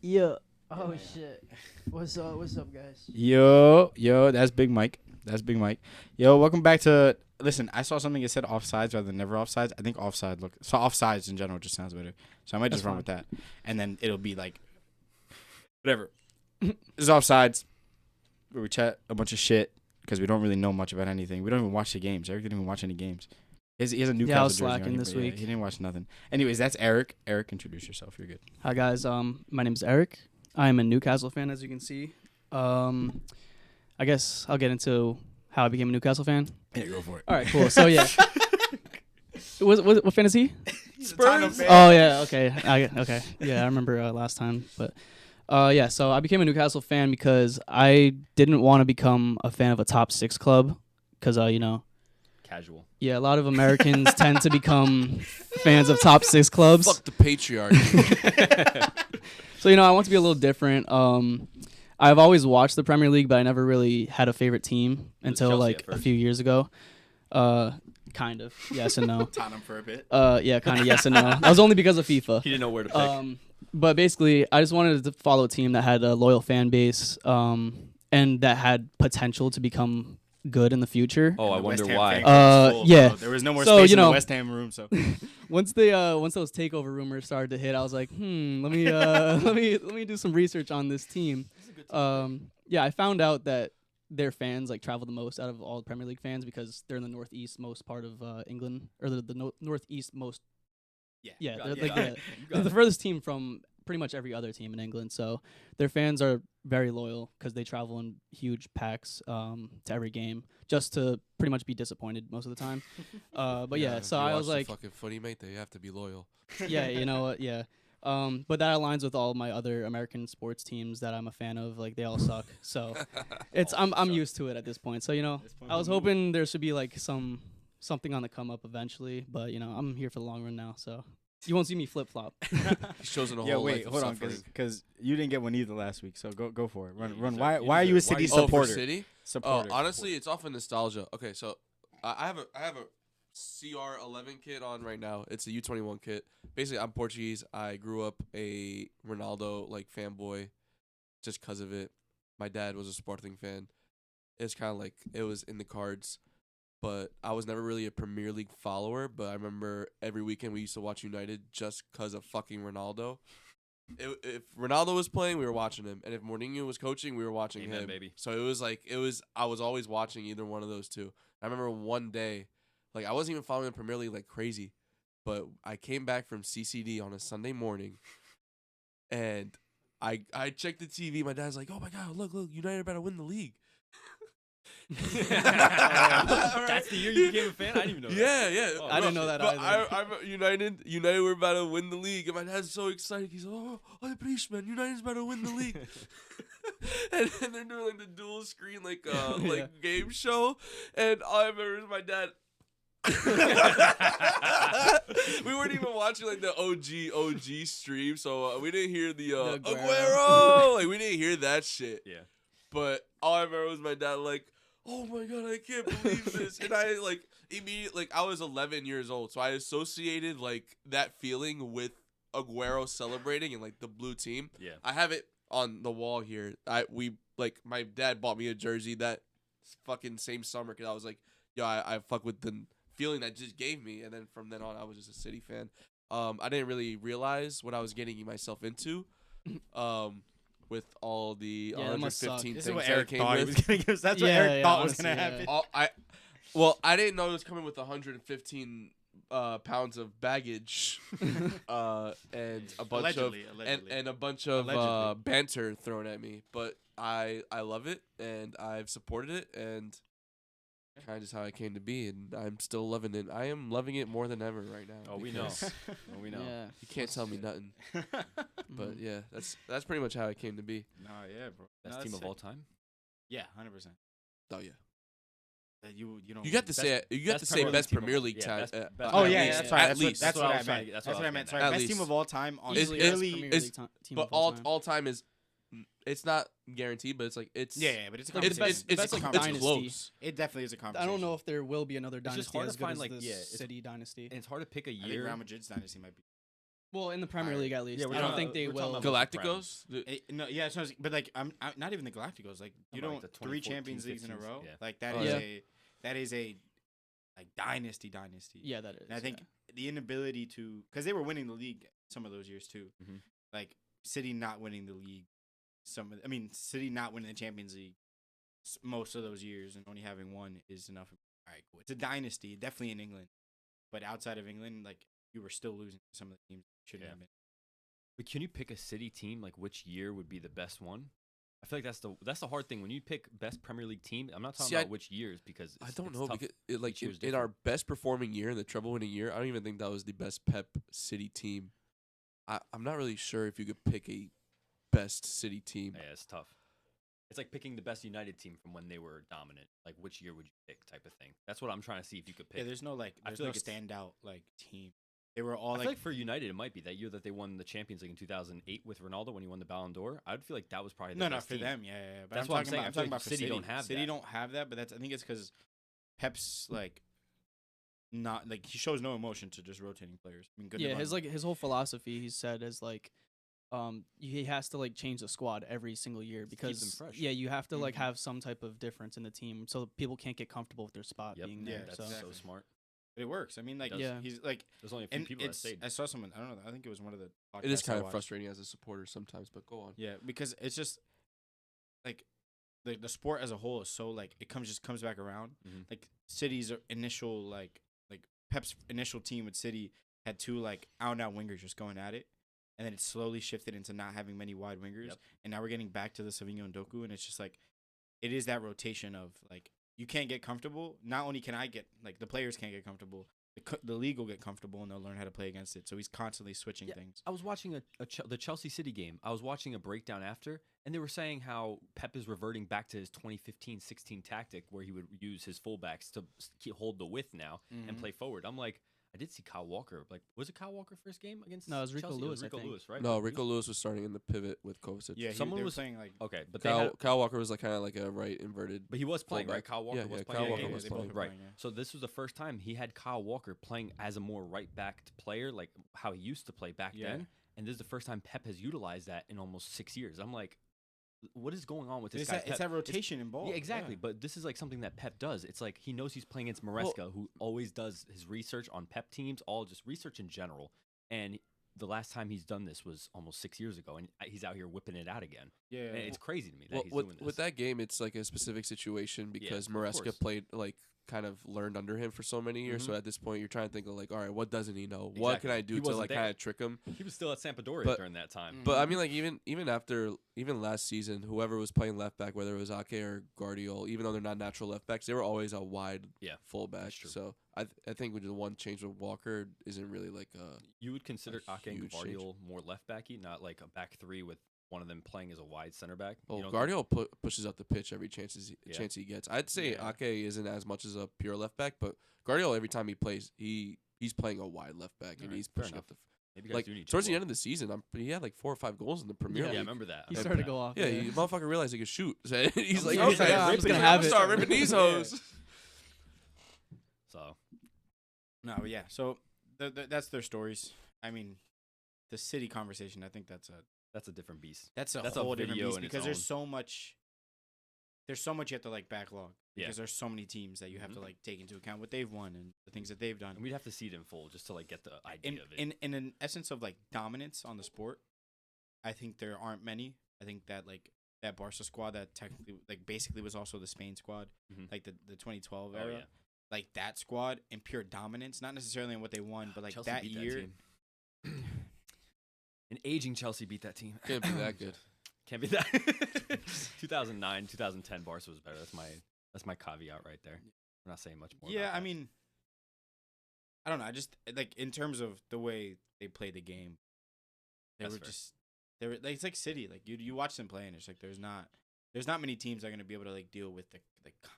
Yeah. Oh shit. What's up? What's up, guys? Yo, that's Big Mike. That's Big Mike. Yo, welcome back to. Listen, I saw something that said offsides rather than never offsides. I think offsides in general just sounds better. So I might just run with that, and then it'll be like, whatever. This is offsides, where we chat a bunch of shit because we don't really know much about anything. We don't even watch the games. Eric didn't even watch any games. He has a Newcastle I was jersey on slacking here, this but week. he didn't watch nothing. Anyways, that's Eric. Eric, introduce yourself. You're good. Hi guys. My name's Eric. I am a Newcastle fan, as you can see. I guess I'll get into how I became a Newcastle fan. Yeah, go for it. All right, cool. So yeah. what fan is he? Spurs. Oh yeah. Okay. Okay. Yeah, I remember last time, but. Yeah, so I became a Newcastle fan because I didn't want to become a fan of a top 6 club because, Casual. Yeah, a lot of Americans tend to become fans of top 6 clubs. Fuck the patriarchy. So, I want to be a little different. I've always watched the Premier League, but I never really had a favorite team until Chelsea like a few years ago. Kind of, yes and no. Tottenham for a bit. Yeah, kind of yes and no. That was only because of FIFA. He didn't know where to pick. But basically, I just wanted to follow a team that had a loyal fan base, and that had potential to become good in the future. I wonder why. Yeah. There was no more So, space in the West Ham room, so Once those takeover rumors started to hit, I was like, let me let me do some research on this team. Yeah, I found out that their fans like travel the most out of all the Premier League fans because they're in the northeast most part of England, or the northeast most. Yeah, they're the furthest team from pretty much every other team in England. So their fans are very loyal because they travel in huge packs to every game just to pretty much be disappointed most of the time. But yeah, so I was like, fucking footy, mate. They have to be loyal. yeah, you know what? Yeah. But that aligns with all my other American sports teams that I'm a fan of. Like they all suck. So I'm used to it at this point. So I was hoping there should be like something on the come up eventually, but I'm here for the long run now, so you won't see me flip flop. He's chosen a yeah. whole Wait, life hold of on, suffering. because you didn't get one either last week. So go for it. Run. Yeah, Why are you a City Oh, for supporter? City? Supporter. Oh, honestly, it's off of nostalgia. Okay, so I have a CR11 kit on right now. It's a U21 kit. Basically, I'm Portuguese. I grew up a Ronaldo fanboy, just because of it. My dad was a Sporting fan. It's kind of like it was in the cards. But I was never really a Premier League follower. But I remember every weekend we used to watch United just because of fucking Ronaldo. If Ronaldo was playing, we were watching him. And if Mourinho was coaching, we were watching him. Baby. So I was always watching either one of those two. I remember one day, I wasn't even following the Premier League like crazy. But I came back from CCD on a Sunday morning. And I checked the TV. My dad's like, oh my God, look, United about to win the league. That's the year you became a fan? I didn't even know that. Yeah. Oh, I didn't know that either. I'm United were about to win the league, and my dad's so excited. He's like, oh, please, man, United's about to win the league. and they're doing the dual screen game show, and all I remember is my dad. We weren't even watching the OG stream, so we didn't hear the Aguero. We didn't hear that shit. Yeah. But all I remember was my dad oh my God, I can't believe this. And I immediately I was 11 years old, so I associated that feeling with Aguero celebrating and the blue team. Yeah. I have it on the wall here. My dad bought me a jersey that fucking same summer because I was like, yo, I fuck with the feeling that just gave me, and then from then on I was just a City fan. I didn't really realize what I was getting myself into. With all the 115 This things is what that Eric came thought he with. was gonna give. That's what Eric thought was gonna happen. I didn't know it was coming with 115 pounds of baggage, and a bunch Allegedly. and a bunch of banter thrown at me. But I love it, and I've supported it, and kind of just how I came to be, and I'm still loving it. I am loving it more than ever right now. Oh, we know. We know. Yeah. You can't tell me nothing. But yeah, that's pretty much how I came to be. No, yeah, bro. Best team of all time? Yeah, 100%. Oh yeah. You don't. You got to say it. You got to say best Premier League time. Oh at yeah, least. that's right. At least. That's what I was meant. trying- That's what I meant. Sorry, At best least. team of all time on Easily it's- best clearly. Premier League team But of all time. all time is, it's not guaranteed, but it's Yeah, but it's a It's conversation. best it's dynasty. close. It definitely is a conversation. I don't know if there will be another It's just dynasty hard as to good find, as like, the yeah, it's- City dynasty. And it's hard to pick a I think year. Real Madrid's dynasty might be. Well, in the Premier Alright. League at least. Yeah, we're I don't talking think they about- we're will. talking about- Galacticos? No, yeah, so but like I'm not even the Galacticos. Like you About, don't like, the 3 2014, Champions Leagues in a 15s, row. yeah. Like that Oh, is yeah. that is a like dynasty. Yeah, that is. And I think the inability to, because they were winning the league some of those years too. Mhm. Like City not winning the league, City not winning the Champions League most of those years and only having one is enough. All right, cool. It's a dynasty, definitely in England, but outside of England, like you were still losing to some of the teams you shouldn't Yeah. have been. But can you pick a City team? Like which year would be the best one? I feel like that's the hard thing when you pick best Premier League team. I'm not talking See, about which years because I it's- don't it's know tough. because like Each year's in our different. best performing year, in the treble winning year, I don't even think that was the best Pep City team. I'm not really sure if you could pick a best City team. Yeah, it's tough. It's like picking the best United team from when they were dominant. Like which year would you pick, type of thing. That's what I'm trying to see if you could pick. Yeah, there's no like, I there's feel no like it's- standout like team. They were all I like, feel like for United, it might be that year that they won the Champions League in 2008 with Ronaldo when he won the Ballon d'Or. I would feel like that was probably the no, best for team. them, yeah. But That's what I'm saying. I I'm feel talking like about for City City. don't have City that. don't have that, but I think it's because Pep's like not like he shows no emotion to just rotating players. I mean, good. Yeah, his whole philosophy he said is like, he has to like change the squad every single year keep them because fresh. yeah, you have to like Mhm. have some type of difference in the team so people can't get comfortable with their spot Yep. being Yeah, there. That's So exactly. so smart. But it works. I mean, like Yeah. he's like, There's only a few and people that it's. stayed. I saw someone. I don't know. I think it was one of the. It is podcasts I kind of watched. frustrating as a supporter sometimes, but go on. Yeah, because it's just like the sport as a whole is so like it comes back around. Mhm. Like City's initial like Pep's initial team with City had 2 like out and out wingers just going at it, and then it slowly shifted into not having many wide wingers, Yep. and now we're getting back to the Savinho and Doku, and it's just like it is that rotation of like you can't get comfortable. Not only can I get like the players can't get comfortable. The league will get comfortable and they'll learn how to play against it. So he's constantly switching Yeah, things. I was watching the Chelsea City game. I was watching a breakdown after, and they were saying how Pep is reverting back to his 2015-16 tactic where he would use his fullbacks to hold the width now and Mhm. play forward. I'm like, I did see Kyle Walker. Like, was it Kyle Walker first game against? No, it was Rico Chelsea? Lewis, I Rico think. Lewis, right? No, He Rico was- Lewis was starting in the pivot with Kovacic. Yeah, Someone they were was- saying like Okay, but they had, Kyle Walker was like kind of like a right inverted. but he was playing, right? fullback. Kyle Walker Yeah, was yeah, playing. Kyle Walker yeah, was they both playing. were Right. playing, yeah. So this was the first time he had Kyle Walker playing as a more right-backed player, like how he used to play back Yeah. then. And this is the first time Pep has utilized that in almost 6 years. I'm like, what is going on with this It's guy? that, it's Pep? that rotation in ball. Yeah, exactly. But this is like something that Pep does. It's like he knows he's playing against Maresca, who always does his research on Pep teams, all just research in general. And the last time he's done this was almost 6 years ago, and he's out here whipping it out again. Yeah. And it's crazy to me that Well, he's with, doing this. with that game, it's like a specific situation because of Maresca course. played like kind of learned under him for so many years. So Mhm. at this point, you're trying to think of like, all right, what doesn't he know? What can Exactly. I do He to wasn't like there. kind of trick him? He was still at Sampdoria But- during that time. But I mean, like even after last season, whoever was playing left back, whether it was Ake or Guardiola, even though they're not natural left backs, they were always a wide Yeah, fullback. that's true. So I think with the one change with Walker isn't really like You would consider a Ake and huge change. Guardiola more left backy, not like a back three with one of them playing as a wide center back. Oh, You don't Guardiola pushes up the pitch every chance he gets. I'd say Yeah. Ake isn't as much as a pure left back, but Guardiola every time he plays, he's playing a wide left back and Alright, he's fair pushing up enough. the Maybe you guys like do need towards the Chilwell. end of the season. He had like 4 or 5 goals in the Premier Yeah, I League. remember that. He I started to remember go off. Yeah, he motherfucker realized he could shoot. So he's like, Yeah, he's like, okay, "I'm I'm just gonna gonna have it." start ripping these hoes. that. So No, but yeah. So that's their stories. I mean, the City conversation. I think that's a different beast. a That's a whole different video beast in its because there's own. so much. There's so much you have to like backlog Yeah. because there's so many teams that you have to Mhm. like take into account what they've won and the things that they've done. And we'd have to see it in full just to like get the idea of it. In an essence of like dominance on the sport, I think there aren't many. I think that like that Barca squad that technically like basically was also the Spain squad, Mhm. like the 2012 Oh, era. yeah. Like that squad in pure dominance, not necessarily in what they won, but like Chelsea that beat year. team. An aging Chelsea beat that team. Can't be that good. Can't be that. 2009, 2010 Barca was better. That's my caveat right there. We're not saying much more. Yeah, about I that. mean, I don't know. I just like in terms of the way they played the game, they That's were fair. just they were like it's like City. Like you watch them play and it's like there's not many teams that are gonna be able to like deal with the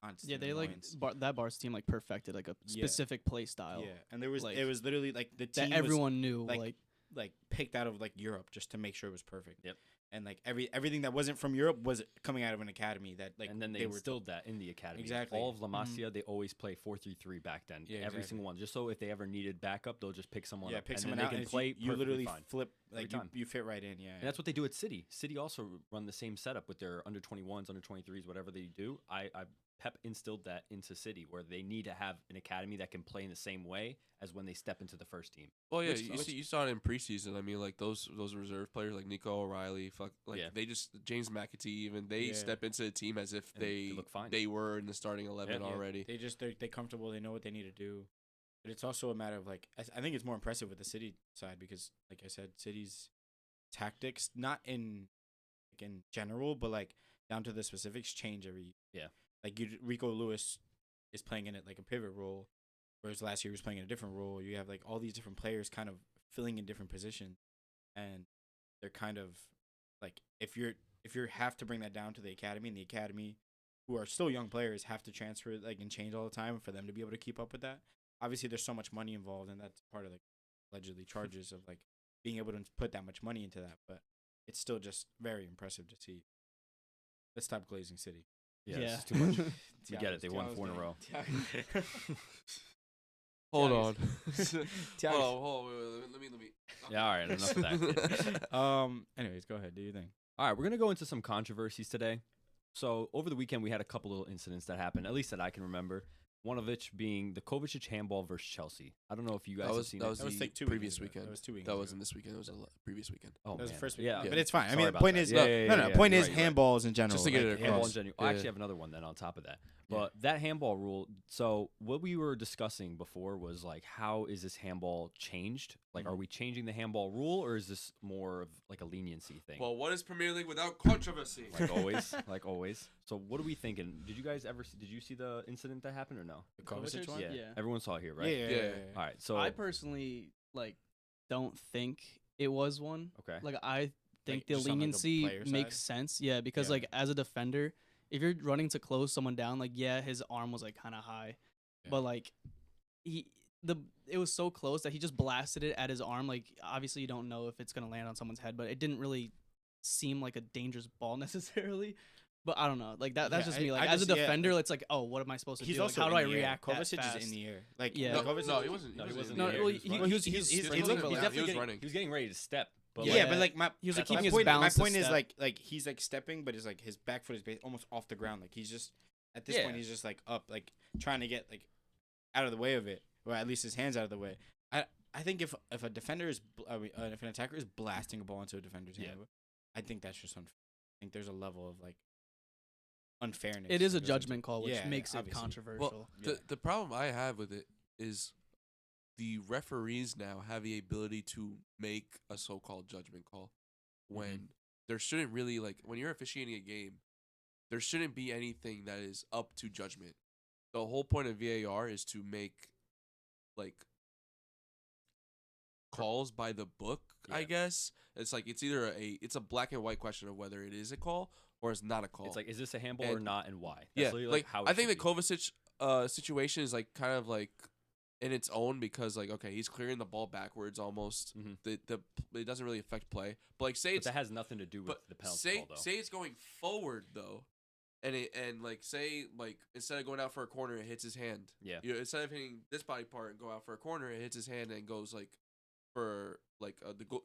constant. Yeah, they like annoyance. that Barca team like perfected like a Yeah. specific play style Yeah, and there was like, it was literally like the team that everyone knew. like- Like was like picked out of like Europe just to make sure it was perfect. Yep. and like everything that wasn't from Europe was coming out of an academy that like and then they instilled that in the academy. Exactly. All of La Masia, they always play 4-3-3 back then. Yeah, every exactly. single one, just so if they ever needed backup, they'll just pick someone up. pick and someone then out they can and play. you literally fine flip every like time. you fit right in. Yeah, And that's what they do at City. City also run the same setup with their under 21s, under 23s, whatever they do. Pep instilled that into City, where they need to have an academy that can play in the same way as when they step into the first team. Well, yeah, you saw it in preseason. I mean, like those reserve players like Nico O'Reilly, they just James McAtee even they step into the team as if they look fine. They were in the starting 11 already. They're comfortable. They know what they need to do. But it's also a matter of like I think it's more impressive with the City side because, like I said, City's tactics, not in general, but like down to the specifics, change every year. Yeah. Like Rico Lewis is playing in it like a pivot role, whereas last year he was playing in a different role. You have like all these different players kind of filling in different positions, and they're kind of like if you have to bring that down to the academy, and the academy, who are still young players, have to transfer like and change all the time for them to be able to keep up with that. Obviously, there's so much money involved, and that's part of like allegedly charges of like being able to put that much money into that. But it's still just very impressive to see. Let's stop glazing City. Yeah, this is too much. We get it. They won 4 in a row. Hold on. Hold on. Let me. Yeah, all right. Enough of that. Anyways, go ahead. Do your thing. All right, we're gonna go into some controversies today. So over the weekend, we had a couple little incidents that happened, at least that I can remember. One of which being the Kovacic handball versus Chelsea. I don't know if you guys have seen that it. was That was the like 2 previous weekends ago. weekend. That was 2 weekends That ago. wasn't this weekend. It was the previous weekend. Oh, That was man. the first Yeah, weekend. But it's fine. I Sorry mean, about point that. is, Yeah, point you're is right. handballs in general. Just to get like, it Handball across. in general. Yeah. I actually have another one then on top of that. But that handball rule, so what we were discussing before was like, how is this handball changed? Like, are we changing the handball rule, or is this more of like a leniency thing? Well, what is Premier League without controversy? Like always, like always. So what are we thinking? Did you guys ever? Did you see the incident that happened or no? The Kovacic one? Yeah. Yeah. Everyone saw it here, right? Yeah. All right. So I personally don't think it was one. okay. Like I think Like, the just on, like, the leniency player makes side? sense. Yeah, because Yeah. like as a defender, if you're running to close someone down, like his arm was like kind of high, Yeah. but like it was so close that he just blasted it at his arm. Like obviously you don't know if it's gonna land on someone's head, but it didn't really seem like a dangerous ball necessarily. But I don't know. Like that's Yeah, just me. Like I as a just- yeah, defender, it's like, oh, what am I supposed to He's do? Like, also how do in I the air. react that Kovacic fast? is in the air. Like Yeah. no, No, Kovacic. no, he wasn't. No, he wasn't. No, in the air. well, He was he running. was he's like, looking- but, he's like, definitely he was running. He was getting ready to step. But Yeah, Yeah. but like He was, like, that's my keeping his point. My balance to point is step. like he's like stepping, but it's like his back foot is almost off the ground. Like he's just at this Yeah. point he's just like up, like trying to get like out of the way of it, or at least his hands out of the way. I think if a defender is if an attacker is blasting a ball into a defender's hand, I think that's just unfair. I think there's a level of like unfairness. It is that a goes into judgment call, which Yeah, makes it obviously. controversial. Well, the problem I have with it is the referees now have the ability to make a so-called judgment call when there shouldn't really, like, when you're officiating a game, there shouldn't be anything that is up to judgment. The whole point of VAR is to make, like, calls by the book, I Yeah. guess. It's like it's either it's a black and white question of whether it is a call or it's not a call. it's like, is this a handball or And- not, and why? That's yeah, literally, like how it I think the should be. Kovacic situation is like kind of like in its own because like okay he's clearing the ball backwards almost. Mhm. The it doesn't really affect play, but like say But it's that has nothing to do with but the penalty say call, though. say it's going forward though, and like say like instead of going out for a corner it hits his hand. Yeah. You know, instead of hitting this body part and go out for a corner it hits his hand and goes like for like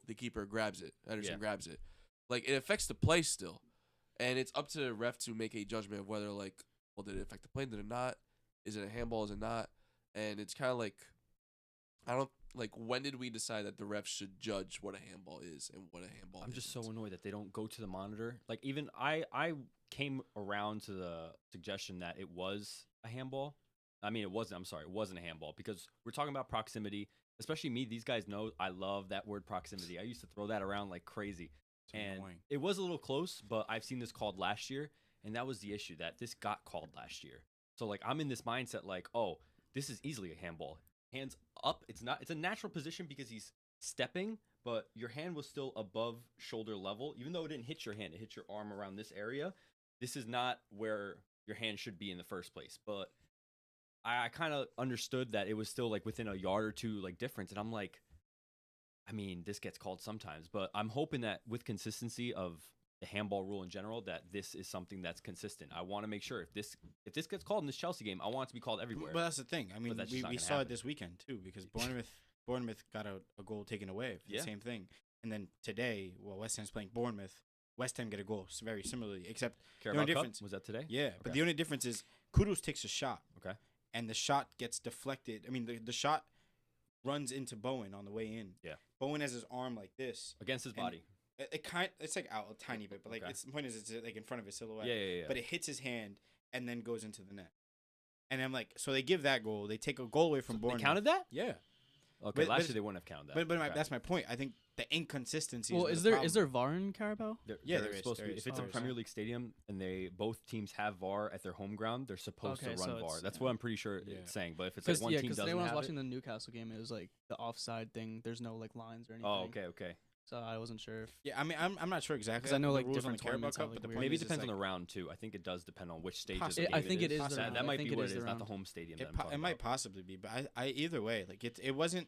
the keeper grabs it. Ederson Yeah. grabs it. Like it affects the play still. And it's up to the ref to make a judgment of whether, like, well, did it affect the play? Did it not? Is it a handball? Is it not? And it's kind of like, when did we decide that the ref should judge what a handball is and what a handball I'm just so isn't? annoyed that they don't go to the monitor. Like, even I came around to the suggestion that it was a handball. I mean, it wasn't. I'm sorry, it wasn't a handball because we're talking about proximity. Especially me, these guys know I love that word proximity. I used to throw that around like crazy. It's And annoying. it was a little close, but I've seen this called last year, and that was the issue, that this got called last year. So like I'm in this mindset like, oh, this is easily a handball. Hands up. It's a natural position because he's stepping, but your hand was still above shoulder level. Even though it didn't hit your hand, it hit your arm around this area. This is not where your hand should be in the first place. But I kind of understood that it was still like within a yard or two like difference, and I'm like, I mean, this gets called sometimes, but I'm hoping that with consistency of the handball rule in general, that this is something that's consistent. I want to make sure if this gets called in this Chelsea game, I want it to be called everywhere. But that's the thing. I mean, we saw happen. it this weekend too, because Bournemouth got a goal taken away for the same thing, and then today, West Ham's playing Bournemouth. West Ham get a goal very similarly, except the only difference was that today? Yeah, okay. But the only difference is Kudus takes a shot. Okay. And the shot gets deflected. I mean, the shot runs into Bowen on the way in. Yeah. Bowen has his arm like this against his body. It's like out a tiny bit, but like the point is it's like in front of his silhouette. Yeah. But it hits his hand and then goes into the net. And I'm like, so they give that goal. They take a goal away from Bournemouth. They counted that? Yeah. Okay, last year they wouldn't have counted that. But that's my point. I think the inconsistency. Well, is there VAR in Carabao? There is. If it's a Premier League stadium and both teams have VAR at their home ground, they're supposed to run VAR. That's what I'm pretty sure it's saying. But if it's like one team doesn't have it, because when I was watching the Newcastle game, it was like the offside thing. There's no like lines or anything. Oh, okay. So I wasn't sure if. Yeah, I mean, I'm not sure exactly. Because I know like rules different on the Carabao Cup, but the like, point maybe is it depends like, on the round too. I think it does depend on which stage of the game. I think it is. That might be what it is, not the home stadium. It might possibly be, but I either way, like it wasn't.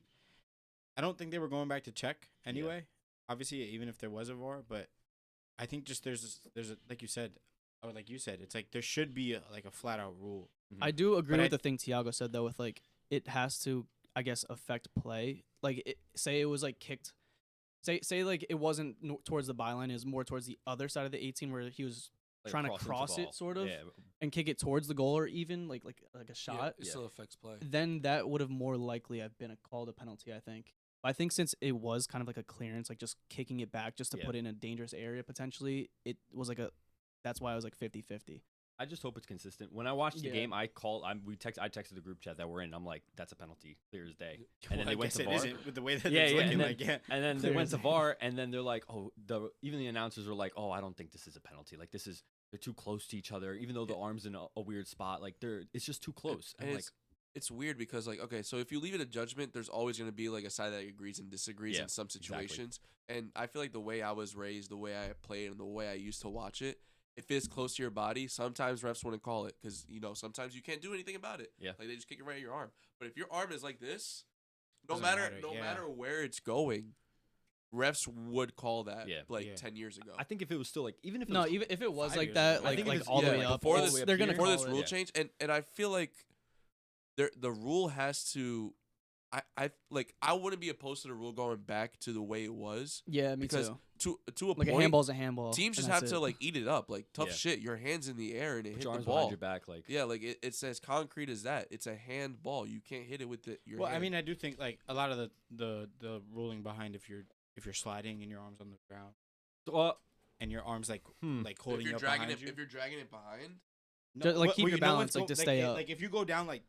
I don't think they were going back to check anyway. Yeah. Obviously, even if there was a VAR, but I think just there's a like you said, it's like there should be a flat out rule. I do agree with the thing Tiago said though, with like it has to, I guess, affect play. Like say it was like kicked, say like it wasn't towards the byline, it was more towards the other side of the 18 where he was like trying to cross it sort of and kick it towards the goal or even like a shot. It still affects play. Then that would have more likely have been called a penalty, I think. I think since it was kind of like a clearance, like just kicking it back just to put it in a dangerous area potentially, it was like that's why I was like 50-50. I just hope it's consistent. When I watched the game, I texted the group chat that we're in. I'm like, that's a penalty, clear as day. And then they went to VAR. Isn't with the way that it's looking, and then they went to VAR, and then they're like, even the announcers were like, I don't think this is a penalty. Like they're too close to each other, even though the arm's in a weird spot. Like it's just too close. And like. It's weird because, like, okay, so if you leave it a judgment, there's always going to be, like, a side that agrees and disagrees in some situations. Exactly. And I feel like the way I was raised, the way I played, and the way I used to watch it, if it's close to your body, sometimes refs wouldn't call it because, sometimes you can't do anything about it. Yeah. Like, they just kick it right at your arm. But if your arm is like this, no matter where it's going, refs would call that 10 years ago. I think if it was still, like, even if it was like that, like all the way up, before this rule change, and I feel like the rule has to. I wouldn't be opposed to the rule going back to the way it was. Yeah, me too. To a point, a handball's a handball. Teams just have to eat it up. Like tough shit. Your hands in the air and it hit the ball. Your back, it's as concrete as that. It's a handball. You can't hit it with your. Well, hand. I mean, I do think like a lot of the ruling behind if you're sliding and your arms on the ground, and your arms like holding you up behind you. If you're dragging it behind, just, keep your balance, to stay up. Like if you go down like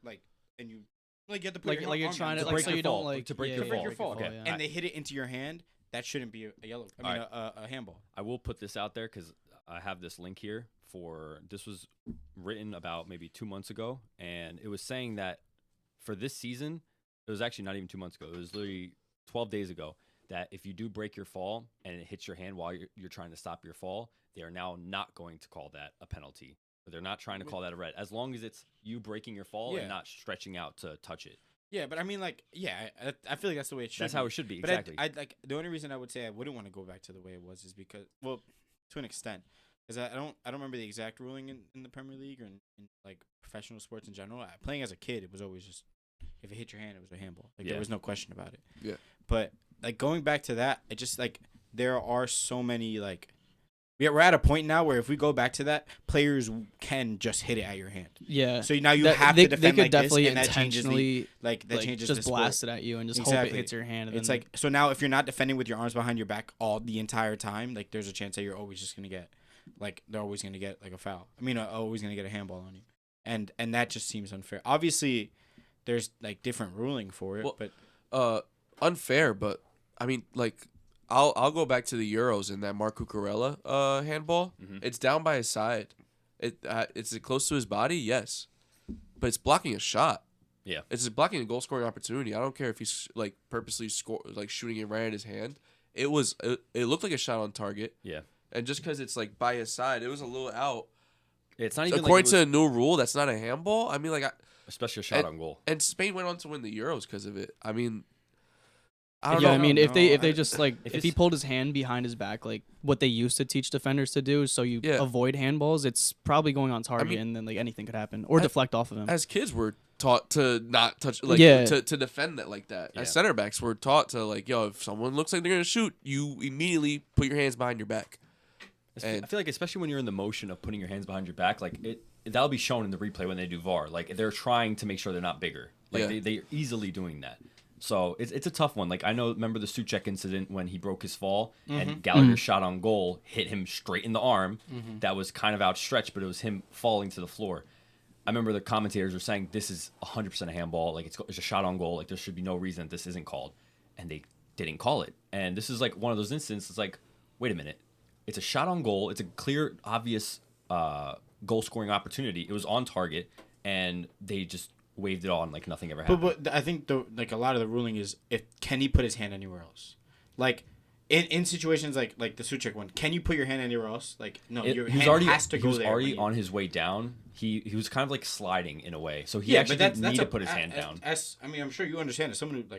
and you you have to put your you're arm trying down to break your fall, to break your fall, and they hit it into your hand. That shouldn't be a yellow. A handball. I will put this out there because I have this link here this was written about maybe 2 months ago, and it was saying that for this season, it was actually not even 2 months ago. It was literally 12 days ago that if you do break your fall and it hits your hand while you're trying to stop your fall, they are now not going to call that a penalty. They're not trying to call that a red, as long as it's you breaking your fall and not stretching out to touch it. Yeah, but I mean, I feel like that's the way it should. That's how it should be. But exactly. I like the only reason I would say I wouldn't want to go back to the way it was is because, well, to an extent, because I don't remember the exact ruling in the Premier League or in like professional sports in general. Playing as a kid, it was always just if it hit your hand, it was a handball. Like there was no question about it. Yeah. But like going back to that, it just like there are so many like. We're at a point now where if we go back to that, players can just hit it at your hand. Yeah. So now you have to defend they could like definitely this, and that intentionally changes just the blast sport. it at you and just exactly. hope it hits your hand. And it's then like so now if you're not defending with your arms behind your back all the entire time, like there's a chance that you're always just gonna get they're always gonna get like a foul. I mean, always gonna get a handball on you, and that just seems unfair. Obviously, there's like different ruling for it, but unfair. But I mean, like. I'll go back to the Euros in that Marc Cucurella handball. Mm-hmm. It's down by his side. It's close to his body, yes, but it's blocking a shot. Yeah, it's blocking a goal scoring opportunity. I don't care if he's like purposely shooting it right at his hand. It looked like a shot on target. Yeah, and just because it's like by his side, it was a little out. It's not even according to a new rule. That's not a handball. I mean, like especially a shot on goal. And Spain went on to win the Euros because of it. I mean. I don't Yeah, know. I mean, if they just like if if he it's- pulled his hand behind his back, like what they used to teach defenders to do, so you Yeah. avoid handballs, it's probably going on target, mean, and then like anything could happen or deflect off of him. As kids, we're taught to not touch, like Yeah. to defend that like that. Yeah. As center backs, we're taught to like, yo, if someone looks like they're gonna shoot, you immediately put your hands behind your back. I feel like especially when you're in the motion of putting your hands behind your back, like that'll be shown in the replay when they do VAR. Like they're trying to make sure they're not bigger. Like Yeah. they're easily doing that. So it's a tough one. Like I remember the Suchek incident when he broke his fall and Gallagher's shot on goal hit him straight in the arm. That was kind of outstretched, but it was him falling to the floor. I remember the commentators were saying this is 100% a handball. Like it's a shot on goal. Like there should be no reason that this isn't called, and they didn't call it. And this is like one of those instances. It's like, wait a minute, it's a shot on goal. It's a clear, obvious goal scoring opportunity. It was on target, and they just waved it on like nothing ever happened. But I think a lot of the ruling is can he put his hand anywhere else? Like in situations like the Suchek one, can you put your hand anywhere else? Like no, your hand has to go there. He was already on his way down. He was kind of like sliding in a way, so he Yeah, actually but didn't need to put his hand down. I mean, I'm sure you understand as someone who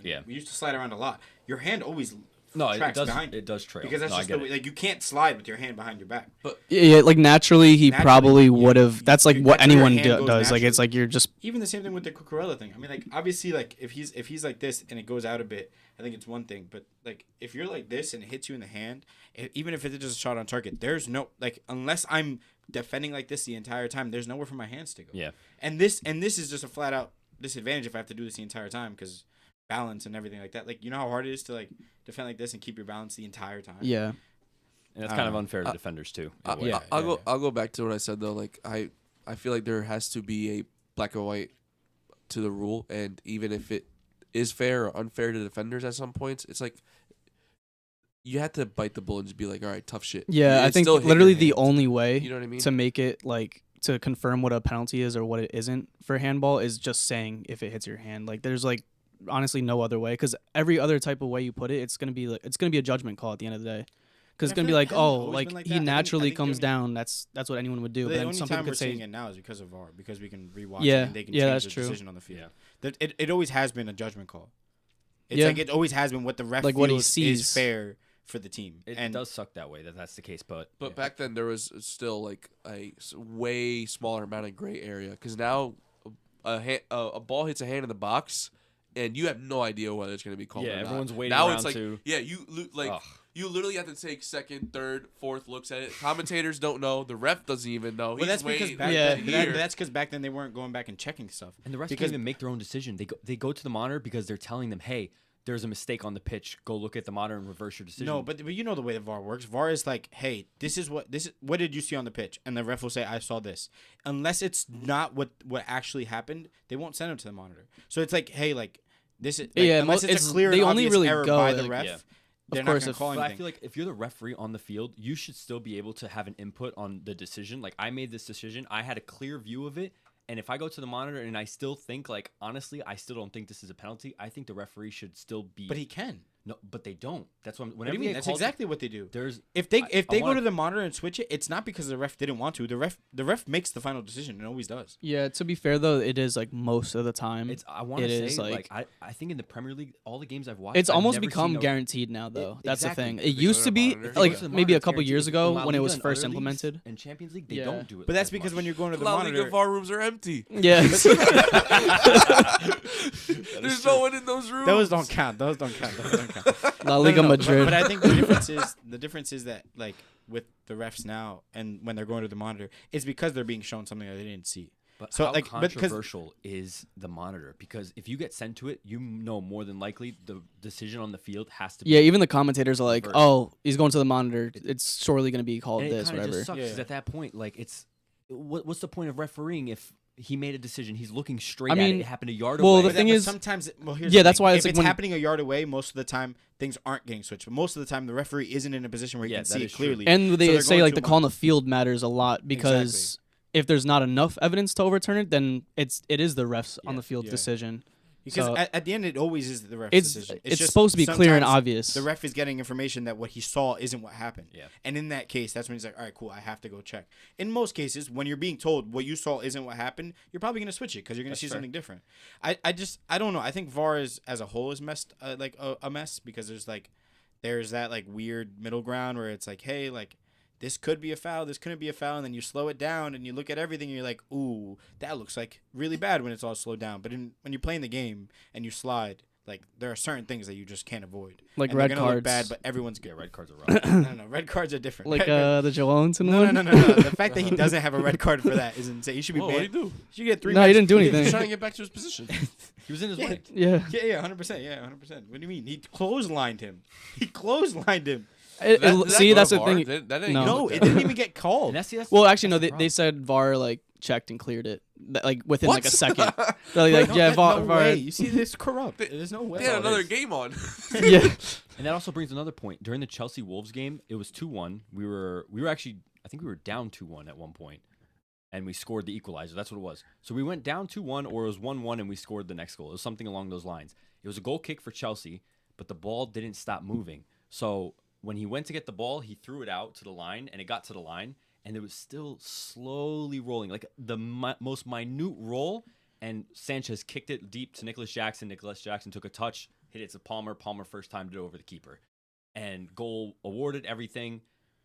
Yeah. we used to slide around a lot. Your hand always No, it tracks does. behind It does trail. because that's No, I just get the way. it. Like you can't slide with your hand behind your back. Yeah, like naturally, he probably would have. That's like what that's where your anyone hand goes does. Like it's naturally. like you're just. Even the same thing with the Cucurella thing. I mean, like obviously, like if he's like this and it goes out a bit, I think it's one thing. But like if you're like this and it hits you in the hand, even if it's just a shot on target, there's no like unless I'm defending like this the entire time, there's nowhere for my hands to go. Yeah. And this is just a flat out disadvantage if I have to do this the entire time because balance and everything like that. Like you know how hard it is to like defend like this and keep your balance the entire time. Yeah. And that's kind of unfair to defenders too. in a way. yeah. I'll go back to what I said though. Like I feel like there has to be a black and white to the rule, and even if it is fair or unfair to defenders at some points, it's like you have to bite the bullet and just be like, all right, tough shit. Yeah, I It's think still hitting literally your the hands. only way You know what I mean? to make it like to confirm what a penalty is or what it isn't for handball is just saying if it hits your hand. Like there's like honestly no other way because every other type of way you put it, it's gonna be a judgment call at the end of the day. Because it's But I gonna be feel like, like it hasn't oh, always like been like he that. I think- naturally I think comes the only- down. That's what anyone would do. The But then only some time people we're could say seeing it now is because of VAR, because we can rewatch Yeah, it and they can yeah, change that's the true. decision on the field. Yeah. It always has been a judgment call. It's Yeah. like it always has been what the ref Like what he feels sees. is fair for the team. It and does suck that way that that's the case, but But back then there was still like a way smaller amount of gray area because now a ball hits a hand in the box and you have no idea whether it's going to be called. Yeah, or not. everyone's waiting Now around it's like to- yeah, you literally have to take second, third, fourth looks at it. Commentators don't know. The ref doesn't even know. well, He's that's because waiting back Yeah. then, here. that's because back then they weren't going back and checking stuff. and the refs because can't even make their own decision. They go to the monitor because they're telling them, hey, there's a mistake on the pitch. Go look at the monitor and reverse your decision. No, but you know the way the VAR works. VAR is like, hey, this is what did you see on the pitch, and the ref will say, I saw this. Unless it's not what actually happened, they won't send him to the monitor. So it's like, hey, like this is like, Yeah, unless mo- it's it's- a clear they and only obvious really error go, by the like, ref. yeah. They're Of not course, gonna if- call But I anything. feel like if you're the referee on the field, you should still be able to have an input on the decision. Like I made this decision, I had a clear view of it, and if I go to the monitor and I still think like honestly, I still don't think this is a penalty. I think the referee should still be. But he can. no, but they don't. That's what. What do you mean? That's exactly what they do. There's If they I go wanna- to the monitor and switch it, it's not because the ref didn't want to. The ref makes the final decision and always does. Yeah, to be fair though, it is like most of the time. I want it to is, say like- I think in the Premier League, all the games I've watched, It's I've almost never become seen a- guaranteed now, though. That's the exactly. thing. If It they go used to to the be monitor. If you go like to the maybe monitor, a it's couple guaranteed. years In ago La when it was Liga and first other leagues implemented. and Champions League, they Yeah. don't do it. But that's as because much. when you're going to the La monitor, Liga VAR rooms are empty. Yes. There's no one in those rooms. those don't count. Those don't count. La Liga No, Madrid. But I think the difference is that like with the refs now and when they're going to the monitor, it's because they're being shown something that they didn't see. But So, how like, but 'cause- controversial is the monitor? Because if you get sent to it, you know more than likely the decision on the field has to be. Yeah, even the commentators are like, Reversed. "Oh, he's going to the monitor. It's surely going to be called and it this, kinda whatever." just sucks 'cause Yeah. at that point, like it's what's the point of refereeing if he made a decision? He's looking straight I at mean, it. It happened a yard well, away. the But thing but is- sometimes here's Yeah, the that's thing. why if it's like it's when- happening a yard away, most of the time things aren't getting switched. But most of the time, the referee isn't in a position where he Yeah, can that see it is true. clearly. And So they they're say going like to the a call on the field matters a lot because Exactly. if there's not enough evidence to overturn it, then it is the refs on Yeah, the field yeah. decision. Because So at the end, it always is the ref's it's decision. it's just supposed to be clear and sometimes obvious. The ref is getting information that what he saw isn't what happened. Yeah. And in that case, that's when he's like, all right, cool, I have to go check. In most cases, when you're being told what you saw isn't what happened, you're probably going to switch it because you're going to see something different. I don't know. I think VAR is, as a whole is messed, like a mess because there's that like weird middle ground where it's like, hey, like, this could be a foul, this couldn't be a foul, and then you slow it down and you look at everything and you're like, ooh, that looks like really bad when it's all slowed down. But when you're playing the game and you slide, like there are certain things that you just can't avoid. Like and red they're gonna cards. look bad, but everyone's good. Yeah, red cards are rough. No, red cards are different. Like Red- the Joellenson no, one. no. The fact that he doesn't have a red card for that is insane. He should be Whoa, what'd banned. he do? He should get 3 No, he matches. didn't do He's anything. trying to get back to his position. He was in his Yeah. way. Yeah. Yeah, 100%. Yeah, 100%. What do you mean? He clotheslined him. He clotheslined him. See, that's the thing. That didn't No. No, get it didn't even get called. And that's Well, actually, no. that's the They said VAR like checked and cleared it, like within What? like a second. They're like, No, yeah, there's VAR. no VAR. way. You see this corrupt. There's no way. They had all it another is. game on. Yeah. And that also brings another point. During the Chelsea Wolves game, it was 2-1. We were actually, I think we were down 2-1 at one point, and we scored the equalizer. That's what it was. So we went down 2-1, or it was 1-1, and we scored the next goal. It was something along those lines. It was a goal kick for Chelsea, but the ball didn't stop moving. So when he went to get the ball, he threw it out to the line, and it got to the line, and it was still slowly rolling, like the most minute roll. And Sanchez kicked it deep to Nicholas Jackson. Nicholas Jackson took a touch, hit it to Palmer. Palmer first time did it over the keeper. And goal awarded, everything.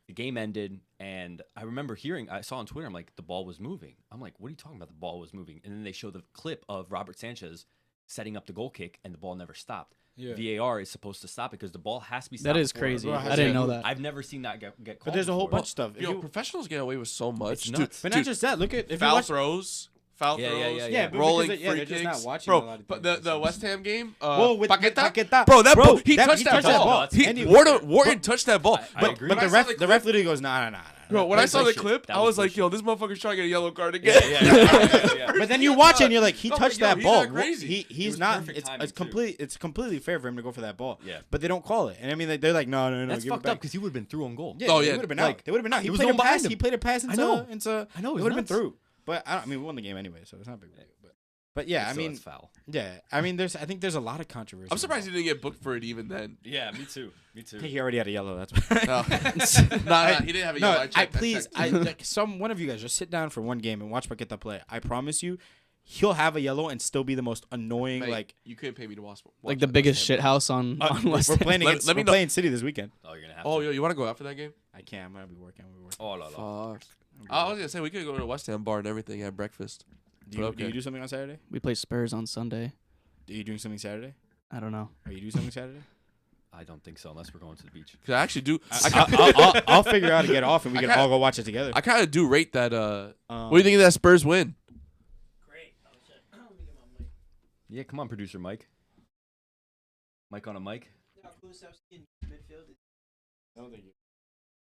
The game ended, and I remember I saw on Twitter, I'm like, the ball was moving. I'm like, what are you talking about? The ball was moving. And then they show the clip of Robert Sanchez setting up the goal kick, and the ball never stopped. Yeah. VAR is supposed to stop it because the ball has to be stopped. That is before it crazy. goes. I didn't know that. I've never seen that get called. But there's a whole before. bunch of stuff. If Yo, you- professionals get away with so much. It's nuts. but not just that. Look at if you Foul watch, throws. Foul Yeah, throws. yeah, yeah, yeah, but rolling because free they're just kicks. not watching a lot Bro, of but things. the West Ham game, Whoa, with Paqueta? Paqueta. Bro, Bro, he touched that ball. And he- Wharton touched that ball. I But agree. But when the I saw ref, the ref literally goes, nah. Bro, when I saw the bullshit. clip, That I was was like, yo, this motherfucker's trying to get a yellow card again. Yeah. But then you watch it and you're like, he I'm touched like, yo, that he's ball. not crazy. It He's was not. perfect It's timing, too. It's completely fair for him to go for that ball. Yeah. But they don't call it, and I mean, they're like, no. That's give it fucked back. up because he would have been through on goal. Yeah, Oh, they yeah, would have been like, out. They would have been out. He it was played no a pass. behind him. He played a pass into. I know. It would have been through. But I mean, we won the game anyway, so it's not a big deal. But yeah, I Still, mean, that's foul. yeah, I mean, I think there's a lot of controversy. I'm surprised he didn't get booked for it even then. Yeah, me too. Me too. He already had a yellow. That's why. No, he didn't have a yellow. No, I checked, please, one of you guys just sit down for one game and watch Paqueta play. I promise you, he'll have a yellow and still be the most annoying. Mate, like you couldn't pay me to watch Like the that biggest West shit Ham. house on West we're Ham. playing against. let me We're know- playing City this weekend. Oh, you're gonna have Oh, to. yo, you want to go after that game? I can't. I'm gonna be working. Oh, la, la. Fuck. I was gonna say we could go to the West Ham bar and everything at breakfast. Do But you do something on Saturday? We play Spurs on Sunday. Are you doing something Saturday? I don't know. Are you doing something Saturday? I don't think so, unless we're going to the beach. Cause I actually do. I'll figure out to get off and we I can kinda- all go watch it together. I kind of do rate that. What do you think of that Spurs win? Great. Oh shit. Let me get my mic. Yeah, come on, producer Mike. Mike on a mic. Yeah, Kulusevski in midfield. No, thank you.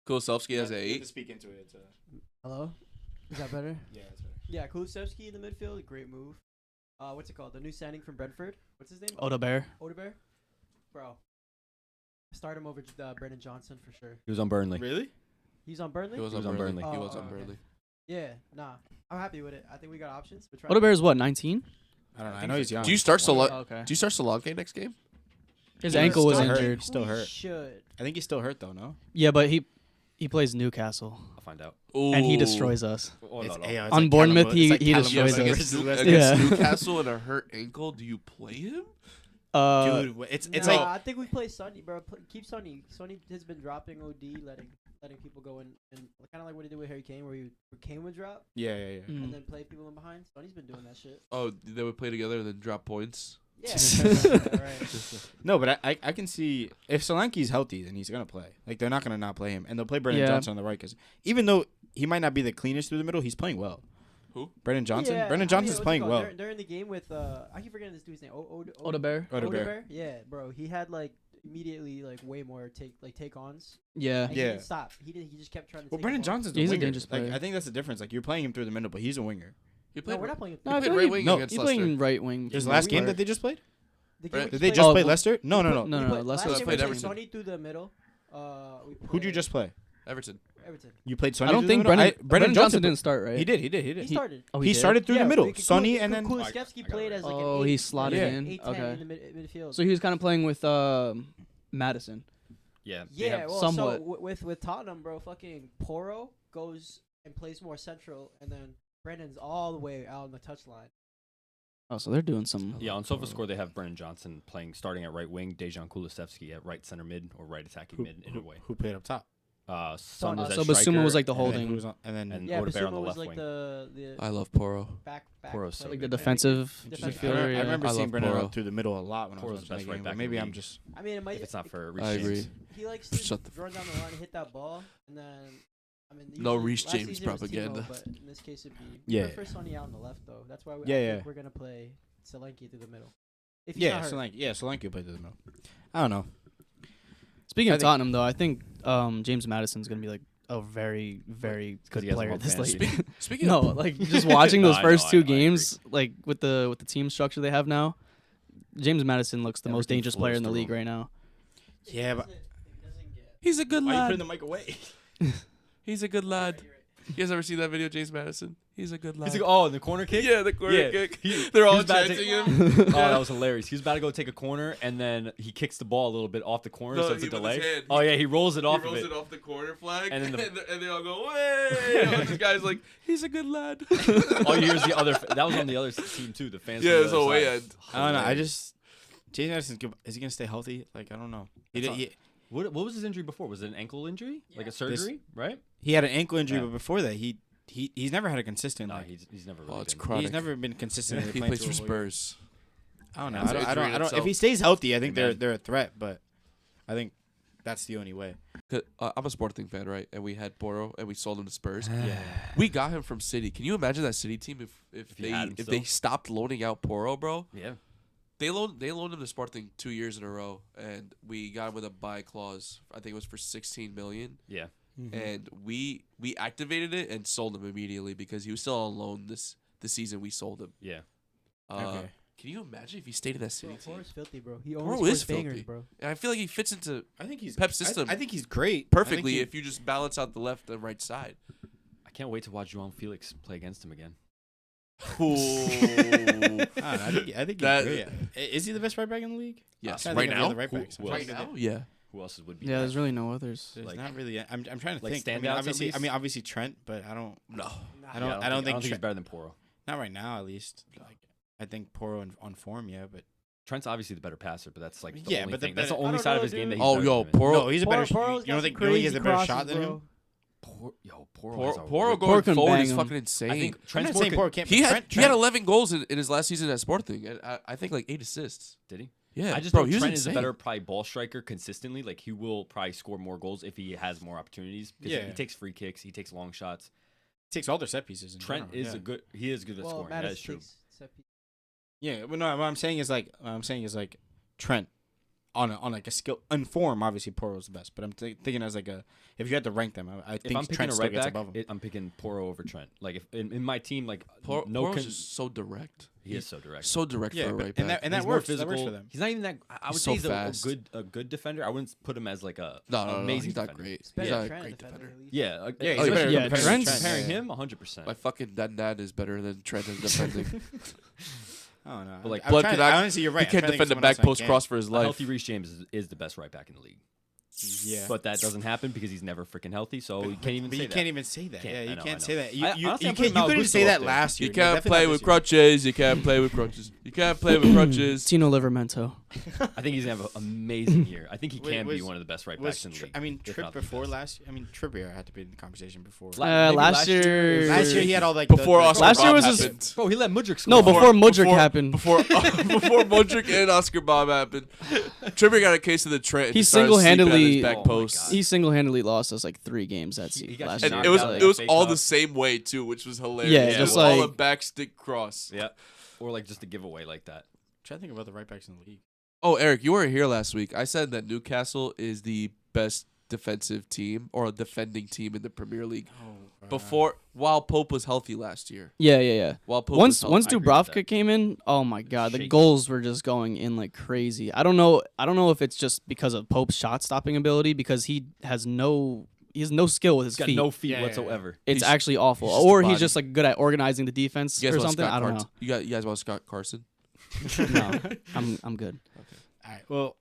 Kulusevski has an You have 8. to speak into it. Hello. Is that better? Yeah, that's better. Yeah, Kulusevski in the midfield. Great move. What's it called? The new signing from Brentford. What's his name? Oda Bear. Odebear. Bro. Start him over Brendan Johnson for sure. He was on Burnley. Really? He's on Burnley. He was He on was on Burnley. Burnley. He was Oh, on okay. Burnley. Yeah. Nah. I'm happy with it. I think we got options. We're trying. Oda Bear is what, 19? I don't know. I know he's young. Do you start Oh, Solanke? okay. Do you start Solanke next game? His He's ankle was still hurt. injured. He's still We hurt. Should. I think he's still hurt though. No. Yeah, but he plays Newcastle I'll find out. and he Ooh. destroys us. Oh, It's- no. yeah, it's On like Bournemouth, Callum- it's like he Callum destroys Wilson us. versus West Against Ham. Yeah. Newcastle and a hurt ankle, do you play him? Dude, it's Nah, like I think we play Sonny, bro. Keep Sonny. Sonny has been dropping OD, letting people go in, and kind of like what he did with Harry Kane, where Kane would drop yeah. Mm. and then play people in behind. Sonny's been doing that shit. Oh, they would play together and then drop points. Yeah, yeah, right. No, but I can see if Solanke's healthy, then he's gonna play. Like they're not gonna not play him, and they'll play Brendan Yeah. Johnson on the right because even though he might not be the cleanest through the middle, he's playing well. Who? Brendan Johnson. Yeah, Brendan I mean, Johnson's what's it playing called? well. During the game with I keep forgetting this dude's name. Oda Bear. Odebear. Yeah, bro. He had like immediately like way more take-ons. Yeah. And he Yeah. didn't stop. He just kept trying to. Well, take Brendan them on. Johnson's He's a winger. dangerous Like player. I think that's the difference. Like you're playing him through the middle, but he's a winger. He No, played. we're not playing. No, I played feel right like wing No, against he's Leicester. playing right wing. His in last the game start. that they just played. The game we Did they played- just Oh, play but- Leicester? No. No, we no, played- Leicester last was game played we Everton. Sonny through the middle. Who'd you just play? Everton. Everton. You played Sonny. I don't through the think middle? Brendan Johnson didn't start, right? He did. He started. Oh, He did? started through the middle. because Sonny and then Kulusevski played as like an Oh, 8, he slotted Yeah. in. 8-10 Okay. in the midfield. So he was kind of playing with Madison. Yeah. yeah, well, somewhat. so with Tottenham, bro, fucking Porro goes and plays more central, and then Brennan's all the way out on the touchline. Oh, so they're doing some. Yeah, on SofaScore they have Brennan Johnson starting at right wing, Dejan Kulusevski at right center mid or right attacking mid in a way. who played up top? Son was So at Basuma striker, was like the And then holding, who was on- and then and Yeah, Odegaard on Basuma the was left like wing. the I love Poro. back Poro's player, so like the good. defensive Defensive I player. remember I seeing love Brendan Poro. run through the middle a lot when I Poro's was the watching best that right game. back But in maybe the I'm league. just. I mean, it might. If it's not for Reece I James. agree. He likes to Shut the run down the line and hit that ball, and then I mean. No usually Reece last James season it was propaganda. Timo, but in this case, it'd be Yeah. prefer Sonny out on the left though. That's why I Yeah, think we're gonna play Solanke through the middle. If he's Yeah, not hurt. Solanke played through the middle. I don't know. Speaking I of think- Tottenham, though, I think James Madison's gonna be like a very, very good he has him player on this fantasy. late. Speaking No, of like just watching No, those I know, first I two know, I agree. games, like with the team structure they have now, James Madison looks the most Everything dangerous player flows in the through league him. right now. Yeah, but he's a good why are you lad. putting the mic away? He's a good lad. You guys ever see that video, of James Madison? He's a good lad. He's like, oh, the corner kick? Yeah, the corner Yeah. kick. He- They're he all was about to chanting take- him. Oh, that was hilarious. He was about to go take a corner, and then he kicks the ball a little bit off the corner, No, so it's a he with delay. his hand. Oh, yeah, he rolls it He off rolls of it off the corner flag, And and, then and they all go, way! And this guy's like, he's a good lad. All you hear is the other. That was on the other team, too, the fans. Yeah, from it's the a other way side. end. I don't know. I Hilarious. just James Madison is he gonna stay healthy? Like I don't know. What was his injury before? Was it an ankle injury? Like a surgery, right? He had an ankle injury, Yeah. but before that he's never had a consistent. No, like, he's never really Oh, it's been. chronic. he's never been consistent. He plays for Spurs. I don't know. That's I an don't. injury in If itself. he stays healthy, I think Amen. they're a threat. But I think that's the only way. I'm a Sporting fan, right? And we had Poro, and we sold him to Spurs. Yeah. We got him from City. Can you imagine that City team if he had him they still? stopped loaning out Poro, bro? Yeah. They loaned him to Sporting 2 years in a row, and we got him with a buy clause. I think it was for 16 million. Yeah. And we activated it and sold him immediately because he was still on loan this season. We sold him. Yeah. Okay. Can you imagine if he stayed in that City team? Poro's filthy, bro. He Poro always is scores bangers, filthy. bro. And I feel like he fits into I think he's Pep's system. I think he's great perfectly I think if you just balance out the left and right side. I can't wait to watch João Felix play against him again. I think That- he's great. Is he the best right back in the league? Yes, I'm trying to right think of the now. other right backs. Who Right else? now, yeah. Who else would be? Yeah, there's really no others. There's Like- not really. I'm trying to like think. I mean, standouts at obviously, least? obviously Trent, but I don't. No. I don't think he's Trent, better than Poro. not right now at least. Like, I think Poro on form, yeah, but Trent's obviously the better passer, but that's like the Yeah, only but the thing. That's the better- I only don't side of know, his game that dude. he's Oh, better yo, than him. Poro. no, he's a better. Poro's You don't got think some really he has a crazy better crosses, shot than him? bro. Poro Poro Poro going can forward bang is him. fucking insane. I think I'm Trent's not more saying Poro can't. he but had Trent, 11 goals in his last season at Sporting, and I think like 8 assists. Did he? Yeah, I just bro, know he was Trent is a insane. better probably ball striker consistently. Like he will probably score more goals if he has more opportunities. 'Cause Yeah. he takes free kicks, he takes long shots. takes all their set pieces. In Trent general, is yeah. he is good at Well, scoring. That Mattis is true. takes set piece. Yeah, but no, what I'm saying is like Trent on like a skill in form. Obviously, Poro's the best, but I'm thinking as like a if you had to rank them, I If think I'm picking Trent a still right gets back, above him. I'm picking Poro over Trent. Like if in my team, like Poro's just so direct. he is so direct. So direct Yeah, for a but- right and back. that He's more works. That works physical. for them. He's not even that. I would He's say so he's fast. a good defender. I wouldn't put him as like a no, amazing he's not defender. great. It's better He's than not a Trent great defender, defender. at least. Yeah, Yeah, he's especially a better yeah, defender than Trent's- pairing yeah. him 100%. My fucking dad is better than Trent at defending. I don't know. But, like, I'm Blood trying- cannot- honestly, you're right. He can't I'm trying to defend a think of back someone post else cross for his A life. healthy Reece James is the best right back in the league. Yeah, But that doesn't happen because he's never freaking healthy, so you can't even but say you that. can't even say that. Can't. Yeah, I you know, can't I say know. that. You Honestly, I'm can't. putting You couldn't Malgusto say up that there. last year. You can't Definitely play not with this year. crutches. You can't play with crutches. You can't play with crutches. Tino Livermento. I think he's gonna have an amazing year. I think he Wait, can be was- one of the best right Was backs in the Tri- league. I mean, if Tripp not the before best. last year. I mean, Trippier had to be in the conversation before. Maybe last year- Last year he had all like Before the, Oscar Last year Bob was his- happened. Bro, he let Mudryk score. No, before Mudryk happened. Before Modric and Oscar Bob happened, Trippier got a case of the Trent. and He just started sleeping at his single-handedly- back Oh my post. God. He single-handedly lost us like 3 games that He season. got last you And year. knocked it was out Like, it was FA all Cup. the same way too, which was hilarious. Yeah, it just was all a like- back stick cross. Yeah, or like just a giveaway like that. Try to think of other right backs in the league. Oh, Eric, you weren't here last week. I said that Newcastle is the best defensive team or a defending team in the Premier League while Pope was healthy last year. yeah. While Pope Once was once I agree with Dubravka that. came in, oh my god, the Shaky. goals were just going in like crazy. I don't know if it's just because of Pope's shot stopping ability because he has no he has no skill with his He's got feet. no feet Yeah. whatsoever. It's He's- actually awful. he's just a Or he's body. just like good at organizing the defense You guys or want something. Scott I don't Carson? You guys want Scott Carson? know. No, I'm good. All right. Well,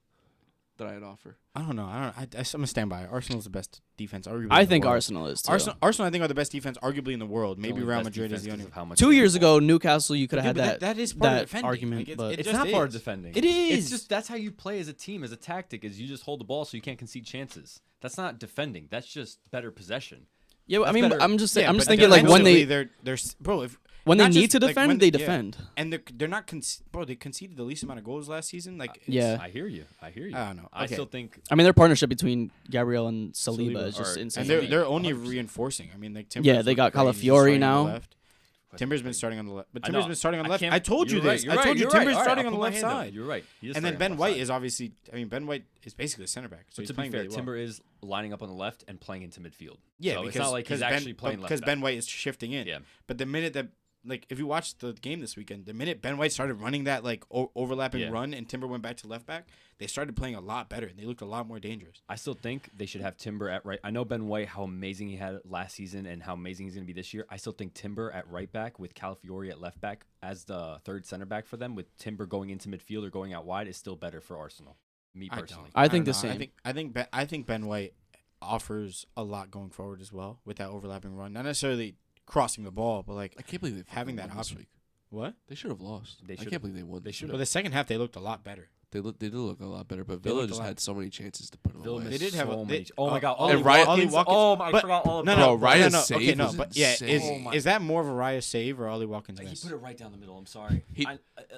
That I'd offer. I don't know. I'm gonna stand by it. Arsenal's the best defense, arguably. I in the think world. Arsenal is too. Arsenal, I think, are the best defense, arguably in the world. The Maybe only Real best Madrid is defense the 'cause only. of how much 2 they years get the ball. ago, Newcastle, you could have Dude, had but that is part of that defending. argument, Like, but It's just not part of is. defending. It is. It's just that's how you play as a team, as a tactic. Is you just hold the ball so you can't concede chances. That's not defending. That's just better possession. yeah. I That's mean, better. I'm just saying, Yeah, I'm just but thinking like when defensively, they they're bro. If when not they need just, to like, defend, when- they yeah. defend. and they're not bro. They conceded the least amount of goals last season. Like Yeah. I hear you. I hear you. I don't know. I Okay. still think I mean, their partnership between Gabriel and Saliba Saliba is just are- insane. and to me. they're only 100%. reinforcing. I mean, like Yeah, they got Calafiori now. Timber's been starting on the left, but I Timber's know. been starting on the left. can't- I told you you're right, this. you're I right, told you you're Timber's right. All starting right, on the I'll left put my hand up. side. You're right. He is And then starting Ben on the White left is obviously. I mean, Ben White is basically a center back. So But he's to be playing fair, really well. Timber is lining up on the left and playing into midfield. Yeah, so because it's not like he's actually playing left because back. Ben White is shifting in. Yeah. But the minute that if you watch the game this weekend, the minute Ben White started running that overlapping Yeah. run and Timber went back to left back, they started playing a lot better and they looked a lot more dangerous. I still think they should have Timber at right. I know Ben White, how amazing he had last season and how amazing he's going to be this year. I still think Timber at right back with Calafiori at left back as the third center back for them, with Timber going into midfield or going out wide, is still better for Arsenal. Me personally. I think don't the know. same. I think Ben White offers a lot going forward as well with that overlapping run. Not necessarily crossing the ball, but like I can't believe they having fucking that won this option. week. What? They should have lost. They I should've. can't believe they won. They this. should've. Well, the second half they looked a lot better. They did look a lot better, but They Villa looked a just lot- had so many chances to put them Villa away. They did have so a- many. they- Oh my God! and Ollie Ryan- Watkins. Ollie Oh my! I But- forgot all No, about no, Bro, Raya's no, save okay, no, was but yeah, insane. Oh my- is that more of a Raya save or Ollie Watkins He miss? put it right down the middle. I'm sorry. He-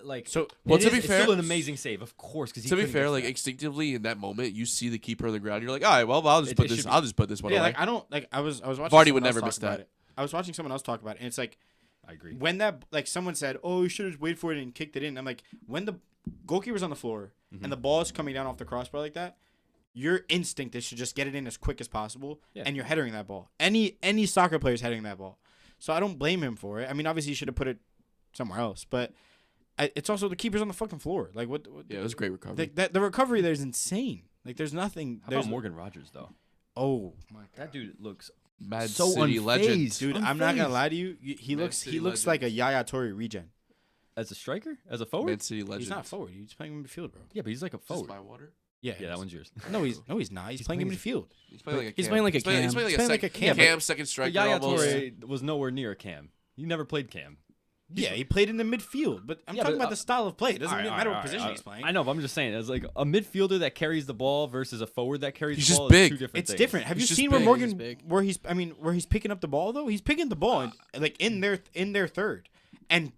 like So Well, it to is- be it's fair- still an amazing save, of course. Because To be fair, like instinctively in that moment, you see the keeper on the ground. You're like, all right, well, I'll just It- put it this. should be- I'll just put this one yeah, away. like I don't like I was watching. Vardy someone would else never talk miss about that. it. I was watching someone else talk about it, and it's like I agree. when that like someone said, "Oh, you should have waited for it and kicked it in." I'm like, when the goalkeeper's on the floor and the ball is coming down off the crossbar like that, your instinct is to just get it in as quick as possible, Yeah. and you're headering that ball. Any soccer player's headering that ball, so I don't blame him for it. I mean, obviously he should have put it somewhere else, but it's also the keeper's on the fucking floor. Like what Yeah, it was a great recovery. the recovery there is insane. Like there's nothing. How There's about Morgan Rogers though? oh my god. That dude looks Mad so City legend. unfazed. Dude, I'm not gonna Unfazed. lie to you. He Man looks City like a Yaya Toure regen. as a striker, as a forward. Man City legend. He's not a forward. He's playing in midfield, bro. Yeah, but he's like a Is this forward. my water? Yeah, Yeah, that one's yours. No, he's not. He's playing in midfield. He's playing like a He's cam. playing like a He's playing cam. like He's a playing like a cam. cam second But striker Yaya almost. Toure was nowhere near a cam. He never played cam. Yeah, he played in the midfield, but I'm Yeah, talking but, about the style of play. It doesn't Alright, matter alright, what position alright. he's playing. I know, but I'm just saying, as like a midfielder that carries the ball versus a forward that carries He's the just ball. big. It's two different It's things. different. Have He's you just seen where big. He's Morgan, big. where he's picking up the ball though? He's picking the ball like in their third and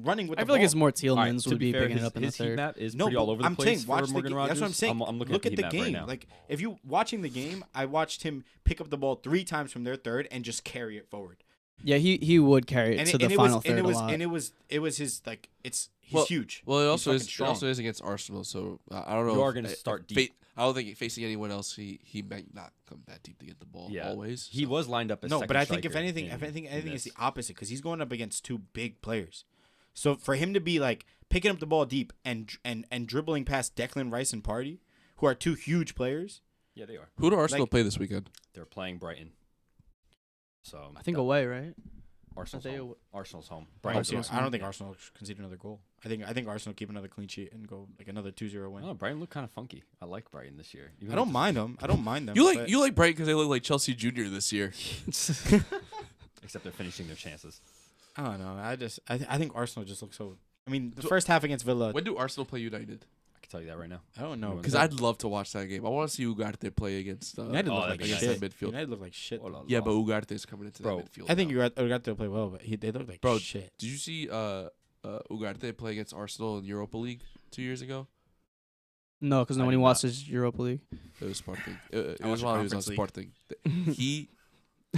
running with. I the feel like ball. it's more All right, Tielemans to would be fair, picking his, it up in the his heat third. map is No, pretty all but over the I'm place saying, watch for Morgan the, Rogers. That's what I'm saying. looking Look at the heat map game. right now. Like if you watching the game, I watched him pick up the ball 3 times from their third and just carry it forward. Yeah, he would carry it to the final third a lot. it was his like he's Well- huge. Well, it He's also fucking is. It strong. also is against Arsenal, so I don't know. You if- are gonna start deep. I don't think facing anyone else, he might not come that deep to get the ball. Yeah, always. He so. was lined up as No, second but I think if striker anything, and he it's the missed. opposite because he's going up against 2 big players. So for him to be like picking up the ball deep and dribbling past Declan Rice and Partey, who are 2 huge players. Yeah, they are. Who do Arsenal like- play this weekend? They're playing Brighton. So I think away, right? Arsenal's they home. aw- Arsenal's home. I Brighton's don't, away. see- I don't think Arsenal should concede another goal. I think Arsenal keep another clean sheet and go like another 2-0 win. Oh, Brighton look kind of funky. I like Brighton this year. Even I don't with mind them. I don't mind them. You but- like Brighton because they look like Chelsea Junior this year. except they're finishing their chances. I don't know. I think Arsenal just looks so. I mean, the first half against Villa. When do Arsenal play United? I can tell you that right now. I don't know You Because I'd love to watch that game. I want to see Ugarte play against United look that'd like be shit. nice. midfield. United look like shit. though. Yeah, but Ugarte's coming into Bro, that midfield. I think now. Ugarte will play well, but they look like Bro, shit. Did you see Ugarte play against Arsenal in Europa League 2 years ago? No, because I nobody did not. watches Europa League. It was Sporting. It I was watched while he was on Conference League. Sporting. He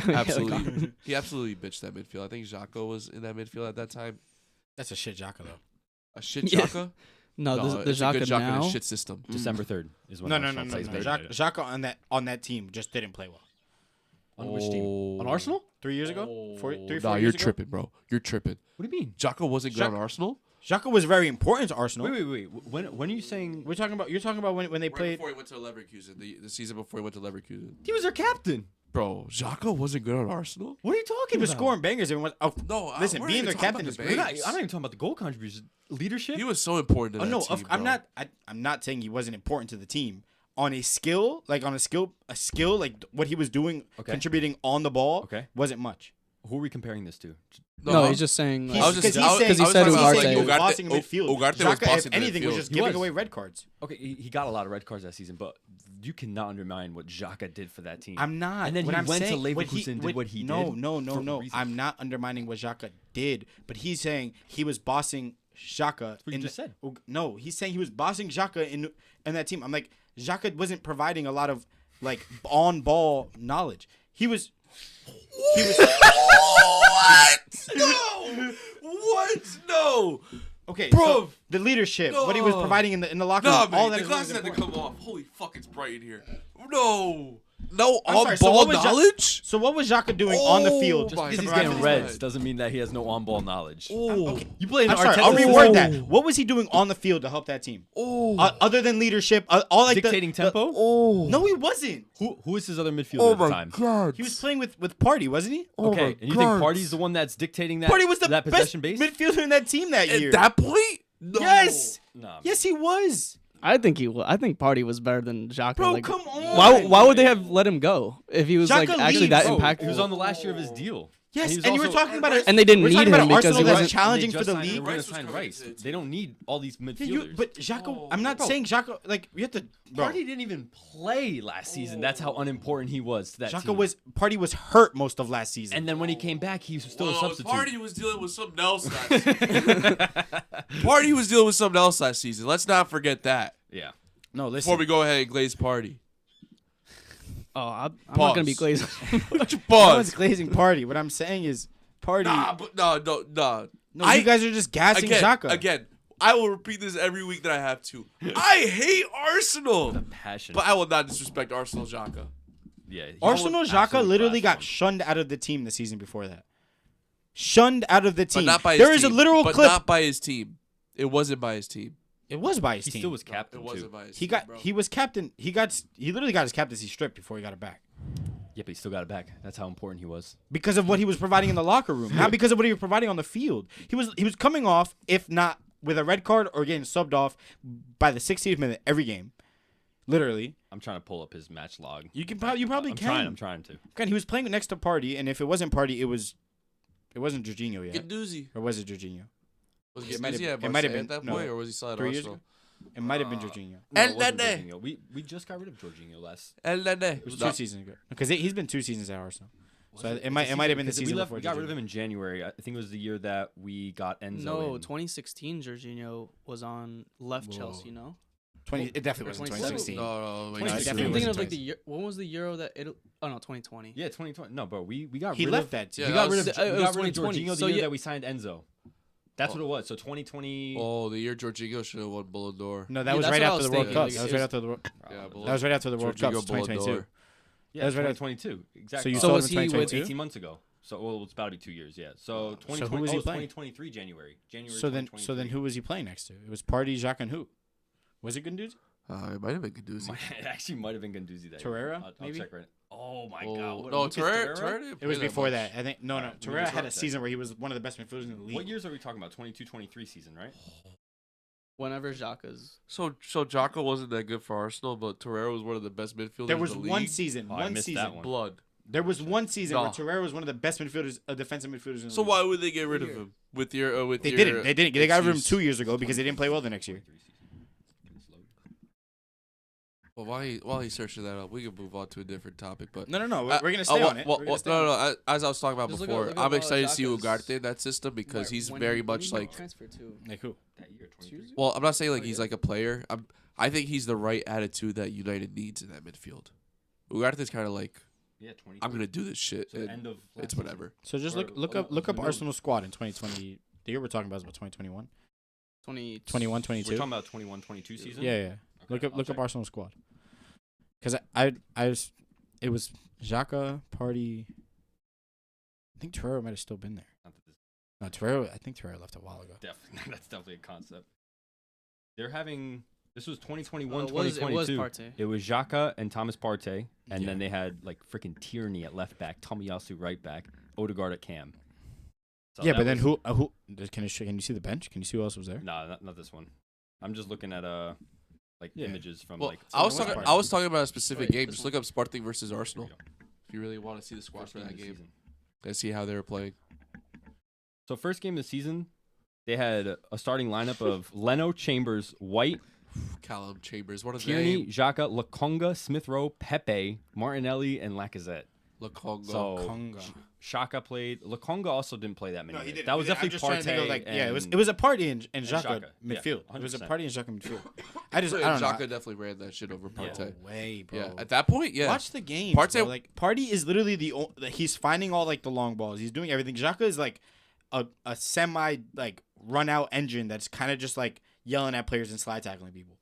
absolutely bitched that midfield. I think Xhaka was in that midfield at that time. That's a shit Jaka though. A shit Yeah. Xhaka? No, the it's a good Xhaka Xhaka in now. a shit system. December 3rd is when No. Arsenal plays Man United. Xhaka on that team just didn't play well. On which team? On Arsenal? 3 years ago, Oh. 4 Nah, years you're ago. tripping, bro. You're tripping. What do you mean? Xhaka wasn't good on Xhaka- Arsenal? Xhaka was very important to Arsenal. Wait. When are you saying You're talking about when they played. Before he went to Leverkusen, the season before he went to Leverkusen. he was their captain? Bro, Xhaka wasn't good on Arsenal. What are you talking He was about? scoring bangers. Everyone, No, listen, we're being not their even talking captain about is the great. bangs. I'm not even talking about the goal contributions. Leadership. He was so important to that no, team, I'm bro. not. I'm not saying he wasn't important to the team. On a skill, like what he was doing, Okay. contributing on the ball, Okay. wasn't much. Who are we comparing this to? No, he's just saying. He's- I was just 'cause he's saying- he said he's Ugarte. saying he was Ugarte- bossing midfield. Ugarte was Xhaka, bossing if anything, was midfield. just He giving was. away red cards. Okay, he got a lot of red cards that season, but you cannot undermine what Xhaka did for that team. I'm not. And then what he I'm went to saying, Leverkusen, did what he did. No. for a reason. I'm not undermining what Xhaka did, but he's saying he was bossing Xhaka. That's what you just said. No, he's saying he was bossing Xhaka in that team. I'm like, Xhaka wasn't providing a lot of like on ball knowledge. He was. What? No. What? No. Okay, Bro. so the leadership, what he was No. providing in the locker room, Nah, all man. that The is glasses really had to important. come off. Holy fuck, it's bright in here. No. No I'm sorry, so on-ball what was knowledge? So what was Xhaka doing on the field? Oh my Because he's God. getting reds doesn't mean that he has no on-ball knowledge. Oh. You played in I'm sorry, Arteta's I'll system. reword that. What was he doing on the field to help that team? Oh. Other than leadership, all like Dictating tempo? Oh. No, he wasn't. Who is his other midfielder Oh at the my time? God. He was playing with Party, wasn't he? Oh Okay, my and you God. think Party's the one that's dictating that, Party was the that best possession base? midfielder in that team that year. At that point? No. Yes. Nah, man. Yes, he was. I think he will. I think Party was better than Xhaka. Bro, like, come on. Why would they have let him go if he was like Xhaka actually leaves. that Bro, impactful? He was on the last year of his deal. Yes, he was and you were also- talking about it. And they didn't we're need talking about him an because Arsenal he that's wasn't- challenging They for just the signed- league. They were gonna Rice was sign coming Rice. to the They don't need all these Yeah, midfielders. but Xhaka, Oh. I'm not Bro. saying Xhaka. Like we have to. Bro, Party didn't even play last season. That's how unimportant he was to that team. Party was hurt most of last season. And then when he came back, he was still a substitute. Party was dealing with something else last season. Party was dealing with something else last season. Let's not forget that. Yeah. no, listen. Before we go ahead and glaze Party. Oh, I'm not gonna be Pause. glazed. no one's Pause. glazing Party. What I'm saying is Party. Nah, but no. no, you guys are just gassing Xhaka. Again, I will repeat this every week that I have to. I hate Arsenal. Passion. But I will not disrespect Arsenal Xhaka. yeah. he Arsenal was Xhaka absolutely literally class got one. shunned out of the team the season before that. Shunned out of the But team. not by his There team. is a literal but clip. not by his team. It wasn't by his team. It was by his He team. still was captain It too. wasn't by his He team, got. bro. He was captain. He literally got his captaincy stripped before he got it back Yeah, but he still got it back. That's how important he was. because of what he was providing in the locker room, not because of what he was providing on the field. He was coming off, if not with a red card or getting subbed off by the 60th minute every game. Literally, I'm trying to pull up his match log. you probably I'm can. trying to. God, he was playing next to Party, and if it wasn't Party, it wasn't Jorginho yet, Gadoozy. or was it Jorginho? Was It might have Gadoozy at been- it might have Marseille been- at that no, point, or was he still at 3 years Arsenal? It might have been Jorginho. No, El it wasn't Nene. Jorginho. We just got rid of Jorginho last. El Nene. It was 2 seasons ago because he's been 2 seasons at Arsenal. So it might have been the Because season we before. got rid of Jorginho. him in January. I think it was the year that we got Enzo. No, in. 2016 Jorginho was on left Whoa. Chelsea. No, 20. It definitely wasn't 2017. 2016. No, wait. No, it I'm definitely thinking wasn't of like 20. the year. When was the Euro that it? Oh no, 2020. Yeah, 2020. No, but we got He rid left of that team. Yeah, we that got rid was- of it we was got rid of 2020. Jorginho the So year yeah- that we signed Enzo. That's what it was. So 2020. Oh, the year Jorginho should have won Ballon d'Or. No, that Yeah, was that's right what I after was the World thinking, Cup. like, That was it right was- after the World. Yeah, That was right after the World Cup. Jorginho Ballon 2022. d'Or. Yeah, that was right 2022. Exactly. So you So saw him was in he with 2022. 18 months ago. So well, it's about to be 2 years. Yeah. So 2020. So who was he oh, it's playing? 2023 January. January. So then 2023. who was he playing next to? It was Party, Jacques, and who? Was it Gundogan? It might have been Gadoozy. It actually might have been Ganduzi that Torreira, year. I'll maybe? check right. Oh my Oh, God. What, no, Lucas Torreira didn't It play was that before much. that. I think no. we Torreira just had a looked at season where he was one of the best midfielders in the league. What years are we talking about? 22-23 season, right? Whenever Xhaka's. So Xhaka wasn't that good for Arsenal, but Torreira was one of the best midfielders There was in the one league. season. Oh, I One missed season. that one. Blood. There was one season where Nah. Torreira was one of the best midfielders, defensive midfielders in the So league. why would they get rid of him? With your with They your didn't. They didn't. They got rid of him excuse? 2 years ago because they didn't play well the next year. Well, while he's searching that up, we can move on to a different topic. But No. We're gonna stay on it. Well, We're gonna stay on it. no. As I was talking about Just before, look I'm up, excited to see Xhaka's- Ugarte in that system because he's very much like. transfer to. Like who? That year, 23. Well, I'm not saying like he's like a player. I think he's the right attitude that United needs in that midfield. Ugarte's kind of like, Yeah, 23. I'm gonna do this shit. So the and end of last it's season. whatever. So just Or- look oh, up no. Arsenal's squad in 2020. The year we're talking about is about 2021, 21, 22. We're talking about 21-22 season. Yeah. Okay, Look I'll up check. Arsenal's squad. Because it was Xhaka, Party. I think Torreira might have still been there. Not that this- No, Torreira. I think Torreira left a while ago. Definitely, that's definitely a concept. They're having This was 2021, it was 2022. Partey. It was Xhaka and Thomas Partey, and then they had like freaking Tierney at left back, Tomiyasu right back, Odegaard at cam. So yeah, that but then was- who? Can you see the bench? Can you see who else was there? Nah, not this one. I'm just looking at images from Well, like. I was West talking. Party. I was talking about a specific Wait, game. this Just look up Sporting versus Arsenal There you go. if you really want to see the squad First for that of the game season. and see how they were playing. So first game of the season, they had a starting lineup of Leno, Chambers, White, Callum Chambers, what a Tierney, name. Xhaka, Lokonga, Smith Rowe, Pepe, Martinelli, and Lacazette. Lokonga. So Conga. Shaka played. Lokonga also didn't play that many. No, he minutes. didn't. That was I'm definitely just trying to think of, Partey. like, yeah, and- it was a party in Xhaka Xhaka, yeah, midfield. It was a 100%. party in Xhaka midfield. I don't Xhaka know. definitely ran that shit over Yeah. Partey. No way, bro. Yeah, at that point, yeah. Watch the game. Partey- Bro. Like Party is literally he's finding all like the long balls. He's doing everything. Xhaka is like a semi like run out engine that's kind of just like yelling at players and slide tackling people.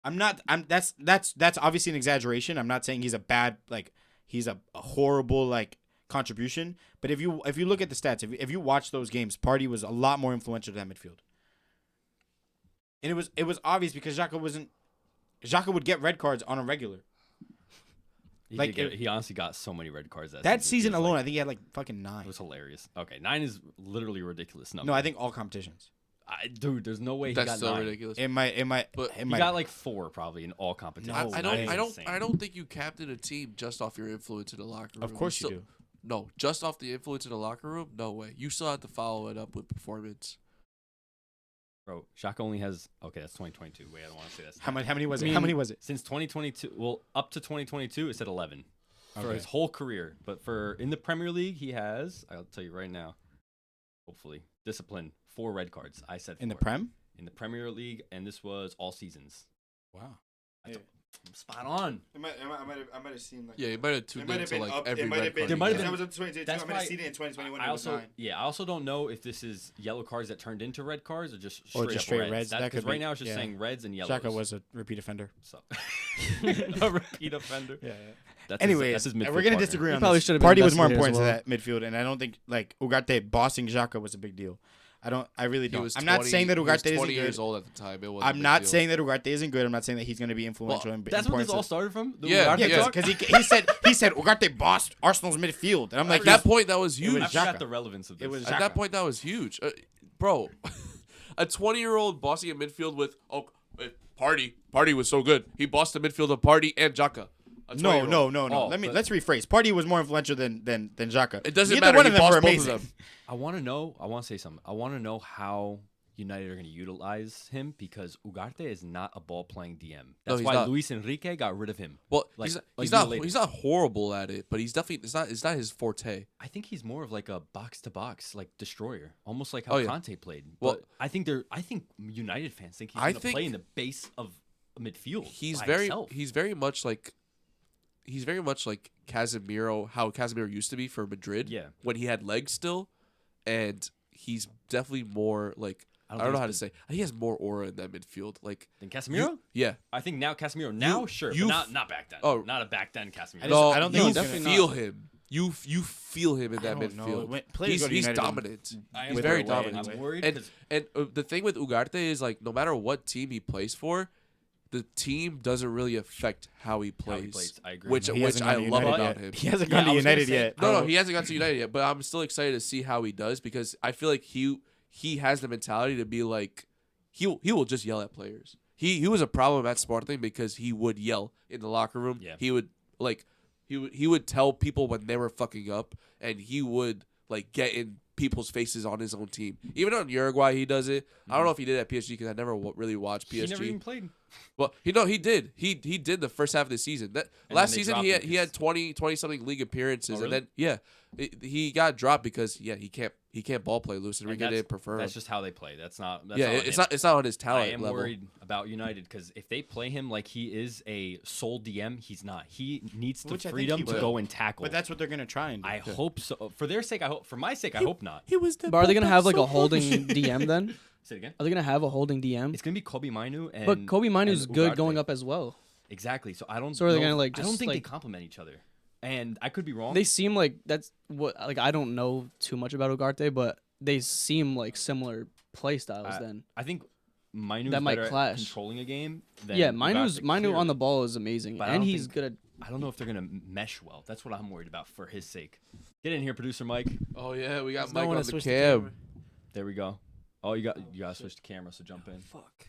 That's obviously an exaggeration. I'm not saying he's a bad like he's a horrible like contribution. But if you look at the stats, if you watch those games, Party was a lot more influential to that midfield. And it was obvious because Xhaka would get red cards on a regular. He, like, he honestly got so many red cards That season It was alone, like- I think he had like fucking 9. it was hilarious. Okay, 9 is literally a ridiculous number. No, I think all competitions. Dude, there's no way he That's got so 9. ridiculous. It might. But He got like 4 probably in all competitions. No, I Nine don't. is I don't think you captain a team just off your influence in the locker room. Of course you still- do. No, just off the influence in the locker room. No way. You still have to follow it up with performance. Bro, Shaka only has. Okay, that's 2022. Wait, I don't want to say that. How many was it? I How mean- many was it? Since 2022, well, up to 2022, it said 11 for Okay. his whole career. But for in the Premier League, he has. I'll tell you right now. Hopefully, discipline 4 red cards. I said 4. In the Prem? in the Premier League, and this was all seasons. Wow. I'm spot on. I might have seen like. Yeah, you might have tuned into like every It might red have been. card. There might have Yeah. been- That was up to 2022. That's I might have why- seen it in 2021. I It was also, 9. yeah, I also don't know if this is yellow cards that turned into red cards or just Or straight just up straight reds. reds. That Because could right be- now it's just yeah. saying reds and yellows. Xhaka was a repeat offender. So. A repeat offender. Yeah. That's Anyways, that's his midfield we're gonna partner. disagree He on probably this. should have been Party was more investigated important as to that midfield, and I don't think like Ugarte bossing Xhaka was a big deal. I really He don't. was I'm not 20 saying that he was Ugarte isn't 20 years good. old at the time. It was. I'm not saying that Ugarte isn't good. I'm not saying that he's going to be influential. and That's what this important all to- started from? The Yeah, Ugarte yeah. talk? because he said Ugarte bossed Arsenal's midfield, and I'm like, At that point, that was huge. I was forgot Xhaka. the relevance of this. It was At that point, that was huge, bro. A 20-year-old bossing a midfield with Party was so good. He bossed the midfield of Party and Xhaka. A no. 20-year-old. Oh, Let's rephrase. Party was more influential than Xhaka. It doesn't Neither matter. one He of them were bossed both of amazing. them. I want to say something. I want to know how United are going to utilize him because Ugarte is not a ball-playing DM. No, That's he's why not. Luis Enrique got rid of him. Well, Like- he's like not. later. He's not horrible at it, but he's definitely. It's not his forte. I think he's more of like a box-to-box, like destroyer, almost like how Oh, yeah. Conte played. Well- But I think United fans think he's I going to think- play in the base of midfield. He's by very. himself. He's very much like. He's very much like Casemiro. How Casemiro used to be for Madrid. Yeah. When he had legs still, and he's definitely more like. I don't know how to say. He has more aura in that midfield. Like. Then Casemiro? Yeah. I think now Casemiro. Now, sure, you but not back then. oh. Not a back then Casemiro. No, I don't think you he's gonna- feel him. You feel him in I that don't know. midfield. When players He's go to United, dominant. I He's am very worried. dominant. I'm worried And 'cause- the thing with Ugarte is like no matter what team he plays for, the team doesn't really affect how he plays. plays, I agree. Which He which hasn't I gone to love United about yet. him. He hasn't Yeah, gone to I was gonna United say- yet. No, he hasn't got to United yet, but I'm still excited to see how he does because I feel like he has the mentality to be like he will just yell at players. He was a problem at Sporting because he would yell in the locker room. Yeah. He would like he would tell people when they were fucking up, and he would like get in people's faces on his own team. Even on Uruguay, he does it. I don't know if he did at PSG because I never really watched PSG. He never even played. Well, he did. He did the first half of the season. That And last then they season dropped he him had because- 20 something league appearances, Oh, and really? then he got dropped because he can't ball play. Luis And Enrique didn't prefer him. That's just how they play. That's not. That's Yeah, on it's him. not on his I talent am level. worried about United because if they play him like he is a sole DM, he's not. He needs the Which I think freedom he to will. go and tackle. But that's what they're gonna try and do. I hope so. For their sake, I hope. For my sake, I hope not. He was the But are they gonna have like a holding DM then? Say it again. Are they gonna have a holding DM? It's gonna be Kobe Mainu and. But Kobe Mainu's and good Ugarte. going up as well. Exactly. So I don't. So are they know- gonna, like, I don't just, think they like- complement each other, and I could be wrong. They seem like that's what like I don't know too much about Ugarte, but they seem like similar play styles. Then I think Mainu's that might better at clash. controlling a game. Than Yeah, Ugarte, Mainu on clearly. the ball is amazing, But I and don't he's think- good at. I don't know if they're gonna mesh well. That's what I'm worried about for his sake. Get in here, producer Mike. Oh yeah, we got There's Mike no one on to the switch the cam. camera. There we go. Oh, you gotta switch the camera, so jump in. Fuck.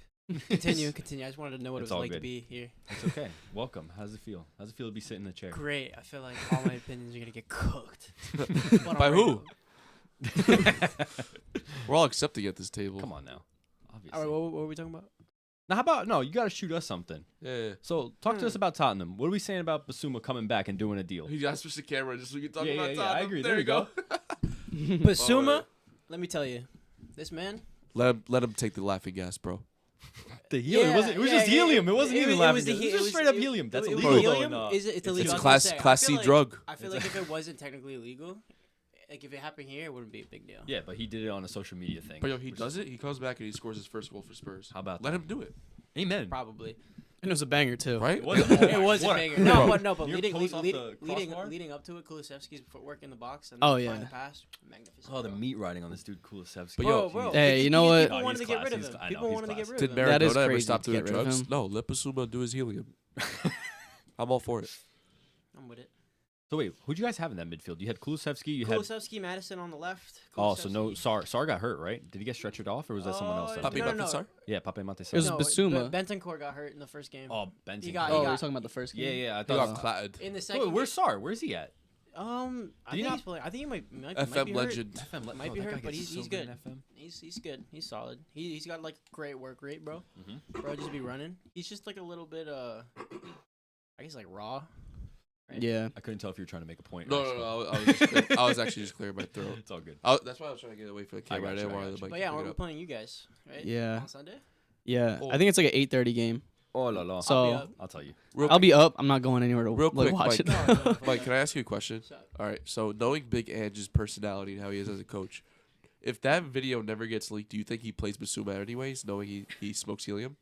Continue. I just wanted to know what It's it was all like to good. be here. It's okay. Welcome. How's it feel? How's it feel to be sitting in the chair? Great. I feel like all my opinions are gonna get cooked. By who? We're all accepting at this table. Come on now. Obviously. All right, what were we talking about? Now, how about you got to shoot us something. Yeah. So talk to us about Tottenham. What are we saying about Basuma coming back and doing a deal? He got to switch the camera just so we can talk Yeah, about yeah, Tottenham. I agree. There you go. Basuma, let me tell you, this man. Let him take the laughing gas, bro. The helium. It was just helium. It wasn't even laughing. It was just straight up helium. That's illegal. Helium? though, It's illegal. It's I was class gonna say, class I C feel like- drug. I feel like if it wasn't technically illegal, like if it happened here, it wouldn't be a big deal. Yeah, but he did it on a social media thing. But yo, he which does is- it. He comes back and he scores his first goal for Spurs. How about Let that? him do it, Amen. Probably. And it was a banger too. right? It was It was a banger. No, but Your leading post off the crossbar? leading up to it, Kulusevski's footwork in the box and Oh, then yeah. find the pass, magnificent. Oh, the bro. meat riding on this dude Kulusevski. But yo, Bro, Hey, you know people- what? People No, wanted to he's get rid class. of him. I know, People he's wanted to get class. rid Did of him. That is Maradona ever crazy stop to doing get rid of drugs? him. No, let Basuma do his helium. I'm all for it. I'm with it. So wait, who'd you guys have in that midfield? You had Kulusevski. You had Kulusevski, Madison on the left. oh, so no Kulusevski. Sar got hurt, right? Did he get stretchered off, or was that someone else? That Papi did? no, it? no. Matisar? Yeah, Pape Mate. It was No, Basuma. Bentancur got hurt in the first game. Oh, Benson. He got- Oh, he we're got- talking about the first yeah, game. yeah. I He thought. got Oh. clatted. In the second Wait, where's Sar? Where's he at? I Did he think not- he's playing. I think he might be FM hurt. legend. FM Might be that hurt, guy but gets he's so good. in FM. He's good. He's solid. He's got like great work rate, bro. Mhm. Bro, just be running. He's just like a little bit I guess like raw. Right? Yeah. I couldn't tell if you were trying to make a point. No, or no, something. no. I was, just clear, I was actually just clearing my throat. It's all good. That's why I was trying to get away from the I camera. got I you, didn't I want got the you. mic But to yeah, pick it we're up. playing you guys, right? Yeah. On Sunday. Yeah. Oh. I think it's like an 8:30 game. Oh la la. So I'll be up. I'll tell you. Real I'll be up. I'm not going anywhere to Real like, quick, watch Mike. it. No, Mike, can I ask you a question? So, All right. So knowing Big Ange's personality and how he is as a coach, if that video never gets leaked, do you think he plays Basuma anyways, knowing he smokes helium?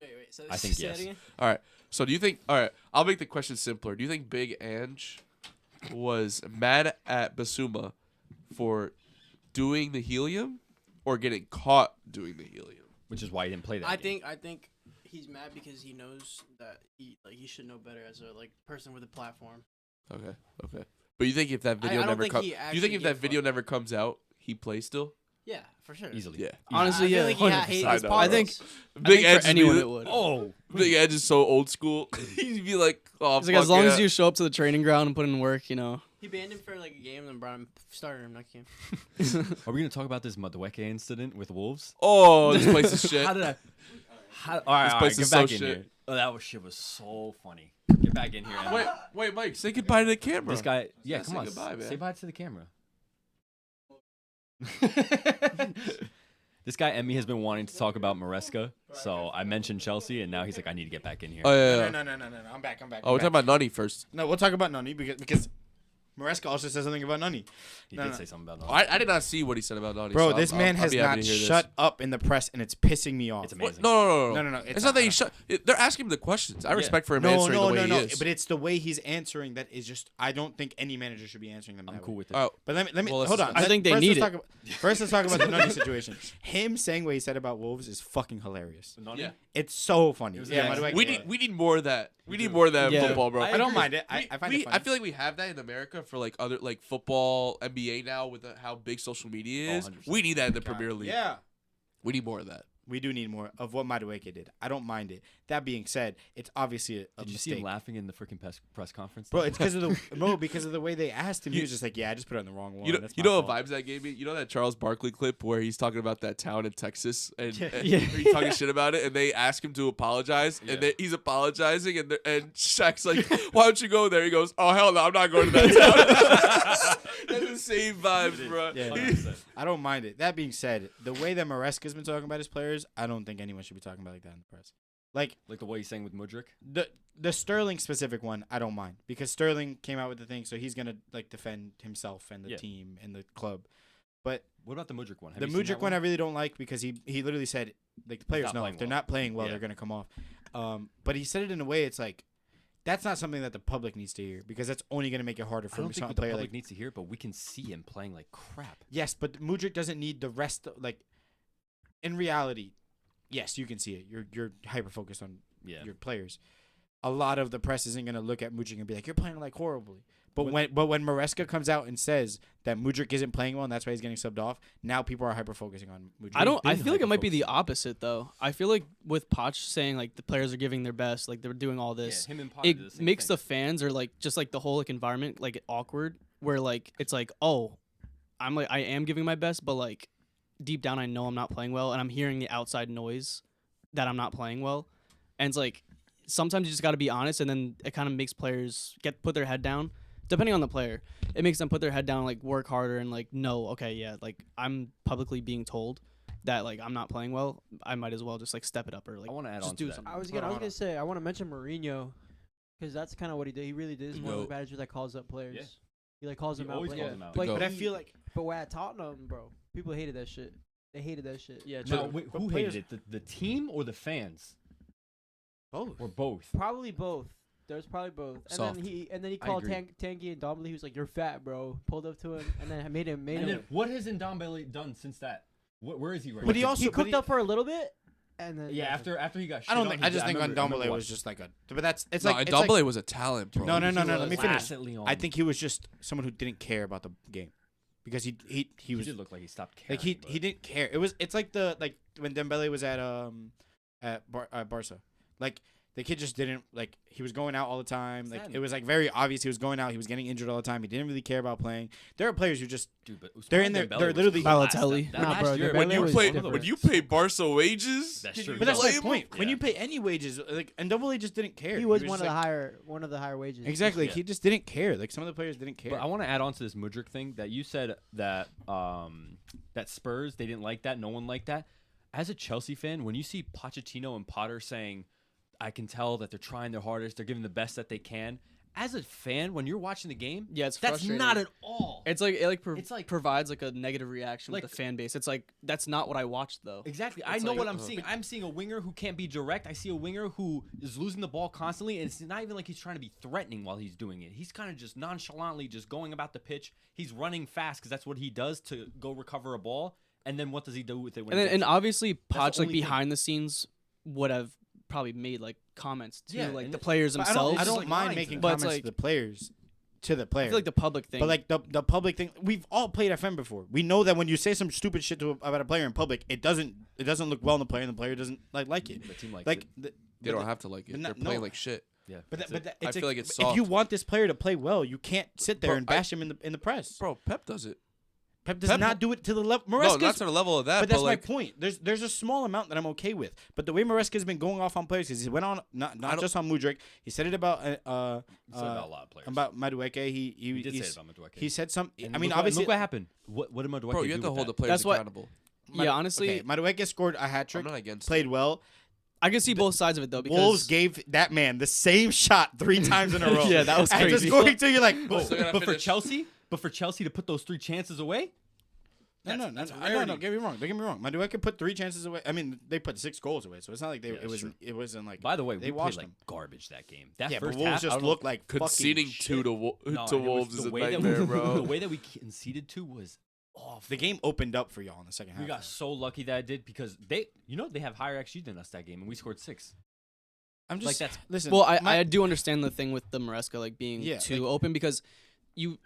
wait. So I think say that yes. again? All right. So do you think? All right. I'll make the question simpler. Do you think Big Ange was mad at Basuma for doing the helium or getting caught doing the helium? Which is why he didn't play that. I game. think he's mad because he knows that he should know better as a person with a platform. Okay. Okay. But you think if that video I don't never think comes, he do you actually think if that gave video fuck. never comes out, he plays still? Yeah, for sure. easily. Yeah. Honestly, I feel yeah. like 100%. his I know. I think- politics. Big Edge for anyone it would. Oh, Big Edge is so old school. He'd be like, oh, It's like fuck as long yeah. as you show up to the training ground and put in work, He banned him for like a game, then brought him, started him next game. are we gonna talk about this Madueke incident with Wolves? Oh, this place is shit. How did I? All right, This all place right, is get so back in shit. here. Oh, that shit was so funny. Get back in here. Emmy. Wait, Mike, say goodbye to the camera. This guy, yeah, Say come on, goodbye, man. say bye to the camera. This guy Emmy has been wanting to talk about Maresca, so I mentioned Chelsea, and now he's like, I need to get back in here. Oh yeah. No. I'm back. Oh, we're talking about Nani first. No, we'll talk about Nani because Maresca also says something about Nani. He No, did no. say something about I did not see what he said about Nani. Bro, so this I'll man has be happy not to hear this. shut up in the press, and it's pissing me off. It's What? amazing. No. It's It's not that he shut. They're asking him the questions. I Yeah. respect for him No, answering no, the way no, he no. is. But it's the way he's answering that is just. I don't think any manager should be answering them. I'm that cool way. with it. Oh, But let me Well, let's hold on. discuss. I think they First, need let's it. talk First, let's talk about the Nani situation. Him saying what he said about Wolves is fucking hilarious. Nani? yeah. It's so funny. It was Yeah, amazing. Madueke- We need more of that. We need more of that in Yeah. football, bro. I don't mind it. I find it funny. I feel like we have that in America for like other like football, NBA now with how big social media is. 100%. We need that in the Premier League. Yeah. We need more of that. We do need more of what Madueke did. I don't mind it. That being said, it's obviously a Did you see mistake. him laughing in the freaking press conference? Bro, it's because of the because of the way they asked him. He was just like, "Yeah, I just put it on the wrong one." You know, That's you my know what fault." vibes that gave me? You know that Charles Barkley clip where he's talking about that town in Texas and, Yeah. and Yeah. he's talking shit about it, and they ask him to apologize, Yeah. and he's apologizing, and Shaq's like, "Why don't you go there?" He goes, "Oh hell no, I'm not going to that town." That's the same vibes, bro. Yeah. 100%. I don't mind it. That being said, the way that Maresca's been talking about his players, I don't think anyone should be talking about like that in the press. Like Like the way he's saying with Mudryk. the Sterling specific one, I don't mind because Sterling came out with the thing, so he's gonna like defend himself and the Yeah. team and the club. But What about the Mudryk one? Have the you seen Mudryk that one I really don't like because he literally said like the players not know playing if they're well. not playing well, Yeah. they're gonna come off. But he said it in a way it's like that's not something that the public needs to hear because that's only gonna make it harder I for don't a think the player public like needs to hear it, but we can see him playing like crap. yes, but Mudryk doesn't need the rest. Like in reality, yes, you can see it. You're hyper focused on Yeah. your players. A lot of the press isn't gonna look at Mudryk and be like, "You're playing like horribly." But when Maresca comes out and says that Mudryk isn't playing well and that's why he's getting subbed off, now people are hyper focusing on Mudryk. I feel like it might be the opposite though. I feel like with Poch saying like the players are giving their best, like they're doing all this, him and Potter did the it same makes thing. the fans or like just like the whole like environment like awkward. Where like it's like, oh, I am giving my best, but like deep down I know I'm not playing well, and I'm hearing the outside noise that I'm not playing well, and it's like sometimes you just got to be honest, and then it kind of makes players put their head down. Depending on the player, it makes them put their head down, like work harder, and like no, okay, yeah, like I'm publicly being told that like I'm not playing well. I might as well just like step it up or like I want to add just on do to that. something. I was gonna say I want to mention Mourinho, because that's kind of what he did. He really did. He's one of the managers that calls up players. Yeah. He like calls He them out. always Like, calls them out. Like, Go. But I feel like but at Tottenham, bro, people hated that shit. They hated that shit. Yeah, Now, true. wait, but who players- hated it? The team or the fans? both. Or both? Probably both. There's probably both. And Soft. then he I called agree. Tanguy and Dombele. He was like, "You're fat, bro." Pulled up to him and then made him. And then what has Ndombele done since that? Where is he right But now? he also he but cooked up for a little bit, and then Yeah, after he got shit I don't on, think. he I just did- think remember Ndombele was watching. just like a. But that's it's No, like and it's like- Dombele was a talent, bro. No, no, no, He no. Let was me finish. constantly on. I think he was just someone who didn't care about the game, because he he was did look like he stopped caring. like he but- didn't care. It's like when Dembele was at Barca. Like the kid just didn't like. He was going out all the time. Like Sad. it was like very obvious he was going out. He was getting injured all the time. He didn't really care about playing. There are players who just Dude, but they're Ousmane in there- Dembele they're was literally- class. Balotelli. That Nah, last bro, year, Dembele When you was play different. when you pay Barca wages, That's can true. you But that's blame my him? point. When Yeah. you pay any wages, like Ndombele just didn't care. he was just one of like- the higher wages. Exactly. Yeah. He just didn't care. Like some of the players didn't care. But I want to add on to this Mudryk thing that you said that that Spurs they didn't like that, no one liked that. As a Chelsea fan, when you see Pochettino and Potter saying, "I can tell that they're trying their hardest, they're giving the best that they can." As a fan, when you're watching the game, Yeah, it's that's frustrating. not at all. It's like It's like- provides like a negative reaction Like- with the fan base. It's like that's not what I watched though. Exactly. I It's know like- what I'm seeing. I'm seeing a winger who can't be direct. I see a winger who is losing the ball constantly, and it's not even like he's trying to be threatening while he's doing it. He's kind of just nonchalantly just going about the pitch. He's running fast because that's what he does to go recover a ball. And then what does he do with it when And he then, and gets it? obviously the Poch like only thing. behind the scenes would have probably made like comments to Yeah, like and the it- players But themselves. I It's don't like mind lying to making them. But it's comments like- to the players, to the I player. feel like the public thing. But like the public thing, we've all played FM before. We know that when you say some stupid shit about a player in public, it doesn't look well on the player, and the player doesn't like it. The team likes Like it. They don't have to like it. but They're no- playing like shit. Yeah. But that's that, it. but that, I it's feel like it's if you soft. want this player to play well, you can't sit there Bro, and bash him in the press. Bro, Pep does it. Pep does Pep- not do it to the level. No, Maresca's not to the level of that. But that's like, my point. There's a small amount that I'm okay with. But the way Maresca's been going off on players, because he went on I not don't- just on Mudryk. He said it about He said about a lot of players. about Madueke. He did say he's- it about Madueke. He said some. And I mean, look obviously, look what happened. What did Madueke bro, do you have to with hold that? the players That's what- accountable. yeah, honestly, okay, Madueke scored a hat I'm trick. not against Played it. well. I can see both sides of it though. Because Wolves gave that man the same shot 3 times in a row. Yeah, that was After crazy. scoring 2, you're like, But, Still gotta but for finish. Chelsea, to put those 3 chances away, no, that's no, rarity. don't get me wrong. Don't get me wrong. Madueke put 3 chances away. I mean, they put 6 goals away, so it's not like Yeah, it that's wasn't like. By the way, they we washed played like them. garbage that game. That Yeah, but first Wolves half, I just don't know- looked like Conceding fucking two shit. to No, to it was Wolves is the a way that nightmare, we, bro. The way that we conceded to was awful. The game opened up for y'all in the second half. We got so lucky that it did because they have higher XG than us that game, and we scored 6. I'm just like, that's- listen. well, my- I do understand the thing with the Maresca like being Yeah, too like- open because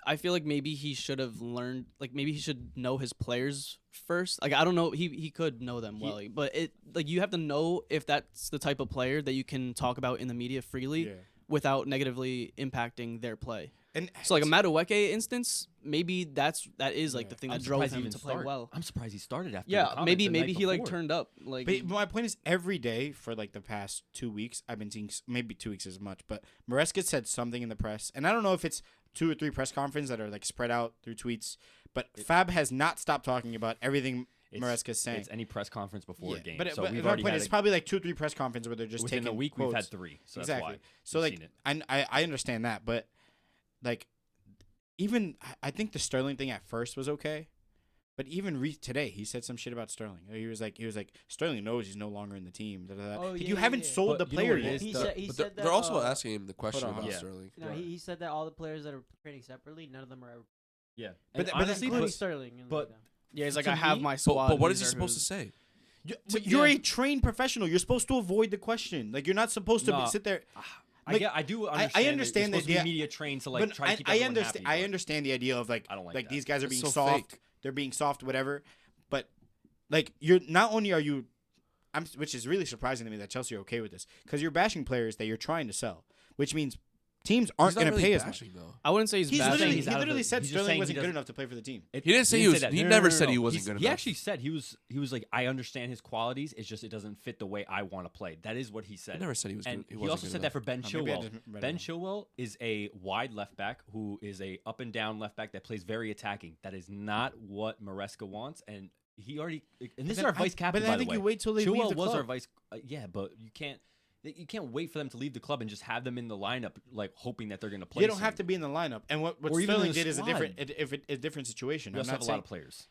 I feel like maybe he should have learned like maybe he should know his players first. Like I don't know, he could know them well, but it like you have to know if that's the type of player that you can talk about in the media freely Yeah. without negatively impacting their play. And So like a Madueke instance, maybe that is like Yeah. the thing I'm that drove surprised he him even to play started. well. I'm surprised he started after. the Yeah, comment maybe the night he like before. turned up like. But my point is, every day for like the past 2 weeks, I've been seeing maybe 2 weeks as much. But Maresca said something in the press, and I don't know if it's 2 or 3 press conferences that are like spread out through tweets. But Fab has not stopped talking about everything Maresca's saying. It's any press conference before a game. But, so but we've my already point had is, it's probably like 2 or 3 press conferences where they're just within taking a week quotes. we've had 3. So Exactly. that's why. So we've like, seen it. I understand that, but like, even I think the Sterling thing at first was okay, but even today he said some shit about Sterling. He was like Sterling knows he's no longer in the team. Da, da, da. Oh, Like, yeah, you yeah, haven't yeah. sold But the you know player what it yet. is? He the- said he But said that they're also uh, asking him the question hold on, about yeah. Sterling. No, he said that all the players that are training separately, none of them are ever. Yeah. But And that- honestly, Including but Sterling. And but- like that. yeah, he's like to I have me- my squad. But what and is he these are supposed to who's- say? You're a trained professional. You're supposed to avoid the question. Like you're not supposed to sit there. Like, I do understand. I understand that the idea. Media trained to like try to keep I everyone understand. happy, I understand the idea of like I don't like that. these guys are It's being so soft. fake. They're being soft, whatever. But like you're not only are you, which is really surprising to me that Chelsea are okay with this because you're bashing players that you're trying to sell, which means teams aren't going to pay as much. Though. I wouldn't say he's bashing. He literally said he's just Sterling saying he wasn't good doesn't- enough to play for the team. He didn't say he was. He never said he wasn't good enough. He actually said he was like, I understand his qualities. It's just it doesn't fit the way I want to play. That is what he said. He never said he was. And He he also said that for Ben maybe I Chilwell. just read it Ben wrong. Chilwell is a wide left back who is a up and down left back that plays very attacking. That is not what Maresca wants, and he already. And this is our vice captain. But by I think the way. you wait till they leave Chilwell the was club. our vice. Yeah, but you can't. You can't wait for them to leave the club and just have them in the lineup, like hoping that they're going to play. You don't have to be in the lineup. And what Or even in Sterling the did is squad. a different situation. We I'm also not have a saying lot of players.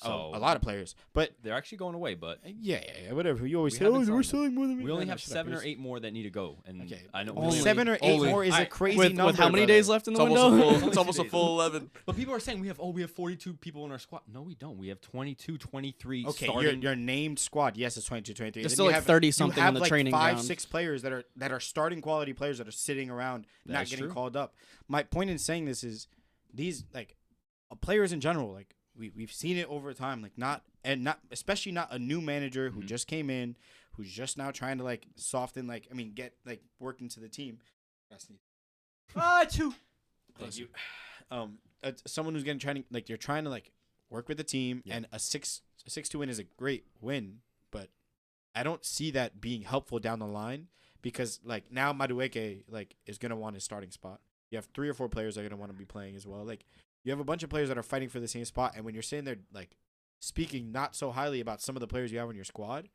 a lot of players, but They're actually going away, but yeah, whatever. You always We say, haven't oh, signed we're them. selling more than we only No, have shut up. 7 or 8 more that need to go. And Okay, I know Only- 7 or 8 only- more is a I- crazy with number. how many brother. days left in It's the almost window? a full. Only It's almost 2 a days. full 11. But people are saying we have 42 people in our squad. No, we don't. We have 22, 23 Okay, starting. your named squad, yes, it's 22, 23. There's Then still you like have- 30 you something have on the like training 5, ground. 6 players that are starting quality players that are sitting around not That's getting true. called up. My point in saying this is these like players in general, like we've seen it over time, like not especially not a new manager who just came in, who's just now trying to like soften get like work into the team. Thank you. Someone who's getting trying to like you're trying to like work with the team, and a 6-2 win is a great win, but I don't see that being helpful down the line because like now Madueke like is gonna want his starting spot. You have 3 or 4 players that are gonna want to be playing as well. Like you have a bunch of players that are fighting for the same spot, and when you're sitting there like speaking not so highly about some of the players you have on your squad,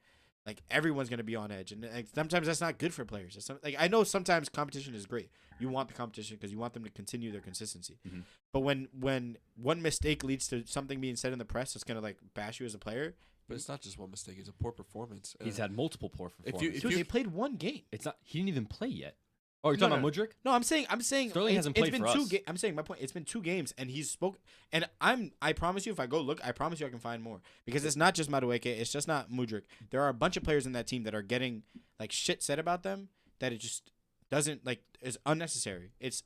like everyone's gonna be on edge, and like, sometimes that's not good for players. Like I know sometimes competition is great. You want the competition because you want them to continue their consistency. Mhm. But when one mistake leads to something being said in the press that's gonna like bash you as a player, But it's not just one mistake; it's a poor performance. He's had multiple poor if performances. you- dude, they played one game. It's not. He didn't even play yet. Oh, you're No, talking no, about Mudryk? No, I'm saying Sterling hasn't played it's been for 2 us. I'm saying my point. It's been 2 games, and he's spoke. And I promise you, if I go look, I promise you I can find more because it's not just Madueke. It's just not Mudryk. There are a bunch of players in that team that are getting like shit said about them that it just doesn't like is unnecessary. It's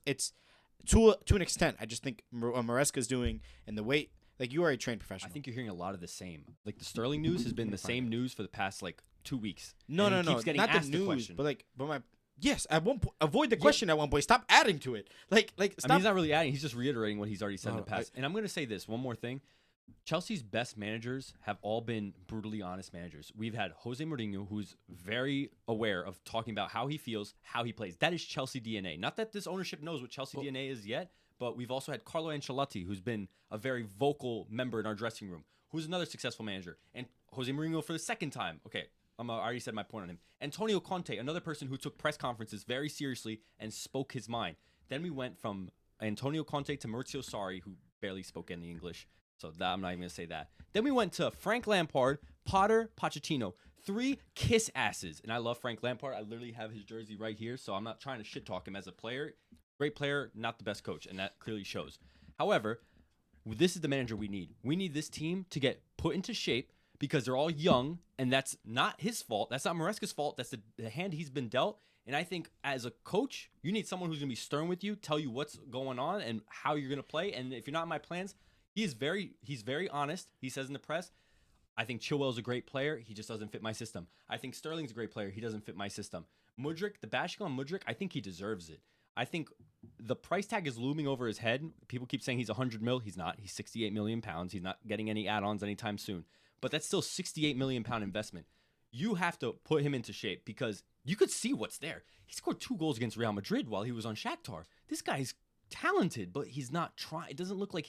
to an extent. I just think what Maresca's doing and the way like you are a trained professional. I think you're hearing a lot of the same. Like the Sterling news has been the same news for the past like 2 weeks. no, And he keeps getting not the asked news, question. but my. Yes, at one point, avoid the question at one point. Stop adding to it. Like, I stop. mean, he's not really adding. He's just reiterating what he's already said in the Oh, past. And I'm going to say this one more thing. Chelsea's best managers have all been brutally honest managers. We've had Jose Mourinho, who's very aware of talking about how he feels, how he plays. That is Chelsea DNA. Not that this ownership knows what Chelsea DNA is yet, but we've also had Carlo Ancelotti, who's been a very vocal member in our dressing room, who's another successful manager. And Jose Mourinho for the second time. Okay, I already said my point on him. Antonio Conte, another person who took press conferences very seriously and spoke his mind. Then we went from Antonio Conte to Maurizio Sarri, who barely spoke any English. So that, I'm not even going to say that. Then we went to Frank Lampard, Potter, Pochettino. 3 kiss asses. And I love Frank Lampard. I literally have his jersey right here, so I'm not trying to shit talk him as a player. Great player, not the best coach, and that clearly shows. However, this is the manager we need. We need this team to get put into shape because they're all young, and that's not his fault. That's not Maresca's fault. That's the hand he's been dealt. And I think as a coach, you need someone who's going to be stern with you, tell you what's going on and how you're going to play. And if you're not in my plans, he's very honest. He says in the press, I think Chilwell's a great player. He just doesn't fit my system. I think Sterling's a great player. He doesn't fit my system. Mudryk, the bashing on Mudryk, I think he deserves it. I think the price tag is looming over his head. People keep saying he's 100 mil. He's not. He's 68 million pounds. He's not getting any add-ons anytime soon. But that's still 68 million pound investment. You have to put him into shape because you could see what's there. He scored 2 goals against Real Madrid while he was on Shakhtar. This guy's talented, but he's not trying. It doesn't look like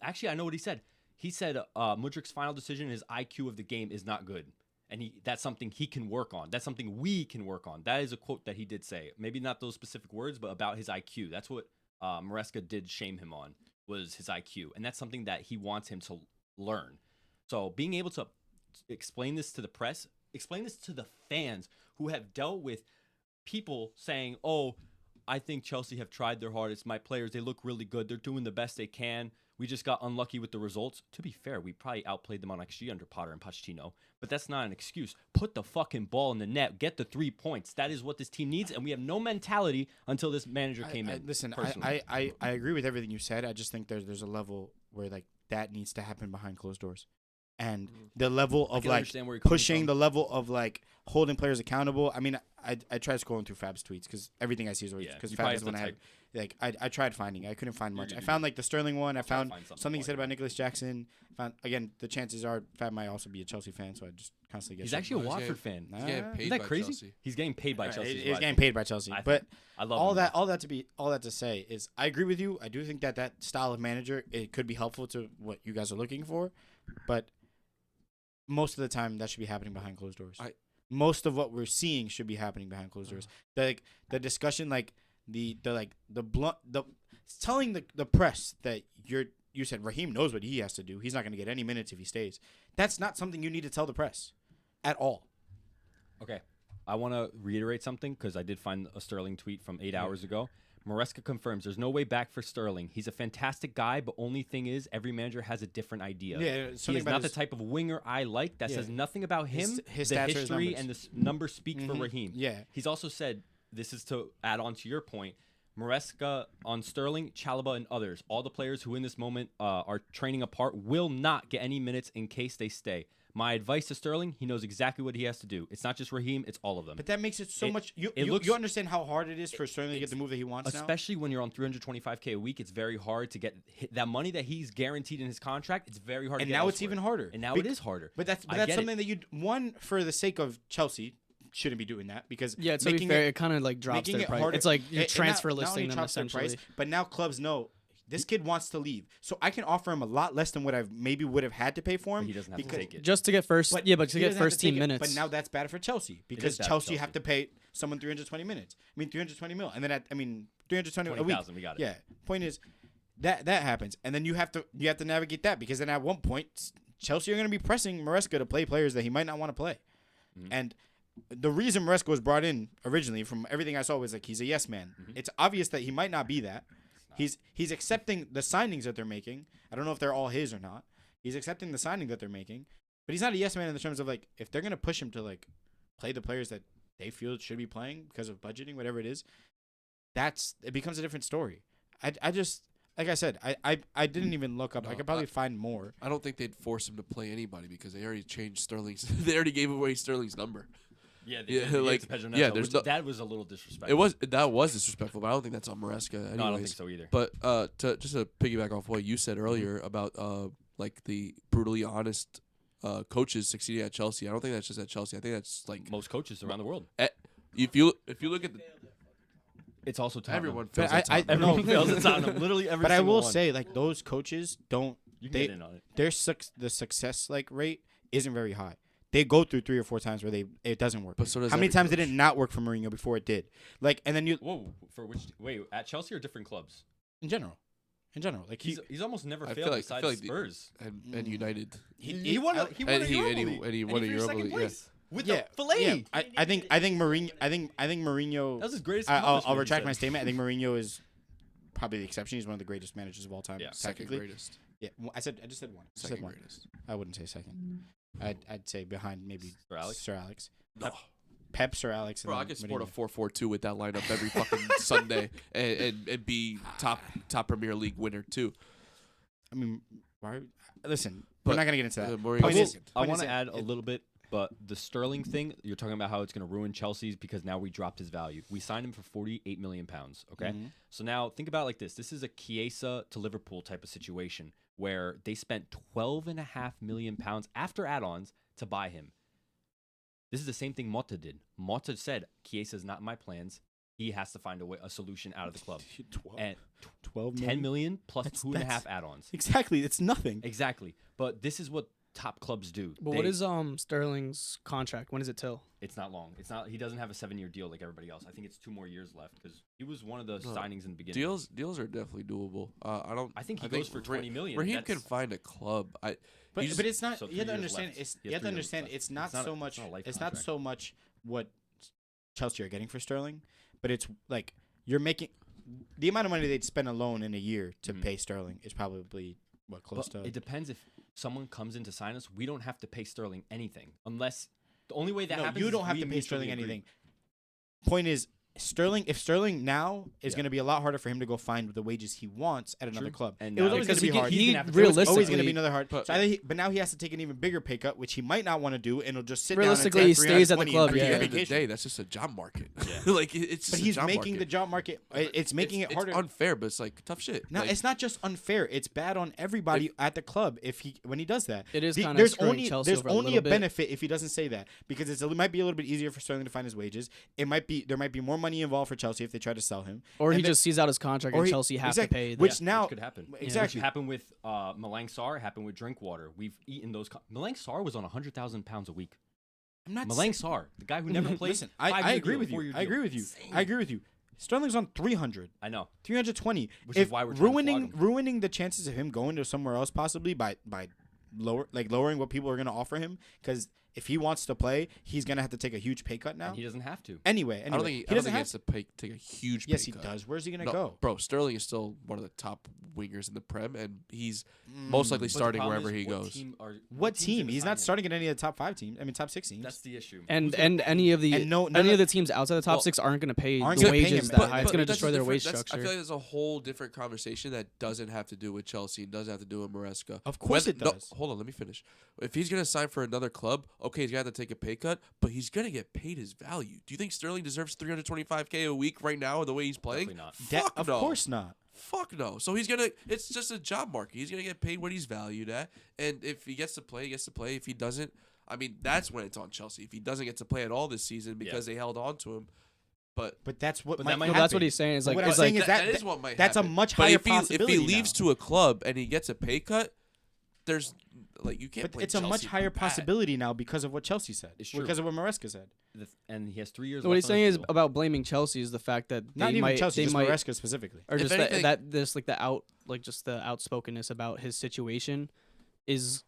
actually, I know what he said. He said Mudryk's final decision, his IQ of the game is not good. And that's something he can work on. That's something we can work on. That is a quote that he did say. Maybe not those specific words, but about his IQ. That's what Maresca did shame him on, was his IQ. And that's something that he wants him to learn. So being able to explain this to the press, explain this to the fans who have dealt with people saying, oh, I think Chelsea have tried their hardest. My players, they look really good. They're doing the best they can. We just got unlucky with the results. To be fair, we probably outplayed them on XG under Potter and Pochettino, but that's not an excuse. Put the fucking ball in the net. Get the 3 points. That is what this team needs, and we have no mentality until this manager came in. Listen, personally. I agree with everything you said. I just think there's a level where like that needs to happen behind closed doors. And the level of like pushing, the level of like holding players accountable. I mean, I tried scrolling through Fab's tweets because everything I see is always because Fab is the one I had. Like I tried finding, I couldn't find much. I found like the Sterling one. I found something he said about Nicholas Jackson. Found again, the chances are Fab might also be a Chelsea fan, so I just constantly get. He's actually a Watford fan. He's getting paid Isn't that by crazy? Chelsea. He's getting paid by Chelsea. He's getting paid by Chelsea. But I love all that to say is I agree with you. I do think that style of manager it could be helpful to what you guys are looking for, but most of the time that should be happening behind closed doors. Most of what we're seeing should be happening behind closed doors. The discussion, like the telling the press that you said Raheem knows what he has to do. He's not going to get any minutes if he stays. That's not something you need to tell the press at all. Okay. I want to reiterate something because I did find a Sterling tweet from 8 hours ago. Maresca confirms there's no way back for Sterling. He's a fantastic guy, but only thing is every manager has a different idea. Yeah, he is not the type of winger I like. That says nothing about him. His the stats history and the numbers speak for Raheem. Yeah. He's also said, this is to add on to your point, Maresca on Sterling, Chalobah, and others. All the players who in this moment are training apart will not get any minutes in case they stay. My advice to Sterling, he knows exactly what he has to do. It's not just Raheem, it's all of them. But that makes it so much. You understand how hard it is for Sterling to get the move that he wants now? Especially when you're on $325K a week, it's very hard to get that money that he's guaranteed in his contract. It's very hard to get. And now it's even harder. And now it is harder. But that's something that you'd, one, for the sake of Chelsea, shouldn't be doing that because to be fair, it kind of like drops their price. It's like you're transfer listing them essentially. Price, but now clubs know this kid wants to leave, so I can offer him a lot less than what I maybe would have had to pay for him. But he doesn't have to take it just to get first. But to get first team minutes. But now that's bad for Chelsea because Chelsea have to pay someone 320 minutes. I mean 320 mil, and then 320 a week. We got it. Yeah. Point is that happens, and then you have to navigate that because then at one point Chelsea are going to be pressing Maresca to play players that he might not want to play, and the reason Maresca was brought in originally, from everything I saw, was like he's a yes man. It's obvious that he might not be that. He's accepting the signings that they're making. I don't know if they're all his or not. He's accepting the signing that they're making, but he's not a yes man in the terms of like if they're gonna push him to like play the players that they feel should be playing because of budgeting, whatever it is. It becomes a different story. I just like I said, I didn't even look up. I could probably find more. I don't think they'd force him to play anybody because they already changed Sterling's. They already gave away Sterling's number. That was a little disrespectful. That was disrespectful, but I don't think that's on Maresca. Anyways. No, I don't think so either. But to piggyback off what you said earlier about like the brutally honest coaches succeeding at Chelsea, I don't think that's just at Chelsea. I think that's like most coaches around the world. If you look at the, it's also Tottenham. Everyone fails at Tottenham. Everyone fails at Tottenham. Literally every. But I will one. say, like those coaches don't. You can get in on it. The success rate isn't very high. They go through 3 or 4 times where it doesn't work. But so does how many times did it not work for Mourinho before it did? Like, and then you. Whoa! For which? Wait, at Chelsea or different clubs? In general, like he's almost never failed besides Spurs and United. He won a Europa League. Yeah. With the Filet. Yeah. I think Mourinho. That was his greatest. I'll retract my statement. I think Mourinho is probably the exception. He's one of the greatest managers of all time. Yeah, second greatest. Yeah, I just said one. Second greatest. I wouldn't say second. I'd say behind maybe Sir Alex. No. Pep, Sir Alex. Bro, I could sport a 4-4-2 with that lineup every fucking Sunday and be top Premier League winner too. I mean, listen, we're not gonna get into that. I want to add a little bit, but the Sterling thing, you're talking about how it's going to ruin Chelsea's because now we dropped his value. We signed him for £48 million. Okay, so now think about it like this: this is a Chiesa to Liverpool type of situation where they spent £12.5 million after add-ons to buy him. This is the same thing Motta did. Motta said, Chiesa is not in my plans. He has to find a solution out of the club. 10 million plus 2.5 add-ons. Exactly. It's nothing. Exactly. But this is what top clubs do. But what is Sterling's contract? When is it till? It's not long. It's not. He doesn't have a 7-year deal like everybody else. I think it's 2 more years left because he was one of the signings in the beginning. Deals are definitely doable. I think he goes for 20 million. Raheem can find a club. But it's not. So you have to understand. It's not so much. It's not so much what Chelsea are getting for Sterling, but it's like you're making the amount of money they'd spend alone in a year to pay Sterling is probably close But to. it depends if someone comes in to sign us. We don't have to pay Sterling anything unless the only way that No, happens. you is don't have we to pay mutually Sterling agree. anything. Point is, if Sterling now is Yeah. going to be a lot harder for him to go find the wages he wants at another True. club. And It was now- always going Because to be hard. he's gonna have to- It was always going to realistically- be another hard. But- But now he has to take an even bigger pay cut, which he might not want to do, and he'll just sit Realistically, down he and take stays at the 320 club, and At take yeah. the a end of the vacation. day, that's just a job market. Yeah. Like it's. But just he's a job making market. the job market. It's making it harder. It's unfair, but it's like tough shit. No, Like, it's not just unfair. It's bad on everybody at the club when he does that. It is kinda there's screwing only Chelsea there's over a only little a bit. benefit if he doesn't say that because it might be a little bit easier for Sterling to find his wages. There might be more money involved for Chelsea if they try to sell him. Or And he then- just sees out his contract or and he- Chelsea have exactly, to pay. which the- now Which could happen. exactly. Which happened with Malang Sarr, happened with Drinkwater. We've eaten those. Malang Sarr was on 100,000 pounds a week. I'm not Malang Sarr, the guy who never played. Listen, I agree with you. I agree with you. I agree with you. Sterling's on 300. I know. 320. Which is why we're trying to flog him. ruining the chances of him going to somewhere else possibly by lowering what people are going to offer him because if he wants to play, he's going to have to take a huge pay cut now. And he doesn't have to. Anyway, I don't think he doesn't has have to take a huge. Yes, pay he cut. does. Where's he going to No, go? bro. Sterling is still one of the top wingers in the Prem, and he's most likely But the starting problem wherever is, he what goes. team are- What team's team? gonna He's sign not him? starting at any of the top 5 teams. I mean, top 6 teams. That's the issue. And any of the And no- none any of- of the teams outside the top Well, 6 aren't going to pay aren't the gonna pay him wages that that high. It's going to that's destroy a their wage different- structure. I feel like that's a whole different conversation that doesn't have to do with Chelsea and doesn't have to do with Maresca. Of course it does. No, hold on, let me finish. If he's gonna sign for another club, okay, he's gonna have to take a pay cut, but he's gonna get paid his value. Do you think Sterling deserves 325K a week right now the way he's playing? Definitely not. Fuck Of no. course not. Fuck no. So he's gonna. It's just a job market. He's gonna get paid what he's valued at, and if he gets to play, he gets to play. If he doesn't, I mean, that's when it's on Chelsea. If he doesn't get to play at all this season because they held on to him, but But that's what But might that might No, happen. that's what he's saying. Is like What it's I'm like saying is that is what might that's a happen. much But higher if he possibility leaves now. to a club and he gets a pay cut, there's like you can't. But play it's a much Chelsea higher bad. possibility now because of what Chelsea said. It's true. Because of what Maresca said. And he has 3 years. what he's left on saying his is deal. about blaming Chelsea is the fact that Not they even might Chelsea, they just might Maresca specifically. or If just anything- that this like just the outspokenness about his situation is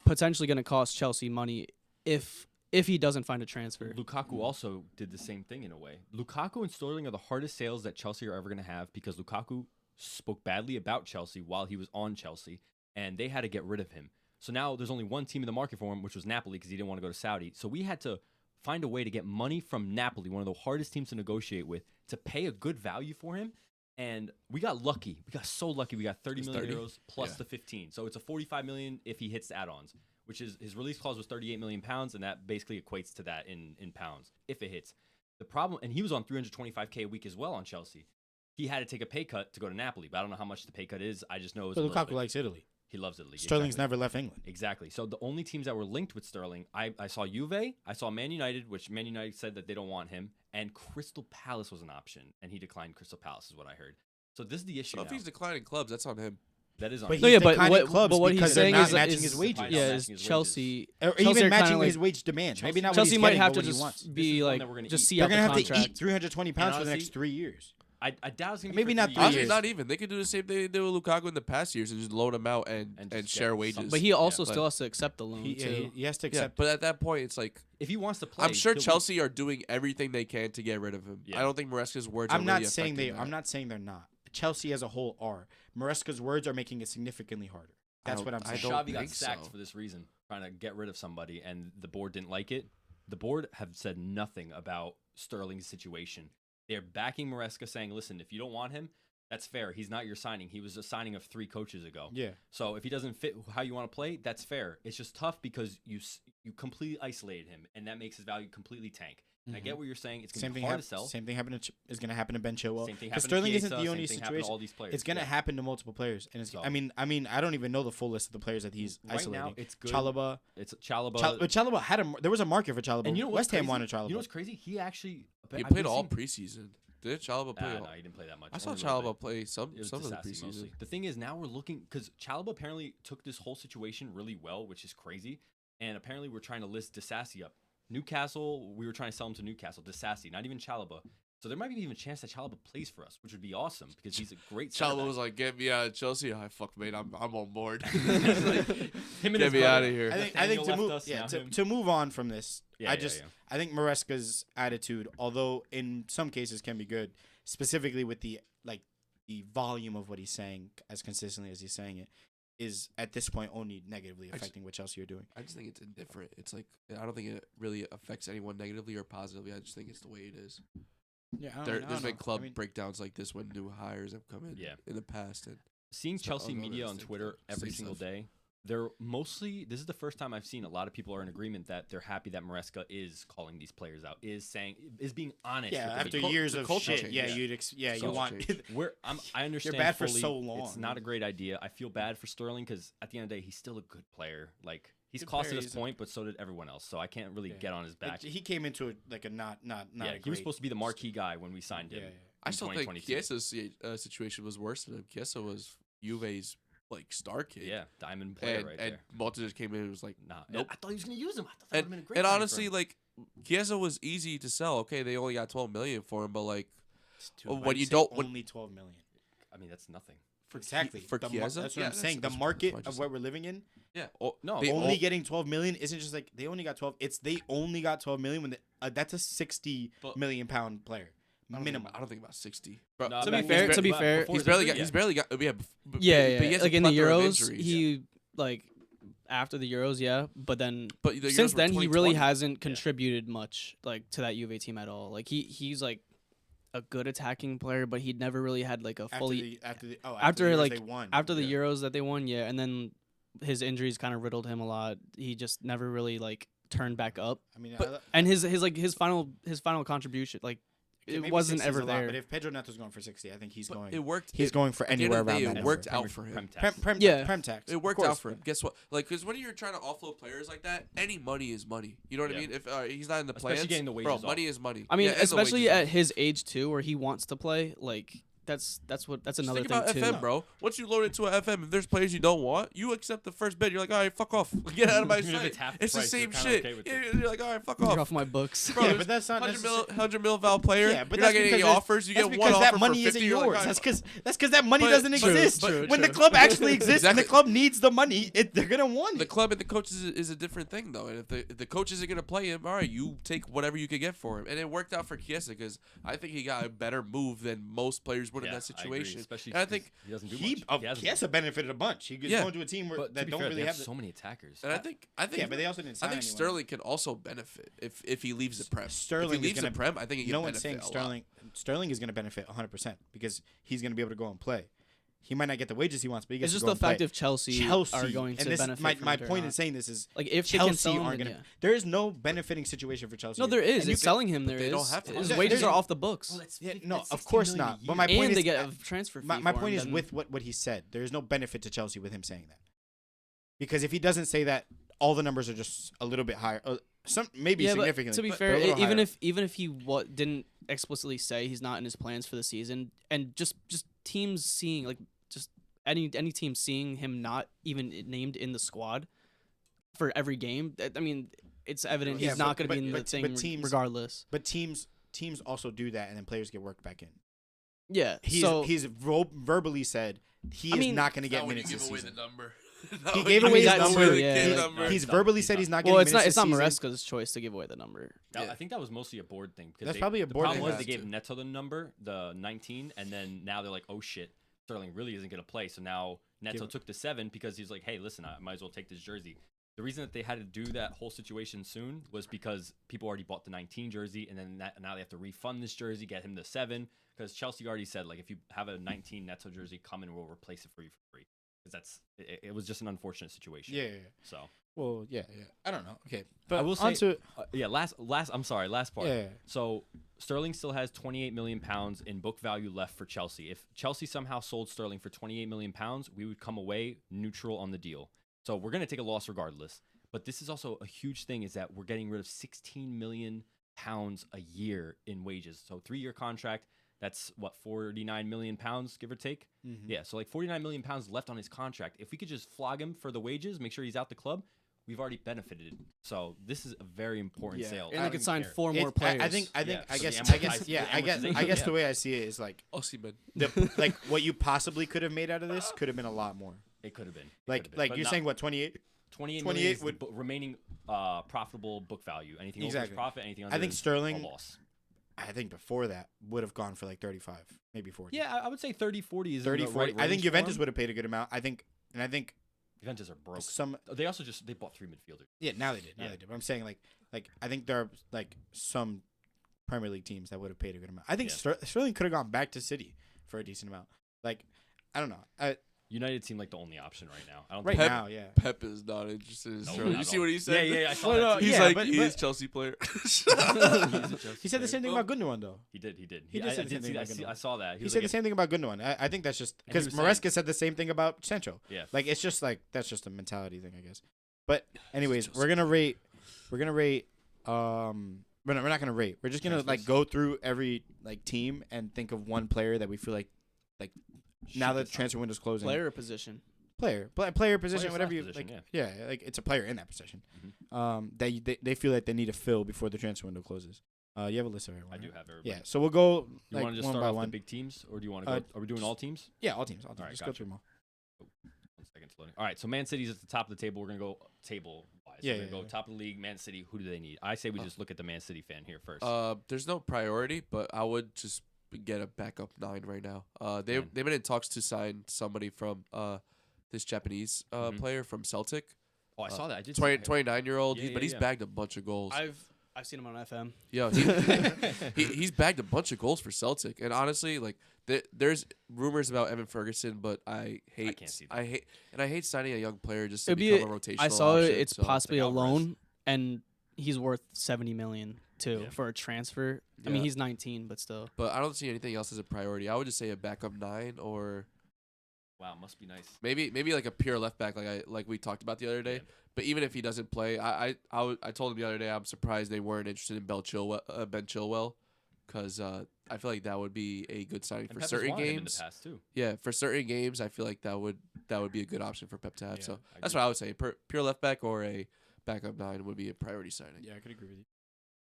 potentially going to cost Chelsea money if he doesn't find a transfer. Lukaku also did the same thing in a way. Lukaku and Sterling are the hardest sales that Chelsea are ever going to have because Lukaku spoke badly about Chelsea while he was on Chelsea, and they had to get rid of him. So now there's only one team in the market for him, which was Napoli, because he didn't want to go to Saudi. So we had to find a way to get money from Napoli, one of the hardest teams to negotiate with, to pay a good value for him. And we got lucky. We got so lucky. We got 30 million 30? euros plus Yeah. the 15. So it's a 45 million if he hits the add-ons, which is his release clause was 38 million pounds, and that basically equates to that in pounds if it hits. The problem, and he was on 325K a week as well on Chelsea. He had to take a pay cut to go to Napoli, but I don't know how much the pay cut is. I just know it was So a little Lukaku bit. likes Italy. He loves Italy. Sterling's exactly. never left England. Exactly. So the only teams that were linked with Sterling, I saw Juve, I saw Man United, which Man United said that they don't want him, and Crystal Palace was an option, and he declined Crystal Palace, is what I heard. So this is the issue So if now. he's declining clubs, that's on him. That is on But him. No, yeah, but declining what, clubs but what he's because they're saying not is matching is- his wages. Not Yeah, matching is his Chelsea Or Chelsea even are matching kinda his wage demands. Maybe not what Chelsea he's might getting, have but to what he wants. just This is be the one like that we're gonna just eat. see They're out the going to have to contract. eat 320 pounds for the honestly, next 3 years. I doubt it's going to be Maybe for not 3 3 years. Honestly, years. not even. They could do the same thing they did with Lukaku in the past years and just load him out and just share get wages. some- But he also Yeah. still has to accept the loan too. He has to Yeah, accept. but at that point, it's like If he wants to play, I'm sure he'll be- Chelsea are doing everything they can to get rid of him. Yeah. I don't think Maresca's words. I'm are not really saying affecting that. I'm not saying they're not. Chelsea as a whole are. Maresca's words are making it significantly harder. That's what I'm I saying. don't Xavi got think sacked so. for this reason, trying to get rid of somebody, and the board didn't like it. The board have said nothing about Sterling's situation. They're backing Maresca, saying, listen, if you don't want him, that's fair. He's not your signing. He was a signing of 3 coaches ago. Yeah. So if he doesn't fit how you want to play, that's fair. It's just tough because you completely isolated him, and that makes his value completely tank. And I get what you're saying. It's going Same to be thing. hard to sell. Same thing is going to happen to Ben Chilwell. Same thing Because happened to Sterling isn't Chiesa, the only same thing happened to situation. all these players. It's going to Yeah. happen to multiple players, and it's. So- I mean, I don't even know the full list of the players that he's Right isolating. now, it's good. Chalobah. It's Chalobah. But Chalobah had there was a market for Chalobah. And you know what's West Ham crazy? wanted Chalobah. You know what's crazy? He actually He I've played been all seeing- preseason. Did Chalobah play? No, all? he didn't play that much. I saw Only a little Chalobah bit. play some It was of the Disasi preseason. mostly. The thing is, now we're looking because Chalobah apparently took this whole situation really well, which is crazy. And apparently, we're trying to list Disasi up. Newcastle, we were trying to sell him to Newcastle. Disasi, not even Chalobah. So there might be even a chance that Chalobah plays for us, which would be awesome because he's a great. Chalobah was like, "Get me out of Chelsea." I fuck, mate. I'm on board. him and Get his me brother. out of here. I think Nathaniel to left move us, now him. to move on from this. Yeah, yeah. I think Maresca's attitude, although in some cases can be good, specifically with the volume of what he's saying as consistently as he's saying it, is at this point only negatively affecting what Chelsea are doing. I just think it's indifferent. It's like I don't think it really affects anyone negatively or positively. I just think it's the way it is. Yeah, There's been club breakdowns like this when new hires have come in in the past. And seeing Chelsea media on Twitter every single day, they're mostly. This is the first time I've seen a lot of people are in agreement that they're happy that Maresca is calling these players out, is being honest. Yeah, with after years of shit. change. Yeah, Yeah. you want. I understand. You're bad for fully, so long. It's not a great idea. I feel bad for Sterling because at the end of the day, he's still a good player. Like he's Good costed player, us he's point, but so did everyone else. So I can't really get on his back. He came into a not. Yeah, he was supposed to be the marquee guy when we signed him. Yeah. I still think Chiesa's situation was worse than him. Chiesa was Juve's like star kid. Yeah, diamond player right and there. Malta just came in and was like, Nah, nope. I thought he was gonna use him. I thought that would have been a great. And signing for honestly, him. like Chiesa was easy to sell. Okay, they only got 12 million for him, but like when I'd you say don't only 12 million. I mean, that's nothing. Exactly. for Chiesa, that's what I'm saying. The market of what we're living in, No, they only getting 12 million isn't just like they only got 12. It's they only got 12 million when that's a 60 million pound player minimum. I don't think about 60. Bro, No, To back be fair, when- to be before fair, his he's barely injury, got. Yeah, yeah, but he yeah. has a Like in the plethora of Euros, injuries. he like after the Euros, yeah. But then But the Euros since were then, he really 2020. hasn't contributed much like to that Juve team at all. Like he's like a good attacking player, but he never really had like a fully after the after Euros like they won. after the Euros that they won, yeah. And then his injuries kind of riddled him a lot. He just never really like turned back up. I mean, And his final contribution, like it maybe wasn't 60 is ever a lot, there. but if Pedro Neto's going for 60, I think he's going. It worked. He's going for at the end anywhere of the around day, that It number. worked out for him. Prem tax. Prem tax. It worked Of out course. for him. Guess what? Like, because when you're trying to offload players like that, any money is money. You know what I Yeah. mean? If he's not in the Especially plans, getting the bro, wages money is money. I mean, Yeah, and the especially wages. at his age too, where he wants to play. Like that's Just another think thing about too. FM, bro. Once you load into an FM, if there's players you don't want, you accept the first bid. You're like, all right, fuck off. Get out of my Even if sight. it's half the It's the price, you're same kinda shit. okay with Yeah, it. you're like, all right, fuck Get off. off my books. Bro, Yeah, there's but that's not 100 mil val player. Yeah, but you're not that's getting any because offers. You that's get one because offer that money for isn't 50. You're like, yours. all right, That's because that money But- doesn't but- exist. True, When the true. club actually exists and Exactly. the club needs the money, they're gonna want The it. club and the coaches is a different thing, though. And if the coach isn't going to play him, all right, you take whatever you could get for him. And it worked out for Chiesa because I think he got a better move than most players would in that I agree, situation. especially And I 'cause think, he doesn't do He much. hasn't. Chiesa benefited a bunch. He was Yeah. going to a team But to that be don't fair, really they have have. so many attackers. and I think, Yeah, but they also didn't sign I think anyone. Sterling can also benefit if he leaves the Prem. Sterling if is he leaves gonna- the Prem, I think he can No one's benefit saying a lot. Sterling is going to benefit 100% because he's going to be able to go and play. He might not get the wages he wants, but he gets It's just to go the and play. fact if Chelsea are going to and this, benefit my from my it or point in not. saying this is Like if they can Chelsea sell him, aren't then going to. yeah. There is no benefiting situation for Chelsea. No, there is. And If selling him, there they is. don't have to. His Yeah, wages there's- are off the books, no, of course not. But my point and is they get a transfer fee. my for point him, is then- with what he said. There is no benefit to Chelsea with him saying that. Because if he doesn't say that, all the numbers are just a little bit higher. Some maybe yeah, but significantly. to be but fair, they're a little even higher. if he didn't explicitly say he's not in his plans for the season, and just teams seeing like just any team seeing him not even named in the squad for every game, I mean, it's evident Yeah, he's not going to but- be in the but thing teams- regardless. But teams also do that, and then players get worked back in. Yeah, He's verbally said he is not going to get Not when you minutes give this away season. the number. He gave away his that number. too, yeah. He's verbally said he's not getting well, minutes it's not this season. Maresca's choice to give away the number. I think that was mostly a board thing. Because That's probably a board The thing. problem was Yeah. they gave Neto the number, the 19, and then now they're like, oh shit, Sterling really isn't going to play. So now Neto took the 7 because he's like, hey, listen, I might as well take this jersey. The reason that they had to do that whole situation soon was because people already bought the 19 jersey, and then now they have to refund this jersey, get him the 7, because Chelsea already said, like, if you have a 19 Neto jersey, come and we'll replace it for you for free. Because it was just an unfortunate situation. Yeah. So Well, yeah. I don't know. Okay, but I will on say, to last. I'm sorry, last part. Yeah. So Sterling still has 28 million pounds in book value left for Chelsea. If Chelsea somehow sold Sterling for 28 million pounds, we would come away neutral on the deal. So we're gonna take a loss regardless. But this is also a huge thing: is that we're getting rid of 16 million pounds a year in wages. So 3-year contract. That's what, 49 million pounds, give or take. Yeah, so like 49 million pounds left on his contract. If we could just flog him for the wages, make sure he's out the club, we've already benefited. So this is a very important sale. And I they don't could even sign care. 4 more I players. think Yeah, so the I guess amortization, the way I see it is like Osimhen. like what you possibly could have made out of this could have been a lot more. It could have been. Like But you're not- saying what 28? 28 28 million is would- the remaining profitable book value. Anything over Exactly. is profit, anything under I think is Sterling- a loss. I think before that would have gone for like 35, maybe 40. Yeah, I would say 30, 40 is 30, in the 40. right I think range for Juventus him. would have paid a good amount. I think Defenses are broke. some. They also they bought 3 midfielders. Yeah, now they did. Now Yeah. they did. But I'm saying like I think there are like some Premier League teams that would have paid a good amount. I think Sterling could have gone back to City for a decent amount. Like I don't know. United seem like the only option right now. I don't Right think now, yeah. Pep is not interested in No, Sterling. not You at see all. what he said? Yeah, I saw Well, that. Too. He's yeah, like, but- he's a Chelsea player. He said the same thing about Gundogan though. He did. He did I say the did same see thing that. about Gundogan. I saw that. He was said like, the same thing about Gundogan. I think that's just And he because was Maresca said the same thing about Sancho. Yeah. Like it's just like that's just a mentality thing, I guess. But anyways, we're gonna rate. We're not gonna rate. We're just gonna like go through every like team and think of one player that we feel like now that the transfer window's closing. Player or position? Player position, Player whatever you slash like. position, Yeah, like it's a player in that position. Mhm. They feel like they need to fill before the transfer window closes. You have a list of everyone. I do right? have everybody. Yeah, so we'll go You like want to just one start by off one. the big teams, or do you want to go? Are we doing all teams? Yeah, all teams. All right, Just go gotcha. through them all. 1 second, it's loading. All right, so Man City's at the top of the table. We're gonna go table wise. Yeah, We're yeah, gonna go yeah. top of the league. Man City. Who do they need? I say we just look at the Man City fan here first. There's no priority, but I would just get a backup 9 right now. They've Man. been in talks to sign somebody from this Japanese player from Celtic. Oh, I saw that. I did. 29-year-old, Yeah, but he's yeah. bagged a bunch of goals. I've seen him on FM. Yo, he's bagged a bunch of goals for Celtic, and honestly, like there's rumors about Evan Ferguson, but I can't see that. I hate signing a young player just to It'd be become a rotational. I saw option, it's so. possibly like a Alvarez. loan, and he's worth 70 million too Yeah. for a transfer. I mean, Yeah. he's 19, but still. But I don't see anything else as a priority. I would just say a backup 9 or Wow, must be nice. maybe like a pure left back like we talked about the other day. Yeah. But even if he doesn't play, I told him the other day I'm surprised they weren't interested in Ben Chilwell, because I feel like that would be a good signing And for Pep has certain wanted him in games. the past too. Yeah, for certain games, I feel like that would be a good option for Pep to have. Yeah, so I that's agree. what I would say. Pure left back or a backup 9 would be a priority signing. Yeah, I could agree with you.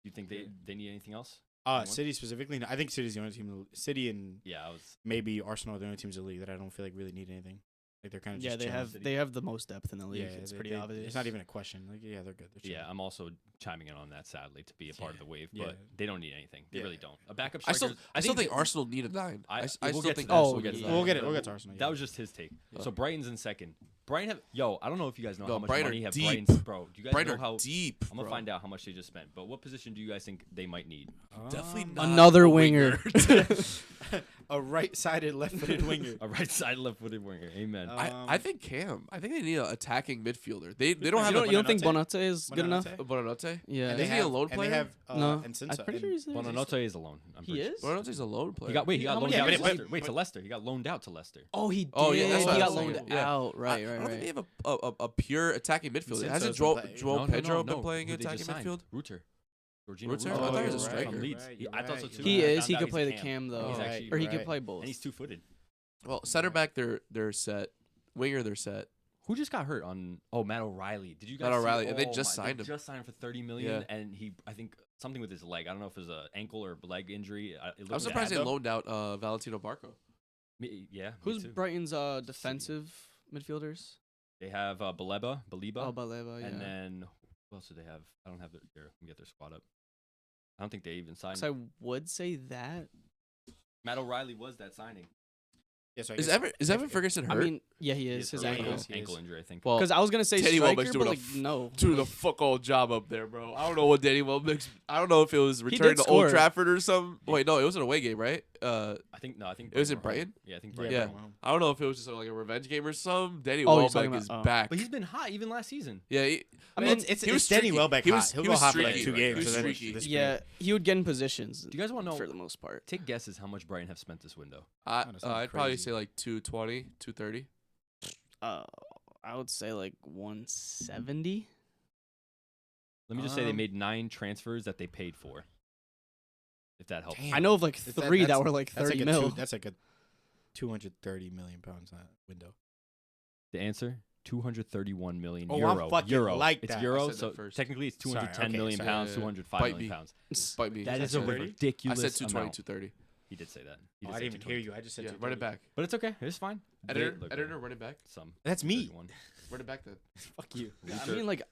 You think they need anything else? City specifically. I think City's the only team. City and Yeah, I was. maybe Arsenal are the only teams in the league that I don't feel like really need anything. Like they're kind of Yeah, just they chilling. have the most depth in the league. Yeah, It's they- pretty they- obvious. It's not even a question. Like yeah, they're good. They're Yeah, chilling. I'm also chiming in on that sadly to be a part of the wave, Yeah. but they don't need anything. They Yeah. really don't. A backup I striker. still think that- Arsenal need a 9. I- I we'll still get think to that. Arsenal We'll needs get a to 9. We'll get it. We'll get to Arsenal. That yeah. was just his take. Yeah. So Brighton's in second. Brighton I don't know if you guys know No, how much Brighton money are have deep. Brighton's, bro. Do you guys Brighton know how? are deep. I'm gonna bro. find out how much they just spent. But what position do you guys think they might need? Definitely Um, not Another a winger. a right-sided, left-footed winger. A right side, left-footed winger. Amen. I think Cam. I think they need an attacking midfielder. They don't have you don't think Bonanote? Bonanote is good enough? Bonanote? a Bonanote. Yeah. And Isn't he a lone and player? They have No, Encinta I'm pretty sure and- he's. Bonanote is alone. I'm He pretty sure. is. Bonanote's a lone player. He got How loaned many out to years? Leicester. Wait, to Leicester. He got loaned out to Leicester. Oh, he did. Oh, yeah, that's what he I got was saying. loaned Yeah. out. Right, I don't right, think they right. have a pure attacking midfielder. Encinta's Hasn't been playing. João Pedro been playing Who they just attacking signed? midfield? Reuter. Jorginho Reuter? Reuter. I thought he was a you're striker. From Leeds. Right, He- you're I thought so right, too. you're He right. is. Found He out could he's play a the cam though, He's Right, actually, or he right. could play both. and he's two-footed. Well, center back they're set. Winger they're set. Who just got hurt on? Oh, Matt O'Reilly. Did you guys? Matt see- O'Reilly, and they oh just my- signed they him. Just signed him for 30 million, Yeah. and I think something with his leg. I don't know if it was an ankle or leg injury. It I'm looked surprised bad, they though. loaned out Valentino Barco. Yeah. me Who's too. Brighton's defensive midfielders? They have Baliba, Oh, Baleba. Yeah. and then who else do they have? I don't have their. Here, let me get their squad up. I don't think they even signed. So I would say that. Matt O'Reilly was that signing. Yeah, so I Is guess Evan Ferguson I hurt? mean, yeah, he is. He His hurt. ankle. He is. Ankle injury, I think. well, Because I was gonna say Danny striker, Welbeck's but doing like no. doing a fuck all job up there, bro. I don't know what Danny Welbeck's. I don't know if it was returning did to Old score. Trafford or something. Wait, no, it was an away game, right? I think It was in were home. Brighton? Yeah, I think Yeah, Brighton. Yeah. were home. I don't know if it was just like a revenge game or something. Danny Oh, you're talking Welbeck is about- oh. back. But he's been hot even last season. Yeah, I mean, it's he was Danny streaky. Welbeck He hot. was- He'll he go was hot for like streaky, 2 right? games. He was and then streaky. this yeah, he would get in positions. Do you guys want to for know? the most part? Take guesses how much Brighton have spent this window. Honestly, I'd probably crazy. say like 220, 230. I would say like 170. Let me just say they Um, made 9 transfers that they paid for. If that helps. Damn. I know of like Is 3 that that's- were like That's 30 like mil. that's like a 230 million pounds window. The answer: 231 million Oh, I euro. fucking euro. like It's that. I euro, said that so first. technically it's Sorry, 210 okay, million sorry, pounds, yeah. 205 Bite million me. pounds. Bite me. That I is a said- ridiculous. I said 220, amount. 230. He did say that. He Oh, did I say didn't even hear 220. you. I just said Yeah, 230. run it back. But it's okay. It's fine. Editor, Look, run it back. Some. That's me. 31. Run it back then. Fuck you. I mean, like,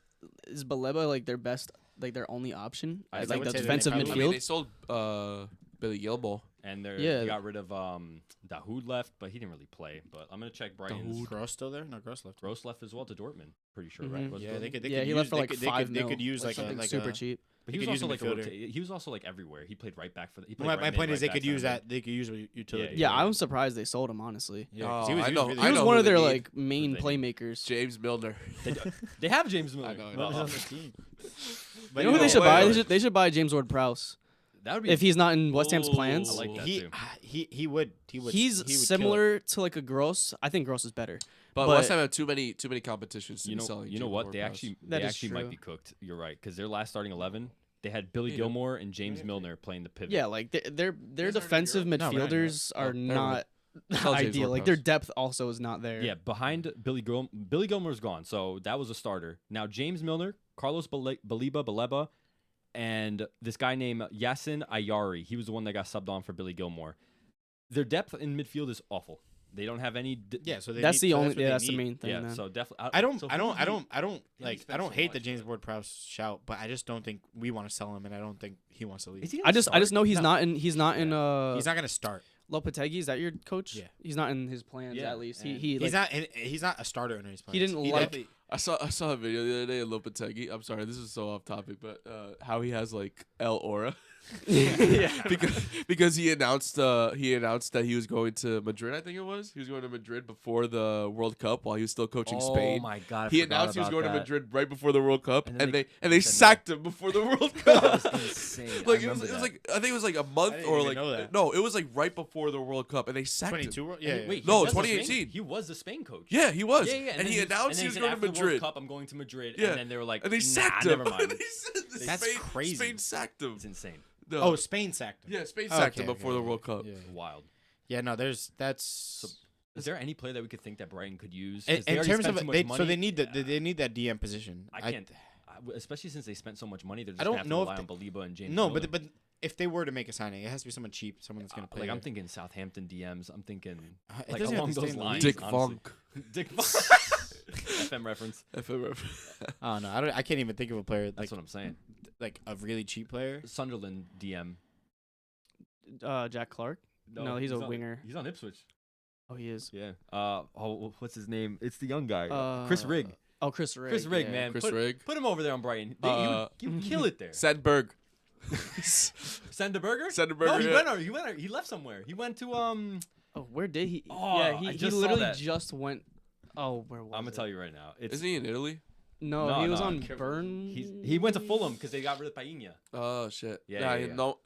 is Baleba like their best, like their only option? I As, would like the say that they defensive probably- I midfield. mean, they sold Billy Gilmore. And Yeah. they got rid of Dahoud left, but he didn't really play. But I'm gonna check Brighton's. Gross still there? No, Gross left. Gross left as well to Dortmund. Pretty sure, Mhm. right? Was Yeah, Dortmund? they could. Yeah, he use, left for they like could, 5 They could use like something a super cheap. But he could was use also a like midfielder. he was also like everywhere. He played right back for. He played My right point mid, is right they could back, use center that. They could use a utility. Yeah, I'm surprised they sold him, honestly. Yeah, Oh, 'cause he was I know- really He was know one who of they their need. like main Who they playmakers. James Milner. mid. They have James Miller. I know. Milner's Oh, on the team. You know who they should buy? They should buy James Ward-Prowse that would be if he's not in West Ham's plans. I like that He too. he would. He's he would kill it. similar to like a Gross. I think Gross is better. But But- West Ham have too many competitions to You be know, selling. you know James what? They Ward-Prowse. That is might true. be cooked. You're right, because their last starting 11, they had Billy Yeah. Gilmore and James Milner playing the pivot. Yeah, like their guys are defensive in Europe? No, we're not in midfielders are Oh, never not Tell James ideal. Like their Ward-Prowse. depth also is not there. Yeah, behind Billy Gilmore's gone, so that was a starter. Now James Milner, Carlos Baleba, and this guy named Yasin Ayari. He was the one that got subbed on for Billy Gilmore. Their depth in midfield is awful. They don't have any. Yeah, so they that's need, the so only. what they That's the need. main thing. Yeah, man. so definitely. I don't so hate the much, James but- Ward-Prowse shout, but I just don't think we want to sell him, and I don't think he wants to leave. Is he I gonna just start? know he's No. not in. He's not in. He's not gonna start. Lopetegui, is that your coach? Yeah. He's not in his plans Yeah, at least. and He's not. He's not a starter in his plans. He didn't like- definitely- I saw a video the other day of Lopetegui. I'm sorry, this is so off topic, but how he has like El Aura. yeah. because he announced that he was going to Madrid. I think it was. He was going to Madrid before the World Cup while he was still coaching Oh Spain. my god! I He forgot announced he was about going to that. Madrid right before the World Cup, And and then they said no. sacked him before the World That Cup. was insane. Like I it was remember that. like I think it was like a month didn't or even like know that. no, it was like right before the World Cup, and they sacked him. 22. And Yeah. he- wait, No, he was the 2018. Spain- He was the Spain coach. Yeah, he was. Yeah, yeah. And then he announced he was said, going to after the World Madrid. Cup, I'm going to Madrid. Yeah. And then they were like, And they nah, sacked him. never mind. That's Spain, crazy. Spain sacked him. It's insane. No. Oh, Spain sacked him. Yeah, Spain sacked Okay, him before the World Cup. Yeah. Wild. Yeah. No, that's. Is there any player that we could think that Brighton could use? 'Cause In they already terms spent of too much they, money. so they need that DM position. I can't. Especially since they spent so much money, they're just I gonna don't have to know rely if on Baleba and James. no, Milner. but if they were to make a signing, it has to be someone cheap, someone that's gonna play. like I'm there. thinking Southampton DMs. I'm thinking It like doesn't have along to stay those in the lines. league. Dick honestly. Funk. Dick Funk. FM reference. Oh no, I can't even think of a player like That's what I'm saying. like a really cheap player. Sunderland DM. Jack Clark. No, he's a on- winger. He's on Ipswich. Oh, he is. Yeah. What's his name? It's the young guy. Chris Rigg. Oh, Chris Rigg. Chris Rigg, yeah. man. Chris put, Rigg. Put him over there on Brighton. He would kill it there. Sandberg. Senderberger? Senderberger, No, yeah. he went. He left somewhere. He went to Oh, where did he? Oh, yeah, I he just saw literally that. just went. Oh, where was I'm gonna it? tell you right now. It's Isn't he in Italy? No, No, he was no, on careful. Burn. he went to Fulham because they got rid of Painha. Oh shit. Yeah, he- yeah. No.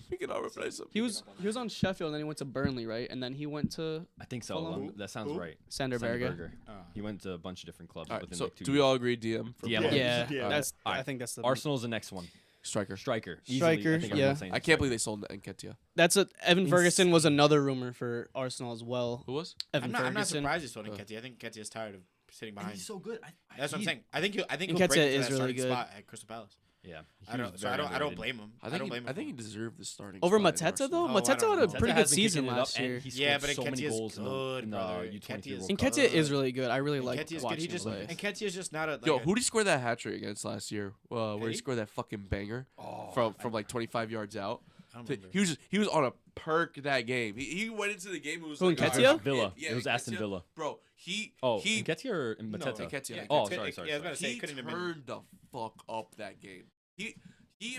We cannot replace him. He was on Sheffield, and then he went to Burnley, right? And then he went to I think so. Fulham? That sounds Who? right. Sanderberger. He went to a bunch of different clubs All right, within so like 2 do we years. all agree DM? For DM. Brighton? Yeah, Yeah. that's. All I right. think that's the Arsenal's the next one. Striker. Striker. Striker, I think yeah. everyone's saying I can't believe they sold Nketiah. That's a Evan Ferguson was another rumor for Arsenal as well. Who was? Evan I'm not Ferguson. surprised he's sold Nketiah. I think Nketiah's tired of sitting And behind. he's so good. That's what I'm saying. I think he'll break Nketiah into is that really starting good. spot at Crystal Palace. Yeah. I don't blame him. I don't think blame him. I think he deserved the starting Over spot in Mateta Arsenal. though, Oh, I Mateta don't had a know. pretty Mateta good has been season kicking it up, last and year. He Yeah, scored but so many Nketiah's goals in good, the brother. U23 Nketiah's World Cup. Nketiah is really good. I really like Nketiah's watching good. He him just play. Nketiah's just not a like Yo, a- who did he score that hat trick against last year? Where he Eddie? scored that fucking banger Oh, from like 25 yards out. I don't So remember. he was on a perk that game. He went into the game. It was Who, like Nketiah? Villa. Yeah, It was Aston Nketiah. Villa. Bro, he Nketiah or Mateta? Nketiah. Yeah, Oh, Nketiah- sorry. Yeah, I was about to say He it couldn't have been. turned the fuck up that game. He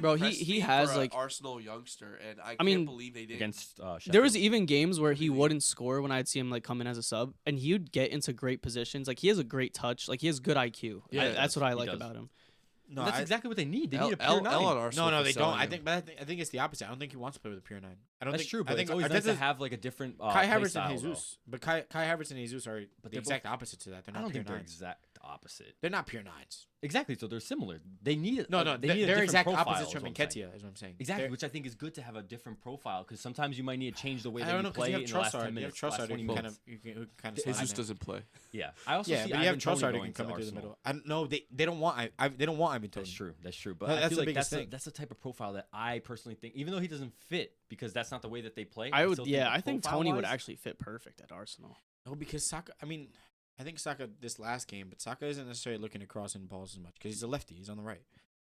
Bro, he impressed me has, for a like- Arsenal youngster, and I mean, can't believe they didn't. Against Sheffield. There was even games where he wouldn't score when I'd see him like come in as a sub, and he would get into great positions. Like he has a great touch. Like he has good IQ. Yeah, That's what I he like does. about him. No, That's I- exactly what they need. They L, need a pure L, 9. L on Arsenal. No, for they don't. selling I him. think, I think it's the opposite. I don't think he wants to play with a pure 9. I don't That's think. true, I but think it's always nice to Arteta's- have like a different Kai play Havertz style, and though. Jesus, but Kai Havertz and Jesus are But the they're exact opposite to that. They're I not don't pure think they're 9s. exact opposite. They're not pure 9s. Exactly, so they're similar. They need it. No, no, they need a they're different exact profile, opposites is from what I'm saying. Nketiah, is what I'm saying. Exactly, They're- which I think is good to have a different profile because sometimes you might need to change the way I that don't you know because play you in have the last 10 Trossard. You have minutes, last Trossard 20 who can minutes. you can kind of Jesus Jesus doesn't play. Yeah, I also Yeah, see but you have Ivan Toney Trossard who going can come to into the Arsenal. middle. No, they don't want they don't want Ivan Toney. That's true. But That's I feel the like biggest thing. that's the type of profile that I personally think, even though he doesn't fit because that's not the way that they play. I would. still Yeah, I think Tony would profile-wise- actually fit perfect at Arsenal. No, because Saka. I mean, I think Saka this last game, but Saka isn't necessarily looking to cross in balls as much because he's a lefty. He's on the right.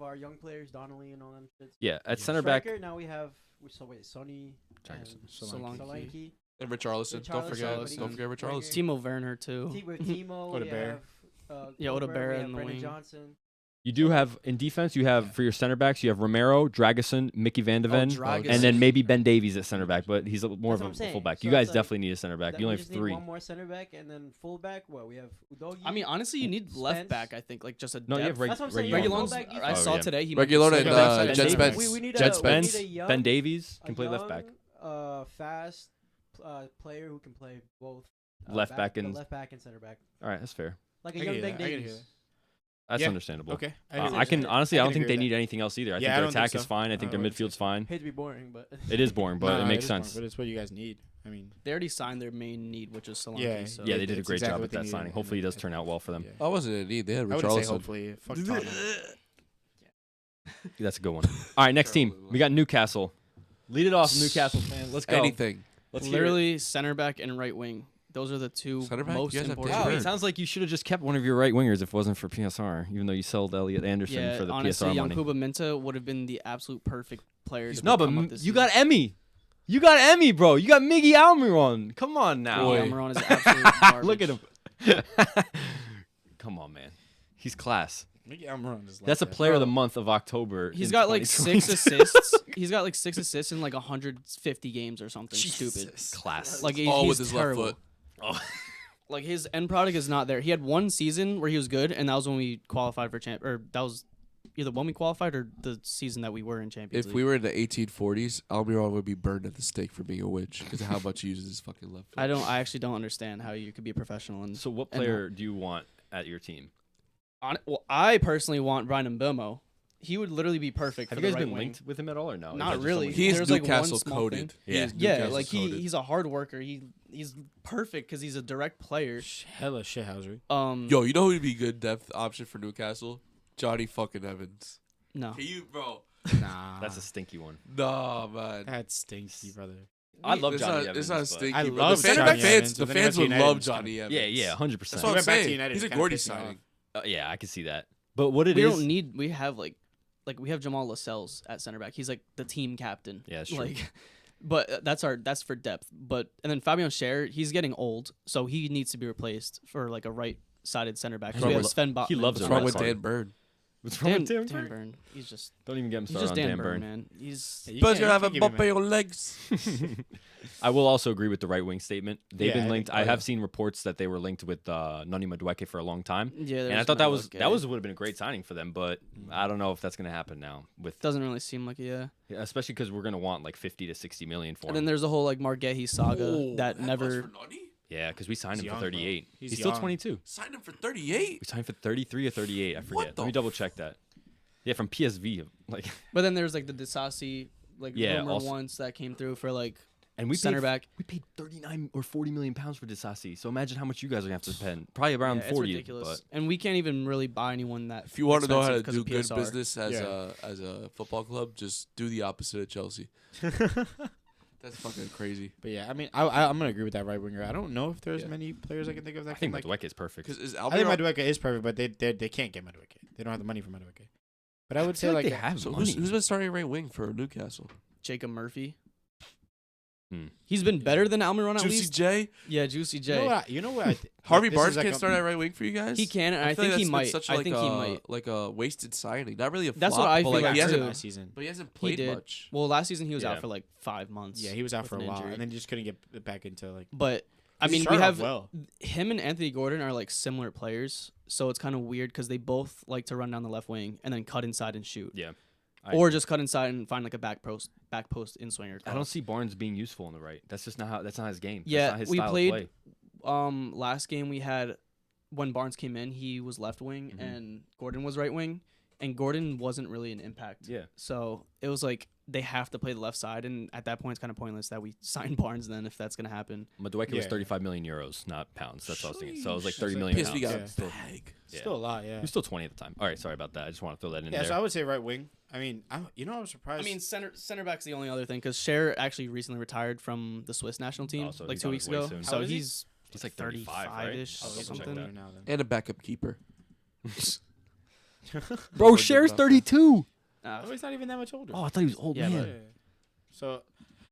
have our young players, Donnelly and all them shits. Yeah, at center back. Striker, now we have Sonny Jackson, and Solanke. Solanke. And Richarlison. Don't forget Richarlison. Timo Werner too. Timo. Oda Bear. Oda Bear in the Brennan wing. Johnson. You do have in defense. You have for your center backs. You have Romero, Dragusin, Mickey Van de Ven, Dragusin. and then maybe Ben Davies at center back. But he's more That's of what I'm a saying. fullback. So You guys it's like definitely need a center back. You only have just need 3. one more center back and then fullback. What we have Udogi. I mean, honestly, you need left Spence. back. I think like just a No, you depth. have That's what I'm saying. Reguilon. Reguilon's. Fullback I defense. saw yeah. today. He Reguilon might be and second Jet best. Spence. We need Jet a, Spence, we need a young, Ben Davies a can play left back. young, fast player who can play both Left back and- left back and center back, All right, that's fair. like a I young can hear Ben that. I can hear Davies. that. That's Yeah. understandable. Okay. I can honestly, I I don't can think they agree with need anything else either. I Yeah, think I their don't think attack is so. fine. I think I their wouldn't say midfield's fine. Hate to be boring, but It is boring, but No, it makes is boring, sense. but it's what you guys need. I mean, They already signed their main need, which is Solanke. Yeah, so. Yeah, they did a It's great exactly job what with they that needed, signing. and Hopefully, it does I turn out well for them. yeah. I wasn't in need. They had I wouldn't say Richarlison. hopefully. Fuck Tottenham. That's a good one. All right, next team. We got Newcastle. Lead it off, Newcastle fan. Let's go. Anything. Let's hear it. Literally center back and right wing. Those are the two Center back? most You guys have important. Wow, Bird. it sounds like you should have just kept one of your right wingers if it wasn't for PSR, even though you sold Elliot Anderson Yeah, for the honestly, PSR money. Yankuba Minta would have been the absolute perfect player. To No, but come up this you season. got Emmy. You got Emmy, bro. You got Miggy Almiron. Come on now. Boy. Boy. Almiron is absolute garbage. Look at him. Come on, man. He's class. Maybe I'm wrong. Just like That's a that. player of the month of October. He's in got like 2020. 6 assists. He's got like 6 assists in like 150 games or something stupid. Class. Like he's All with he's his terrible. left foot. Like his end product is not there. He had one season where he was good, and that was when we qualified for or that was either when we qualified or the season that we were in Champions If League. we were in the 1840s, Almiron would be burned at the stake for being a witch because of how much he uses his fucking left foot. I actually don't understand how you could be a professional and So what and player do you want at your team? well, I personally want Brian Mbeumo. He would literally be perfect. Have for you guys the right been wing. linked with him at all or no? Is Not that just really. someone He you- is There's, like, one Newcastle small coded. thing. He Yeah. is Yeah, Newcastle like coded. he's a hard worker. He's perfect because he's a direct player. Hella shithousery. Yo, you know who'd be good depth option for Newcastle? Johnny fucking Evans. No. Can you, bro? Nah. That's a stinky one. Nah, man. That's stinky, brother. I love It's Johnny not, Evans. It's not but- stinky. I but love the fan- Johnny the fans, Evans, the but then fans he would went to love United, Johnny Evans. Yeah, 100%. That's what He I'm went back to saying. United, He's a it kinda Gordy pissed me off. signing. Yeah, I can see that. But what it We is, don't need. We have we have Jamal Lascelles at center back. He's like the team captain. Yeah, that's true. Like, but that's for depth. But and then Fabian Schär, he's getting old, so he needs to be replaced for like a right-sided center back. He So we have loves- Sven Botman. he loves What's a wrong red with card. Dan Byrne? what's wrong with Dan Dan Burn? Burn. He's just Don't even get him he's started just on Dan Dan Burn, Burn. man. He's You But can't- you have can't give him Mbappe on legs. I will also agree with the right wing statement. They've Yeah, been I linked. think- I oh, have yeah. seen reports that they were linked with Noni Madueke for a long time, yeah. and I thought that would have been a great signing for them. But I don't know if that's going to happen now. With doesn't really seem like it. Yeah. especially because we're going to want like 50 to 60 million for And him. then there's the whole like Margehi saga Oh, that much never. for Nani? Yeah, because we signed He's him young, for bro. 38. He's He's still young. 22. Signed him for 38. We signed for 33 or 38. I forget. the Let me double check that. Yeah, from PSV. Like, But then there's like the Disasi Yeah, rumor also- once that came through for like and we center paid, back. We paid 39 or 40 million pounds for Disasi. So imagine how much you guys are going to have to spend. Probably around Yeah, it's 40. ridiculous. And we can't even really buy anyone that. If you want to know how to expensive do 'cause good of PSR. business as a football club, just do the opposite of Chelsea. That's fucking crazy. But yeah, I mean, I'm gonna agree with that right winger. I don't know if there's Yeah. many players I can think of that I think can, Madueke is perfect. Because is I think Almiron? Madueke is perfect, but they can't get Madueke. They don't have the money for Madueke. But I would say feel like they have So money. who's been starting right wing for Newcastle? Jacob Murphy. Hmm. He's been better than Almiron at Juicy least. J. Yeah, Juicy J. You know what? I Harvey this Barnes is like can't a- start at right wing for you guys. He can, and I feel think like he that's been might. Such I like think he might. like a wasted signing. Not really a That's flop, what I but feel like he like, hasn't. too. last season. But he hasn't He played did. much. Well, last season he was Yeah. out for like 5 months. Yeah, he was out with for a an while, injury. and then just couldn't get back into like. But I He mean, we started off have well. him and Anthony Gordon are like similar players, so it's kind of weird because they both like to run down the left wing and then cut inside and shoot, Yeah. or just cut inside and find like a back post in swinger. I don't see Barnes being useful on the right. That's just not how. That's not his game. Yeah, that's not his we style of played- play. Last game we had when Barnes came in, he was left wing Mhm. and Gordon was right wing, and Gordon wasn't really an impact. Yeah. So it was like they have to play the left side, and at that point it's kind of pointless that we sign Barnes then if that's gonna happen. Madueke was Yeah. 35 million euros, not pounds. That's what I was thinking. So it was like Sheesh. 30 It's million PSV got pounds. a Yeah. bag. Yeah. Still a lot, yeah. He was still 20 at the time. All right, sorry about that. I just want to throw that in Yeah, there. so I would say right wing. I mean, I was surprised. I mean, center back's the only other thing because Schär actually recently retired from the Swiss national team Oh, so like he's 2 on weeks his way ago. soon. So How is he? he's He's like 35, right? 35-ish I'll or double check something. that. now then. And a backup keeper. Bro, Don't Cher's forget about 32. Oh, he's not even that much older. Oh, I thought he was old, Yeah, man. but- So,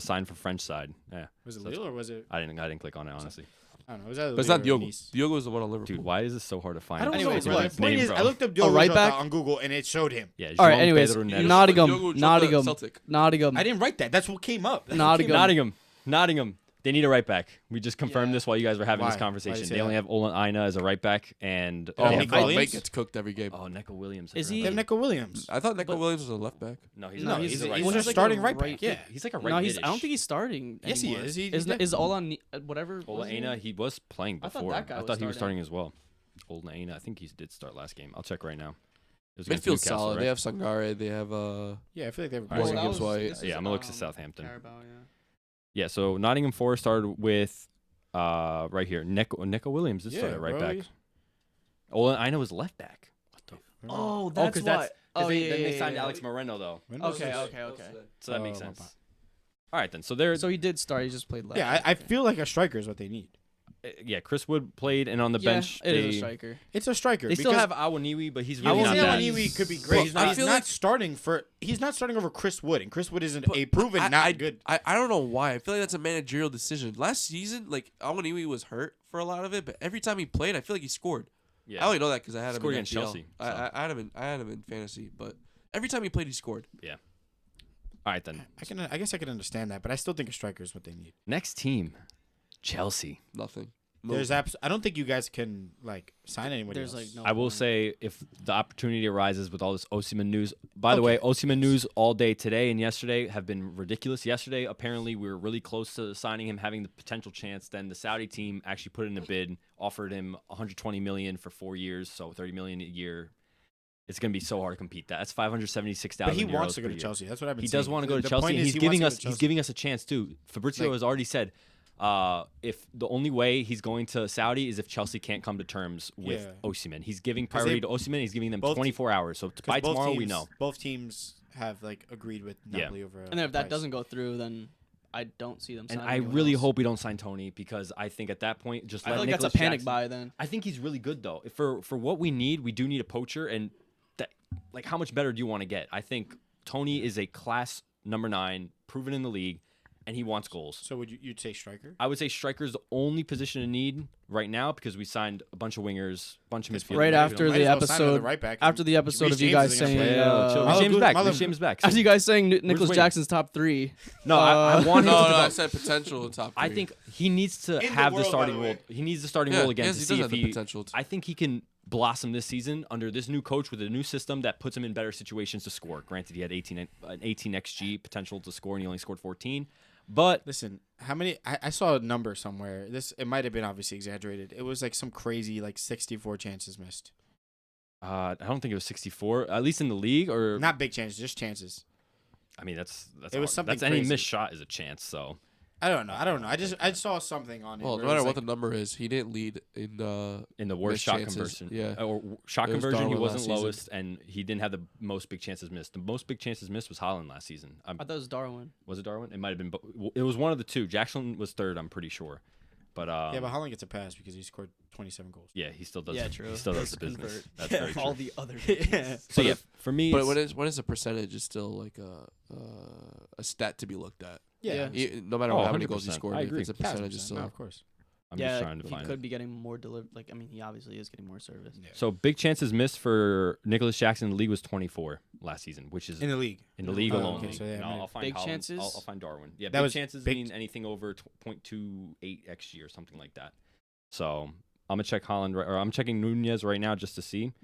to sign for French side. Yeah. Was it So Lille or was it? I didn't click on it honestly. I don't know. It was either But it's not Lille or Diogo. Nice. Diogo is the one on Liverpool. Dude, why is this so hard to find? I don't Anyways, know. what? The point Name, is, bro. I looked up Diogo right Jota back? on Google and it showed him. Yeah. All right. João Anyways, Pedro Neto. Nottingham. Nottingham. Celtic. I didn't write that. That's what came up. Nottingham. They need a right back. We just confirmed Yeah. this while you guys were having Why? this Why do conversation. you say They only that? have Olan Aina as a right back, and Oh, they have- Nico Mate Williams? gets cooked every game. Oh, Neko Williams. Is a he- They have right Nico Williams. I thought Nico Williams was a left back. back. No, he's No, not. he's He's a a- right He's Well, back. just like starting a right back. right- Yeah. He's like a right No, mid-ish. I don't think he's starting. Yes, he anymore. is. He's Is Olan whatever? Ola was his Aina, name? he was playing I thought before. that guy I was thought he was starting. starting as well. Ola Aina, I think he did start last game. I'll check right now. It was against Midfield's Newcastle, solid. right? They have Sangare. They have Yeah, I feel like they have a Well, Morgan that Gibbs White. this Yeah, is, I'm gonna look to Southampton. Carabao, yeah. Yeah, so Nottingham Forest started with right here, Neko Williams is started right back. Ola Aina was left back. What the? Oh, Because then they signed yeah. Alex Moreno though, Okay. so that makes Oh, sense. my bad. All right then, so there. So he did start. He just played left. Yeah, I feel like a striker is what they need. Yeah, Chris Wood played, and on the Yeah, bench it is they a striker. It's a striker. they still because have Awoniyi, but he's You really can not say that. Awoniyi could be Well, great. He's I not, feel not like- starting for. He's not starting over Chris Wood, and Chris Wood isn't But a proven not good. I don't know why. I feel like that's a managerial decision. Last season, like Awoniyi was hurt for a lot of it, but every time he played, I feel like he scored. Yeah. I only know that because I had him Scored in against FPL. Chelsea, I so. I had him in fantasy, but every time he played, he scored. All right then. I guess I can understand that, but I still think a striker is what they need. Next team, Chelsea. Nothing. There's I don't think you guys can like sign anybody There's else. like no. I will point. say if the opportunity arises with all this Osimhen news. By the way, Osimhen news all day today and yesterday have been ridiculous. Yesterday, apparently, we were really close to signing him, having the potential chance. Then the Saudi team actually put in a bid, offered him 120 million for 4 years, so 30 million a year. It's going to be so hard to compete. That's 576,000. But he wants to euros go per to year. Chelsea. That's what I've been He saying. does want to go to The Chelsea, point and is he's he wants giving to go us to he's Chelsea. giving us a chance too. Fabrizio has already said if the only way he's going to Saudi is if Chelsea can't come to terms with Yeah. Osimhen. He's giving 'Cause priority they- to Osimhen. He's giving them both- 24 hours. So 'Cause by both tomorrow we teams- know. Both teams have like agreed with Yeah. Napoli over. And then if that price. doesn't go through, then I don't see them. And signing I anyone really else. hope we don't sign Tony because I think at that point just I let feel like Nicholas that's a panic Jackson- buy then. I think he's really good though. For what we need, we do need a poacher, and that like how much better do you want to get? I think Tony is a class number 9, proven in the league, and he wants goals. So you'd say striker? I would say striker's the only position in need right now because we signed a bunch of wingers, a bunch of midfielders. Right after Might the as well sign another episode, right back. after the episode Reece of you James guys isn't gonna saying, play. Chill. Malo James Gu- back. Malo- James back. after you guys saying Nicholas Wayne? Jackson's top 3. No, I want him No, to no, I develop. said potential top 3. I think he needs to In the have the world, by starting the role. way. He needs the starting Yeah, role again yes, to he see does if have the he. potential to. I think he can blossom this season under this new coach with a new system that puts him in better situations to score. Granted, he had an 18 xG potential to score, and he only scored 14. But Listen, how many? I saw a number somewhere. It might have been obviously exaggerated. It was like some crazy 64 chances missed. I don't think it was 64, at least in the league. Or Not big chances, just chances. I mean, that's It was hard. something That's any crazy. missed shot is a chance. So I don't know. I saw something on it. Well, where no it matter was what like- the number is, he didn't lead in in the worst missed shot chances. conversion, Yeah. or shot It was conversion, he Darwin last wasn't season. lowest, and he didn't have the most big chances missed. The most big chances missed was Holland last season. I thought it was Darwin. Was it Darwin? It might have been. It was one of the two. Jackson was third, I'm pretty sure. But yeah, but Holland gets a pass because he scored 27 goals. yeah, he still does. Yeah, true. He still does Does the business. convert. That's very true. All the other. So yeah, for me, But it's- when it's a percentage, it's still like a stat to be looked at. Yeah. No matter Oh, how many goals he 100%. scored, I if agree. it's a percentage, it's still. No, of course. I'm yeah, just trying to he find could it. be getting more delivered. Like, I mean, he obviously is getting more service. So big chances missed for Nicholas Jackson in the league was 24 last season, which is In the league. in the league Oh, alone. okay, so yeah, And I mean, I'll find big Holland. chances? I'll find Darwin. Yeah, That big was chances big- mean anything over 0.28 xG or something like that. So I'm gonna check Holland, or I'm checking Nunez right now just to see.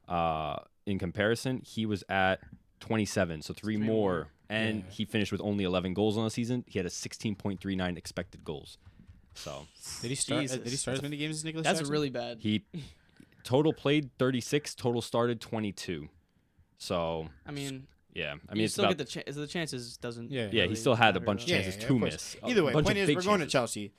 In comparison, he was at 27, so three more, and Yeah. he finished with only 11 goals on the season. He had a 16.39 expected goals. So Did he start? Did he Jesus. start as many games as Nicholas That's Jackson? really bad. he total played 36, total started 22. So I mean, yeah, I you mean it's still about get the chances doesn't. Yeah. yeah. He really still had a matter, bunch of though. Yeah, chances yeah, to of course. miss. Either A way, bunch point of is big we're going to chances. Chelsea.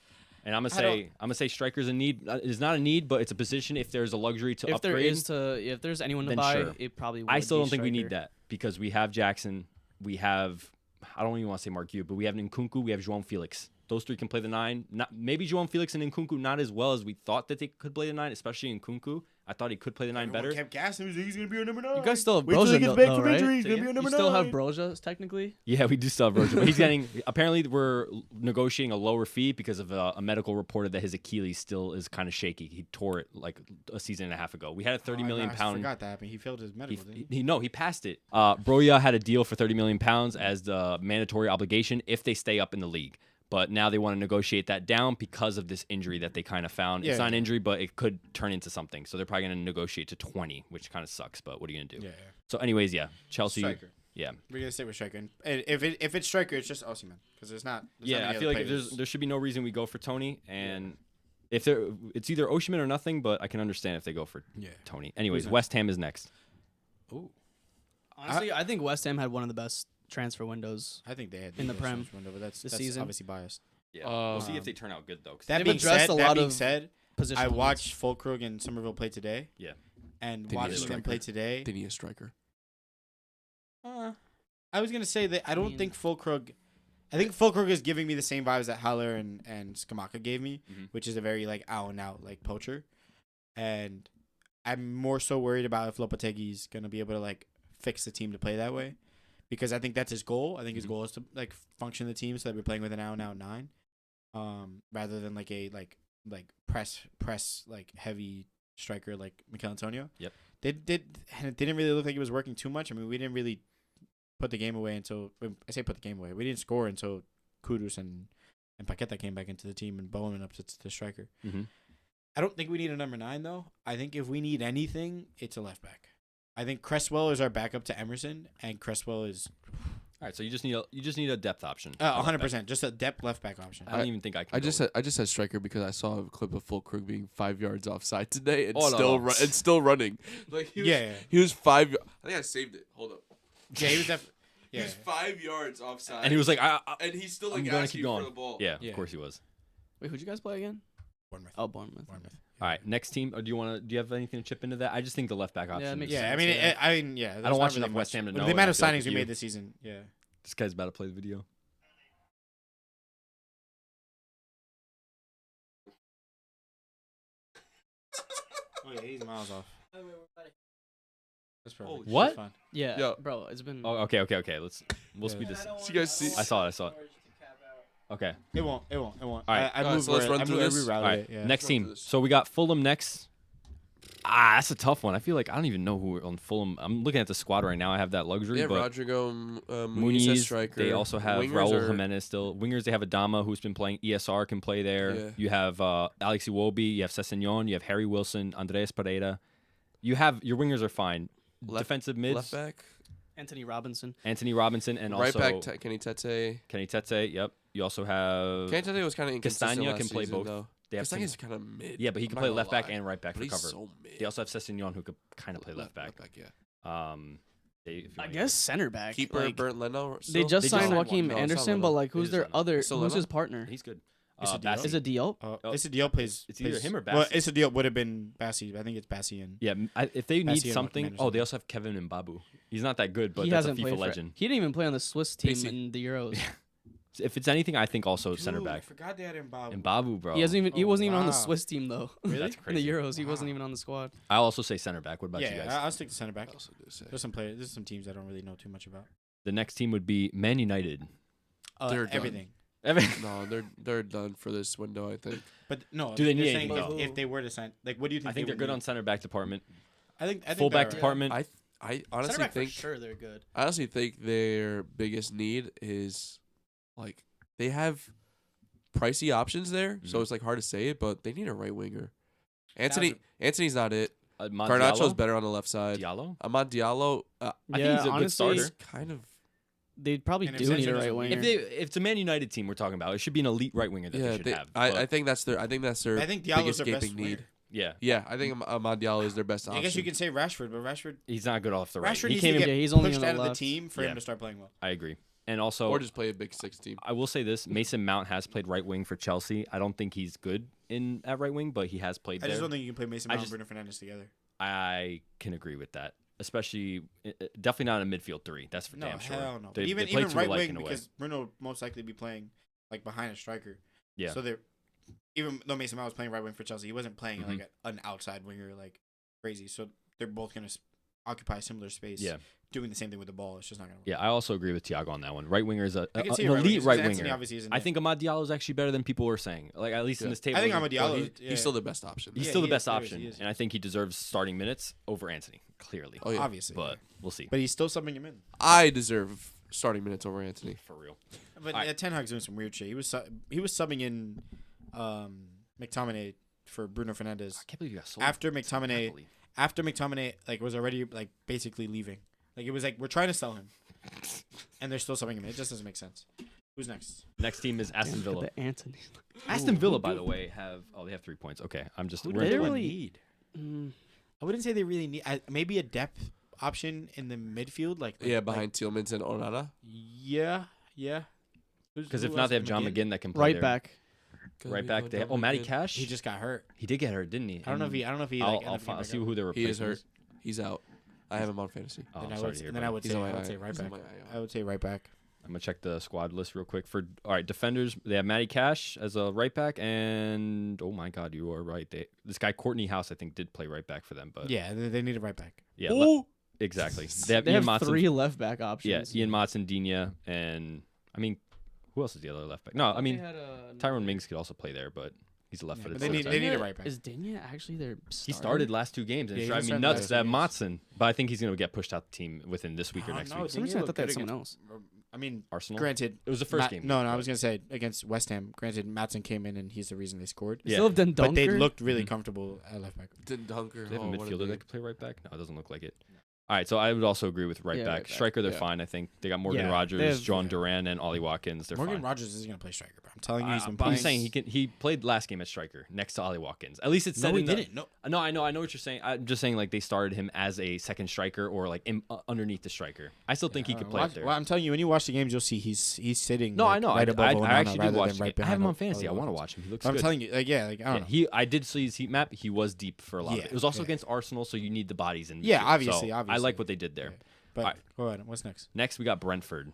And I'm I gonna say strikers in need is not a need, but it's a position. If there's a luxury to If upgrade, if there's anyone to then buy, sure. it probably. Would I still be don't think we need striker. that because we have Jackson, we have I don't even want to say Mark Yu, but we have Nkunku, we have João Felix. Those three can play the 9. Maybe João Felix and Nkunku not as well as we thought that they could play the 9, especially Nkunku. I thought he could play the 9 better. Kept gassing. He's going to be a number 9. You guys still have Wait till he Broja, gets back though, from right? injury. He's going to be a number You 9. still have Broja, technically? Yeah, we do still have Broja. But he's getting – apparently we're negotiating a lower fee because of a medical reported that his Achilles still is kind of shaky. He tore it like a season and a half ago. We had a 30 million pound – I forgot that happened. He failed his medical, didn't he? he passed it. Broja had a deal for 30 million pounds as the mandatory obligation if they stay up in the league. But now they want to negotiate that down because of this injury that they kind of found. Yeah, it's not an injury, but it could turn into something. So they're probably going to negotiate to 20, which kind of sucks. But what are you going to do? Yeah. So anyways, yeah, Chelsea. Striker. Yeah. We're going to stay with striker. And if it's striker, it's just Osimhen. Because there's not Yeah, I feel like there should be no reason we go for Tony. And if it's either Osimhen or nothing, but I can understand if they go for Tony. Anyways, Who's West Ham is next. Ooh. Honestly, I think West Ham had one of the best transfer windows. I think they had in the best Prem transfer window, but that's season. obviously biased. Yeah, we'll see if they turn out good, though. That They've being addressed said, a lot that being of said, positional I needs. watched Fulkrug and Somerville play today. Yeah. And They need a watching them striker. play today, They need a striker. I was gonna say that I don't mean- think Fulkrug. I think Fulkrug is giving me the same vibes that Haller and Skamaka gave me, which is a very like out and out like poacher, and I'm more so worried about if Lopetegui's gonna be able to like fix the team to play that way, because I think that's his goal. I think his goal is to like function the team so that we're playing with an out and out 9, rather than like a like press like heavy striker like Mikel Antonio. Yep. It didn't really look like it was working too much. I mean, we didn't really put the game away until I say put the game away. We didn't score until Kudus and Paqueta came back into the team and Bowman up to the striker. Mm-hmm. I don't think we need a number 9 though. I think if we need anything, it's a left back. I think Cresswell is our backup to Emerson, and Cresswell is All right, so you just need a depth option. 100%, just a depth left back option. I don't even think I can. I just said striker because I saw a clip of Fulkrug being 5 yards offside today and no. still running. Like he was, Yeah. he was 5. I think I saved it. Hold up. Yeah, he was definitely. He was 5 yards offside. and he was like, and he's still I'm like gonna asking keep going. for the ball. Yeah, Yeah. of course he was. Wait, who'd you guys play again? Bournemouth. Oh, Bournemouth. All right, next team. Or do you have anything to chip into that? I just think the left back option. it makes is- Yeah, I sense, mean, yeah. I mean, yeah. I don't watch enough West Ham to know. The amount and of I feel like signings with we you- made this season, yeah. This guy's about to play the video. Oh yeah, he's miles off. That's perfect. Holy What? That's fine. Yeah, Yeah. bro, it's been. Oh, okay. We'll Yeah. speed this. So you guys see- I saw it. Okay. It won't. All right. I Alright, moved so let's where- run I through moved- I this. rerouted All right. it, yeah. Next Let's team. run through this. So we got Fulham next. That's a tough one. I feel like I don't even know who on Fulham. I'm looking at the squad right now. I have that luxury. Yeah, but Rodrigo Muniz as Muniz. striker. They also have Wingers Raul are- Jimenez still. Wingers, they have Adama, who's been playing. ESR can play there. Yeah. You have Alex Iwobi. You have Sessegnon. You have Harry Wilson. Andres Pereira. You have your wingers are fine. Defensive mids. Left back. Anthony Robinson. Anthony Robinson and Right also back Kenny Tete. Kenny Tete. Yep. You also have Kenny Tete was kind of inconsistent Castagna last can play season, both. though. They have Castagna's kind of mid. yeah, but he I'm can not play gonna left back lie. and right back But for he's cover. so mid. They also have Sessegnon who could kind of play left back. Yeah. If you I wanna guess center back. Keeper like, Bernd Leno. they still? just They signed signed Joaquin No, it's not Anderson, but Leno. like, It who's is their Leno. other? It's still Who's Leno? his partner? He's good. Is it Bassi. Is it Diop? Issa Diop plays. It's either plays- him or Well, Bassi. Issa Diop would have been Bassi. I think it's Bassi and. Yeah, if they need Bassi and something. Joaquin Oh, Anderson. they also have Kevin Mbabu. He's not that good, but He that's a hasn't FIFA played. legend. He didn't even play on the Swiss team PC. in the Euros. If it's anything, I think also center Dude, I back. forgot they had Mbabu. Mbabu, bro. He hasn't even. He Oh, wasn't even on the wow. Swiss team though. Really? That's In crazy. the Euros, he wasn't Wow. even on the squad. I'll also say center back. What about you Yeah, guys? I'll stick to center back. I also do say. There's some players. There's some teams I don't really know too much about. The next team would be Man United. They're done. Everything. No, they're done for this window. I think. But no, Do they need they're saying anything, though? if they were to sign, like, what do you think? I think they they're would good need? on center back department. I think Fullback they're- department. I honestly Center back think. for sure they're good. I honestly think their biggest need is like they have pricey options there, so Mhm. it's like hard to say it, but they need a right winger. Anthony's not it. Ahmad Garnacho's Diallo? better on the left side. Diallo? Ahmad Diallo, I Yeah, think he's a good honestly, starter. kind of. They probably And if do need Sancho a right doesn't- winger. If it's a Man United team we're talking about, it should be an elite right winger that Yeah, they should have. I but- think that's their. I think that's their I think Diallo's biggest their best gaping need. winger. yeah, Yeah, I think Ahmad Diallo is their best option. I guess you can say Rashford, but Rashford he's not good off the right. Rashford He needs came to in. get he's only pushed on the out of the left. team for Yeah. him to start playing well. I agree. And also, or just play a big 6 team. I will say this: Mason Mount has played right wing for Chelsea. I don't think he's good at right wing, but he has played I there. just don't think you can play Mason I Mount just- and Bruno Fernandes together. I can agree with that. Especially, definitely not a midfield three. That's for No, damn sure. hell no. They, But even they play even too right alike wing in a way. because Bruno most likely be playing like behind a striker. Yeah. So they're even though Mason Mount was playing right wing for Chelsea, he wasn't playing like an outside winger like crazy. So they're both gonna occupy similar space. Yeah. Doing the same thing with the ball. It's just not gonna work. Yeah, I also agree with Tiago on that one. Right winger is an I can see elite right Anthony winger. obviously isn't I there. think Amad Diallo is actually better than people were saying. Like at least in this table. I think Amad Diallo. He's still the best option. He's Yeah, still the he best is, option, he is. and I think he deserves starting minutes over Anthony. Clearly, Oh yeah, obviously. but we'll see. But he's still subbing him in. I deserve starting minutes over Anthony. For real. But Alright. Ten Hag's doing some weird shit. He was subbing in McTominay for Bruno Fernandes I can't believe you got sold. after McTominay like was already like basically leaving. Like it was like we're trying to sell him, and they're still subbing him. It just doesn't make sense. Who's next? Next team is Aston Damn, look Villa. at the Anthony. Aston Villa, by the way, they have 3 points. Okay, I'm just. Who we're do they in- really need? Mm, I wouldn't say they really need maybe a depth option in the midfield. Like Yeah, behind Tielemans and Onana. Yeah. Because if not, they have John McGinn that can play right there. back. Right back. They Matty Cash. He just got hurt. He did get hurt, didn't he? I don't know if he. I'll like, ended up getting I'll back see up. who they're He is replacing. hurt. He's out. I have him on fantasy. Oh, Then I'm I sorry would, to hear then about I would He's say on my I would say IR. right He's on back. my IR. I would say right back. that. I'm gonna check the squad list real quick. All right, defenders. They have Matty Cash as a right back, and oh my God, you are right. This guy Courtney House, I think, did play right back for them, but Yeah, they need a right back. yeah, exactly. They have They Ian have Matson. 3 left back Yeah, options. Ian Matson, Digne, and I mean, who else is the other left back? No, I mean Tyrone Mings could also play there, but he's a Yeah, left-footed. but they center. need a right back. Is Digne actually their He starter? started last 2 games, and Yeah, it's he driving me started nuts last to have 2 games. Matson. But I think he's going to get pushed out the team within this week or next week. For some reason I thought they had someone else. I mean, Arsenal. granted, It was the first game. No, I was gonna say against West Ham. Granted, Matson came in and he's the reason they scored. Yeah. Still have done But they Dunker. looked really Mhm. comfortable at left back. Didn't Dunker. Do they have a what midfielder name. that could play right back? No, it doesn't look like it. All right, so I would also agree with right Yeah, back. right back. Striker, they're Yeah. fine. I think they got Morgan Yeah, Rogers, they have- John yeah. Duran, and Ollie Watkins. They're Morgan fine. Rogers is gonna play striker, bro. I'm telling you, he's been But I'm playing. saying he played last game at striker next to Ollie Watkins. At least it's said No, he in the- didn't. No, No, I know what you're saying. I'm just saying like they started him as a second striker or like underneath the striker. I still think he could play up there. Well, I'm telling you, when you watch the games, you'll see he's sitting. No, like, I know. Right above I Onana actually did rather watch. than The right game. I have him behind on fantasy. I Ollie want to Watkins. watch him. He looks But I'm good. telling you, like, I don't Yeah, know. I did see his heat map. He was deep for a lot of Yeah, it. It was also yeah. against Arsenal, so you need the bodies in. Yeah, midfield. obviously, So I obviously. like what they did there. Yeah. But Alright. go ahead. What's next? Next, we got Brentford.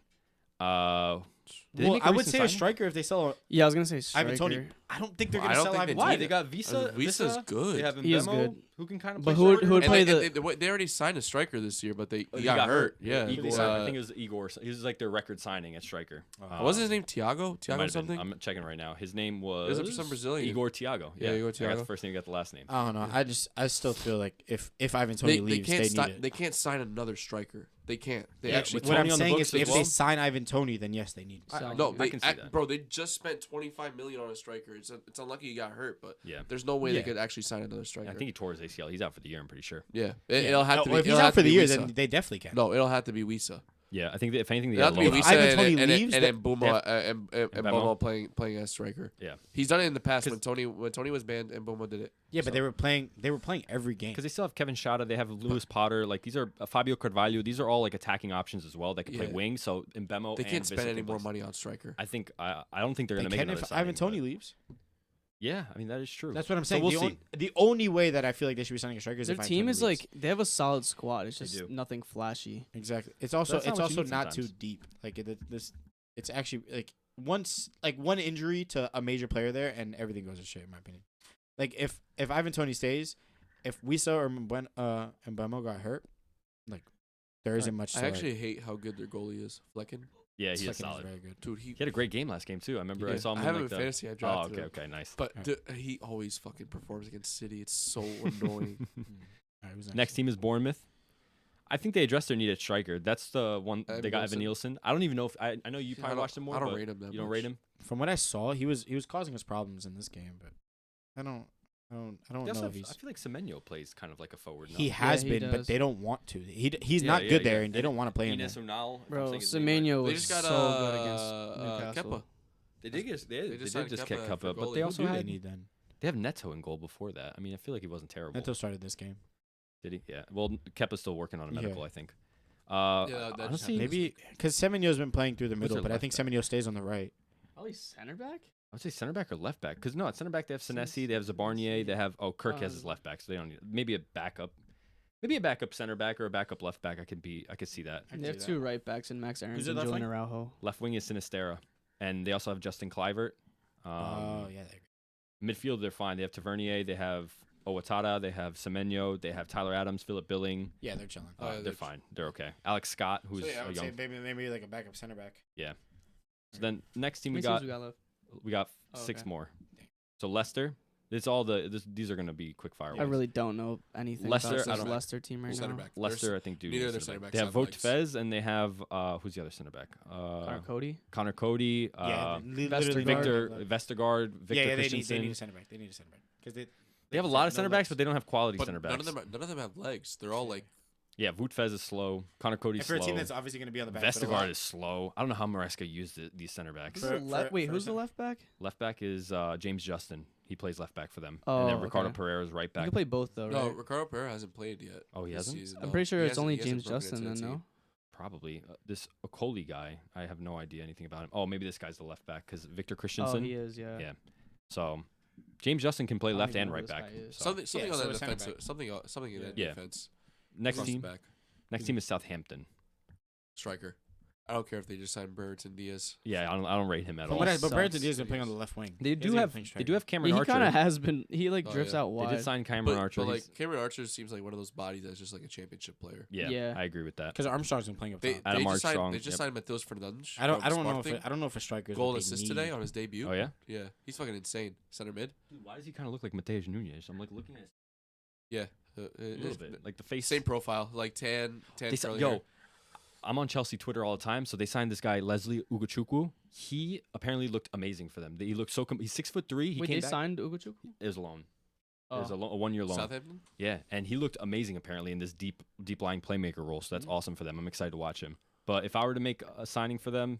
Did they Well, make a I would recent say a signing? striker if they sell Yeah, I was gonna say Ivan Toney. striker. I don't think they're Well, gonna I don't sell think Ivan they Why? Toney. They got Visa. Visa's good. They have He is Mbemo, good. who can kind of But play who striker. would And play they already signed a striker this year, but he Oh, got hurt. Yeah, Yeah, Igor, I think it was Igor. He was like their record signing at striker. wasn't his name Tiago? It might Tiago have been. something? I'm checking right now. His name was some Brazilian. Igor Tiago. Yeah, Igor I got Tiago. the first name. You got the last name. I don't know. I still feel like if Ivan Toney leaves, they need it. They can't sign another striker. They can't. They Yeah, actually with What Toney I'm on the saying books is, as if well? they sign Ivan Toney, then yes, they need it. Sounds No, good. I can see that. bro. They just spent 25 million on a striker. It's unlucky he got hurt, but Yeah. there's no way Yeah. they could actually sign another striker. I think he tore his ACL. He's out for the year. I'm pretty sure. Yeah, Yeah. it'll have to be. Well, if he's it'll have out to for the be year, Wisa. then they definitely can. No, it'll have to be Wisa. Yeah, I think that if anything, they It'll got have to be low. Wisa Ivan and, Toney and, leaves, and then Buma have- and Mbemo. Buma playing as striker. Yeah. He's done it in the past 'Cause- when Tony was banned and Buma did it. Yeah, but So- they were playing every game. Because they still have Kevin Shada, they have Lewis Potter. Like these are Fabio Carvalho. These are all like attacking options as well that can play Yeah. wing. So Mbemo They and can't spend Visa any can more play- money on striker. I think I don't think they're They gonna make can another if signing, Ivan Toney but- leaves. Yeah, I mean that is true. That's what I'm So saying. we'll the, see. the only way that I feel like they should be signing a striker is Their if Ivan team Toney is leaves. like they have a solid squad. It's They just do. nothing flashy. Exactly. It's also That's not what you need not too sometimes. deep. Like it's actually like one injury to a major player there and everything goes to shit in my opinion. Like if Ivan Toney stays, if Wisa or Mbemo got hurt, like there isn't much. I to actually hate how good their goalie is, Flecken. Yeah, like, he is Flecken solid. very good. Dude, he He had a great game last game too. I remember I Yeah. saw him. I in, have like him in the, fantasy. I Oh, drafted okay, him. okay, nice. But Alright. he always fucking performs against City. It's so annoying. Alright, who's Next team is Bournemouth. I think they addressed their need at striker. That's the one Evan they got. Evan Nielsen. Nielsen. I don't even know if I know you See, probably watched him more. I don't but rate him that You don't much. rate him. From what I saw, he was causing us problems in this game, but I don't They know also if have, he's. I feel like Semenyo plays kind of like a forward. He now. has he been, but does. they don't want to. He's Yeah, not yeah, good there, yeah. and they don't want to play him there. Ines Unal, if I'm Bro, saying his name right. Semenyo They was just got so good against Newcastle. Kepa. They did get they just did signed just Kepa get for Kepa, but goalie. they Who also Who do they had need then? they have Neto in goal before that. I mean, I feel like he wasn't terrible. Neto started this game. Did he? Yeah. Well, Kepa's still working on a Yeah. medical, I think. Yeah, that just Honestly, Maybe because Semenyo's been playing through the Who's middle, their but I left think back? Semenyo stays on the right. Probably center back. I would say center back or left back. Because no, at center back they have Senesi, they have Zabarnier, they have Kirk has his left back, so they don't need maybe a backup. Maybe a backup center back or a backup left back. I could see that. I can They have see two right backs in Max Aarons their and left Joey wing? Araujo. Left wing is Sinistera. And they also have Justin Clivert. Oh, yeah. Midfield, they're fine. They have Tavernier. They have Owatara. They have Semenyo. They have Tyler Adams, Philip Billing. Yeah, they're chilling. They're fine. They're okay. Alex Scott, who's So, yeah, I a would young. say maybe like a backup center back. So then next team How we many got teams we got left? we got Oh, 6 okay. more. So Leicester. It's all these are gonna be quick fire. I ones. really don't know anything Leicester, about I this don't- Leicester team right Center now. back. Leicester, I think, do neither need of their center center back. backs They have have legs. Votfez and they have who's the other center back? Connor Cody. Connor Cody. Yeah, Vestergaard. Victor Vestergaard. Victor Yeah, Christensen. they need a center back. They need a center back because They have a lot of no center backs, legs. but they don't have quality But center none backs. of them have legs. They're all like Yeah, Votfez is slow. Connor Cody's And for a slow. team that's obviously going to be on the back foot a Vestergaard lot. is slow. I don't know how Maresca used these center backs. Who's the wait, who's the left back? Left back is James Justin. He plays left back for them. Oh, and then Ricardo okay. Pereira is right You back. can play both though, no. right? Ricardo Pereira hasn't played yet. Oh, he this hasn't? season, I'm no. pretty sure He it's only hasn't James broken into Justin the then, team. no? Probably. This Okoli guy, I have no idea anything about him. Oh, maybe this guy's the left back because Victor Oh, Christensen. he is, yeah. Yeah. So James Justin can play I don't left even and know who right this back. guy is. So. Something Yeah, on so that a center defense. back. Something in that Yeah. defense. Next Across the team. back. Next team is Southampton. Striker. I don't care if they just signed Brereton Diaz. Yeah, I don't rate him at But all. But sucks. Brandon Diaz has been playing on the left wing. They He do hasn't have been playing they do have striker. Cameron he Archer. kind of has been. He like Oh, drifts yeah. out They wide. did sign Cameron Archer. But He's- like Cameron Archer seems like one of those bodies that's just like a championship player. yeah, Yeah. I agree with that. Because Armstrong's been playing up They top. Adam just signed, Armstrong, they just yep. signed Mateus Fernandes. I don't from know if Sporting. I don't know if a striker is Goal what and they assist need. today on his debut. Oh yeah. Yeah, he's fucking insane. Center mid. Dude, why does he kind of look like Mateus Nunez? I'm like looking at his Yeah, a little bit, like the face. Same profile, like tan They curly yo, hair. I'm on Chelsea Twitter all the time, so they signed this guy Leslie Ugachukwu. He apparently looked amazing for them. He looked so. He's 6'3". He Wait, came they back. signed Ugachukwu? It was a loan. It was Oh. a 1 year loan. Southampton. Yeah, and he looked amazing apparently in this deep lying playmaker role. So that's awesome for them. I'm excited to watch him. But if I were to make a signing for them,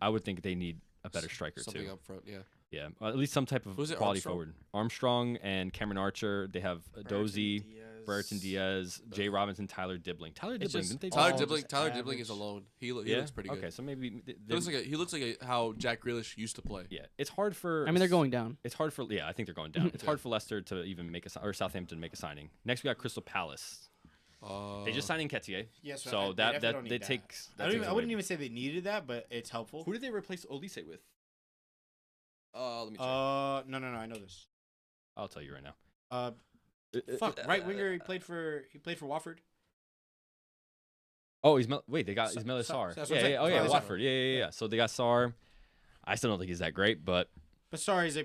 I would think they need a better striker Something too. up front. Yeah. Yeah, at least some type of Who's it, quality Armstrong? forward. Armstrong and Cameron Archer. They have Dozie, Brereton Diaz, Jay Robinson, Tyler Dibbling. Tyler It's Dibbling, just didn't they? all Tyler just Dibbling. Tyler Dibbling is average. alone. He yeah? looks pretty good. Okay, so maybe He looks like how Jack Grealish used to play. yeah, it's hard for. I mean, they're going down. It's hard for I think they're going down. It's Yeah. hard for Leicester to even make or Southampton to make a signing. Next we got Crystal Palace. They just signed Nketiah. Yeah, So that they take. I wouldn't even say they needed that, but it's helpful. Who did they replace Olise with? Let me check. No, I know this. I'll tell you right now. Fuck, right winger. He played for Watford. Oh, they got Sa- Ismail Sa- Sarr. that's what I'm Yeah, saying. yeah, oh yeah, Sarr. Watford. Yeah. So they got Sarr. I still don't think he's that great, but But sorry, is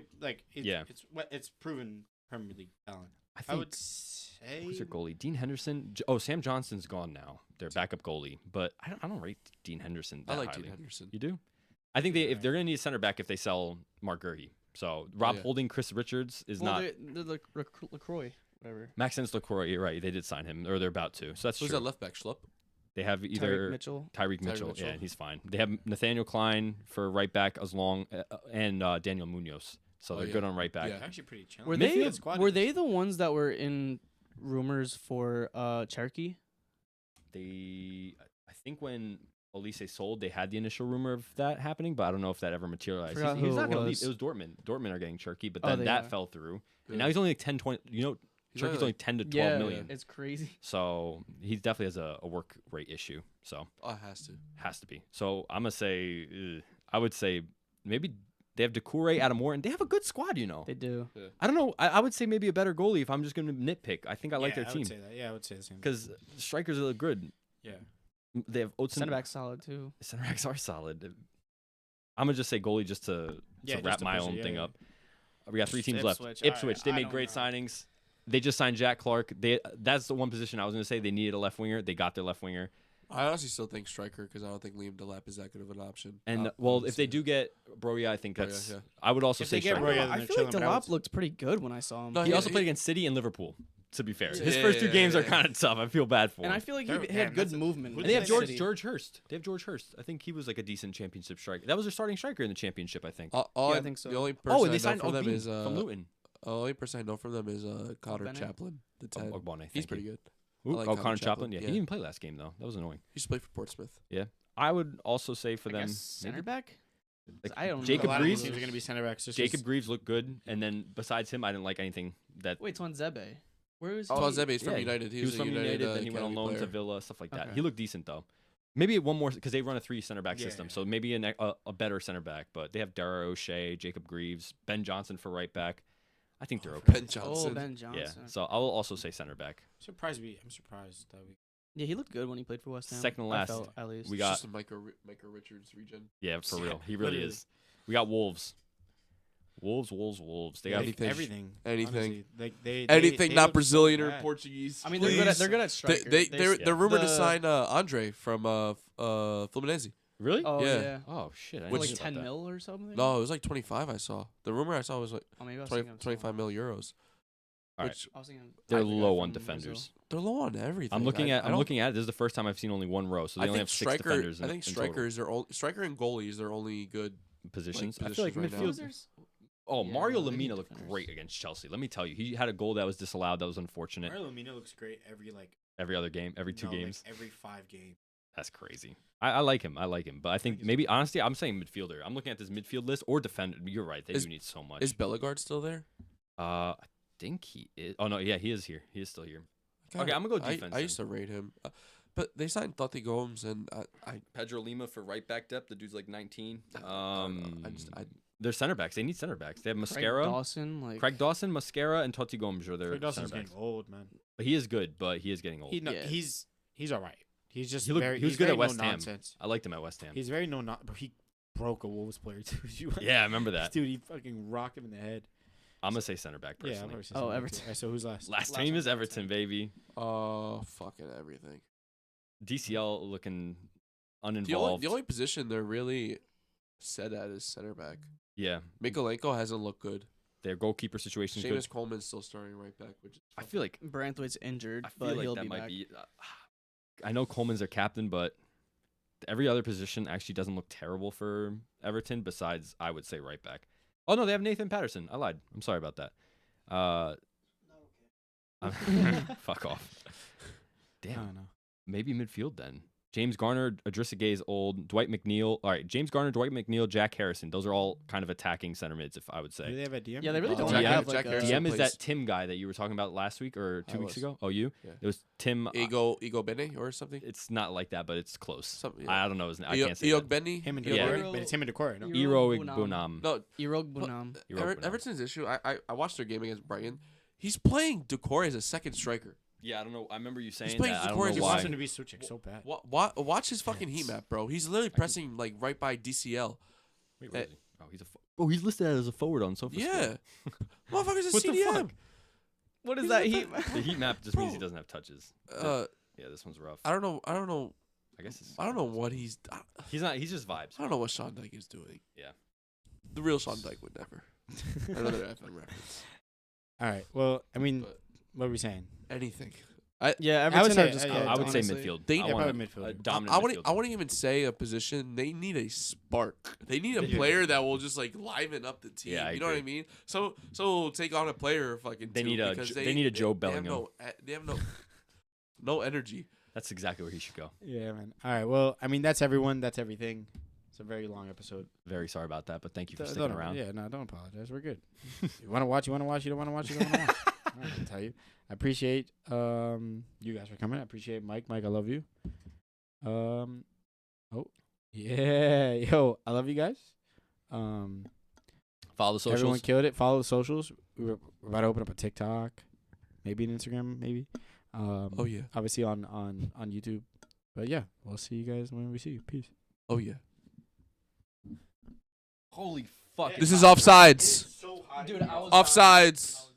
Yeah. it's proven Premier League talent. I I think would say who's their goalie? Dean Henderson. Sam Johnston's gone now. Their backup goalie, but I don't rate Dean Henderson that I like highly. Dean Henderson. You do? I think if they're gonna need a center back if they sell Mark Gurhey. So Rob yeah. Holding, Chris Richards is Well, not. they're LaCroix, whatever. Maxence LaCroix, you're right. They did sign him, or they're about to. So that's Who's true. that left back? Schlupp. They have Tyreek either Mitchell. Tyreek Mitchell. Yeah, he's fine. They have Nathaniel Klein for right back as long, and Daniel Munoz. So Oh, they're yeah. good on right back. Yeah. actually pretty chilling. Were they the ones that were in rumors for Cherokee? I think when Olise sold, they had the initial rumor of that happening, but I don't know if that ever materialized. Forgot He's who not it going to leave. was. It was Dortmund. Dortmund are getting Cherokee, but Oh, then they that are. fell through. Yeah. And now he's only like 10, 20. Cherokey's only 10 to 12 million. It's crazy. So he definitely has a work rate issue. So Oh, it has to. has to be. So I'm going to say, I would say maybe they have Decoure, Adam Moore, and they have a good squad, They do. I don't know. I would say maybe a better goalie if I'm just going to nitpick. I think I like their I team would say that. Yeah, I would say the same. because strikers are good. Yeah. They have Oatson. Center back solid too. Center backs are solid. I'm gonna just say goalie just to just wrap to my push it, own yeah, thing yeah. up. We got 3 teams Ipswich. left. All Ipswich. right, They I made don't great know. signings. They just signed Jack Clark. That's the one position I was gonna say they needed a left winger. They got their left winger. I honestly still think striker because I don't think Liam Delap is that good of an option. And I'll if they say do get Broya, I think Broya, that's. yeah. I would also If say they get striker. Broya, then I they're feel like chilling, but I would Delop looked pretty good when I saw him. No, He Yeah, also he- played against City and Liverpool. To be fair, his Yeah, first 2 yeah, games yeah, are yeah. kind of tough. I feel bad for him. And I feel like They're- he damn, had good that's a- movement. who And they have did George City. Hurst. They have George Hurst. I think he was like a decent championship striker. That was their starting striker in the championship, I think. Yeah, I think so. The only person Oh, I and they know signed from them Ogbene is from Luton. the only person I know from them is Connor Bennett? Chaplin, the 10. Ogbene, He's thank pretty you. good. Ooh, I like Connor Connor Chaplin. Chaplin, Yeah, he yeah. didn't even play last game though. That was annoying. He used to play for Portsmouth. I would also say for I them, guess center maybe, back. like, I don't know. Jacob a lot of Greaves. these teams are going to be center backs. just Jacob 'cause- Greaves looked good, and then besides him, I didn't like anything that. Wait, Zebe. Where was he? Tuanzebe is from yeah, United. He was from United, then he went on academy loan to player. Villa, stuff like that. Okay. He looked decent though. Maybe one more because they run a 3 center back Yeah, system, yeah. so maybe a better center back. But they have Dara O'Shea, Jacob Greaves, Ben Johnson for right back. I think they're okay. Ben Johnson. Oh, Ben Johnson. Yeah, so I will also say center back. I'm surprised that we. Yeah, he looked good when he played for West Ham. Second to I last. felt, at least. We It's got just a Micah Richards regen. yeah for Yeah, real. He really literally. is. We got Wolves. Wolves. They got Anything. everything. Anything. Honestly. Like Anything they not look so Brazilian or bad. Portuguese. I mean, please. they're good at striker. They're rumored to the- sign Andre from Fluminense. really. Oh Yeah. yeah. Oh shit! I For didn't like hear about 10 that. mil or something. No, it was like 25. I saw the rumor I saw was like Oh, maybe I was 20, thinking of 25 someone mil else. euros. All right. Which I was thinking. They're I think low from on Brazil. defenders. they're low on everything. I'm looking I at don't- it. This is the first time I've seen only one row, so they I only think have 6 defenders. I think in total. strikers are striker and goalies are only good. Positions. like, I feel like positions right now. midfield. Oh, Yeah, Mario they need Lamina looked defenders. great against Chelsea. Let me tell you, he had a goal that was disallowed. That was unfortunate. Mario Lamina looks great Every other game, every 2 no, games. like every 5 games. That's crazy. I like him. But I think maybe honestly, I'm saying midfielder. I'm looking at this midfield list or defender. You're right. They Is- do need so much. Is Bellegarde still there? I think he is. Oh no, yeah, he is here. He is still here. Okay, I'm gonna go defense I used to rate him, but they signed Totti Gomes and I Pedro Lima for right back depth. The dude's like 19. I They're center backs. They need center backs. They have Craig Mascara, Dawson, like Craig Dawson, Mascara, and Totti Gomes are their Craig center Dawson's backs. getting old, man. But he is good, but he is getting old. Yeah. He's all right. He's just He was he's good very at West no Ham. nonsense. I liked him at West Ham. He's very but he broke a Wolves player too. Yeah, I remember that. Dude, he fucking rocked him in the head. I'm gonna say center back Yeah, I've personally. never seen Oh, something like Everton. that. Alright, so who's last? Last Last team one. is Everton, baby. fucking everything. DCL looking The uninvolved. only position they're really set at is center back. Yeah, Mikolenko hasn't looked good. their goalkeeper situation is good. Seamus Coleman's still starting right back, which is I feel like Branthwaite's injured, I feel but like he'll that be might back. be. I know Coleman's their captain, but every other position actually doesn't look terrible for Everton. Besides, I would say right back. Oh no, they have Nathan Patterson. I lied. I'm sorry about that. Fuck off. I Damn. don't know. Maybe midfield then. James Garner, Idrissa Gueye old. Dwight McNeil. All right, James Garner, Dwight McNeil, Jack Harrison. Those are all kind of attacking center mids, if I would Do say. they have a DM? Yeah, they really don't Jack- have Jack like a Harrison. DM is plays- that Tim guy that you were talking about last week or 2 I weeks was. ago? Oh, you? Yeah. It was Tim. Ego Bene or something. It's not like that, but it's close. Something, yeah. I don't know his name. I can't say that. Benny. Him and Yeah. Decore, but it's him and Decore. No? Iro- Iro Igbonam. No, Irog Bunam. Everton's issue. I watched their game against Brighton. He's playing Decore as a second striker. Yeah, I don't know. I remember you saying playing that. I don't Decore know as He a why. wants him to be switching so bad. Watch his fucking heat map, bro. He's literally pressing like right by DCL. Wait, where is he? Oh, he's listed as a forward on SofaScore. Yeah, motherfucker's a What the CDM. fuck? What is He's that a heat? The heat map just means he Bro. doesn't have touches. Yeah, this one's rough. I don't know. I guess it's, I don't know what he's. he's not. He's just vibes. I don't know what Sean Dyke is doing. Yeah. The real Sean Dyke would never. Another FM reference. All right. Well, I mean, But what are we saying? anything. Yeah, I would Everton say- are just yeah, cooked, I would say honestly. midfield. They- I Yeah, want probably a midfield. dominant I midfield. wouldn't even say a position. They need a spark. They need a They do. player that will just like liven up the team. Yeah, I you know what I agree. mean? So take on a player fucking. They two need a because they need a Joe They have Bellingham. they have no energy. That's exactly where he should go. Yeah, man. All right. Well, I mean, that's everyone. That's everything. It's a very long episode. Very sorry about that, but thank you for Don't- sticking don't- around. Yeah, no, don't apologize. We're good. You want to watch? You want to watch? You don't want to watch? You don't want to watch? I'm not gonna tell you. I appreciate you guys for coming. I appreciate Mike. Mike, I love you. Oh, yeah, yo, I love you guys. Follow the socials. Everyone killed it. Follow the socials. We're about to open up a TikTok, maybe an Instagram, maybe. Oh yeah. Obviously on YouTube. But yeah, we'll see you guys when we see you. Peace. Oh yeah. Holy fuck! This is offsides. Dude, I was Offsides.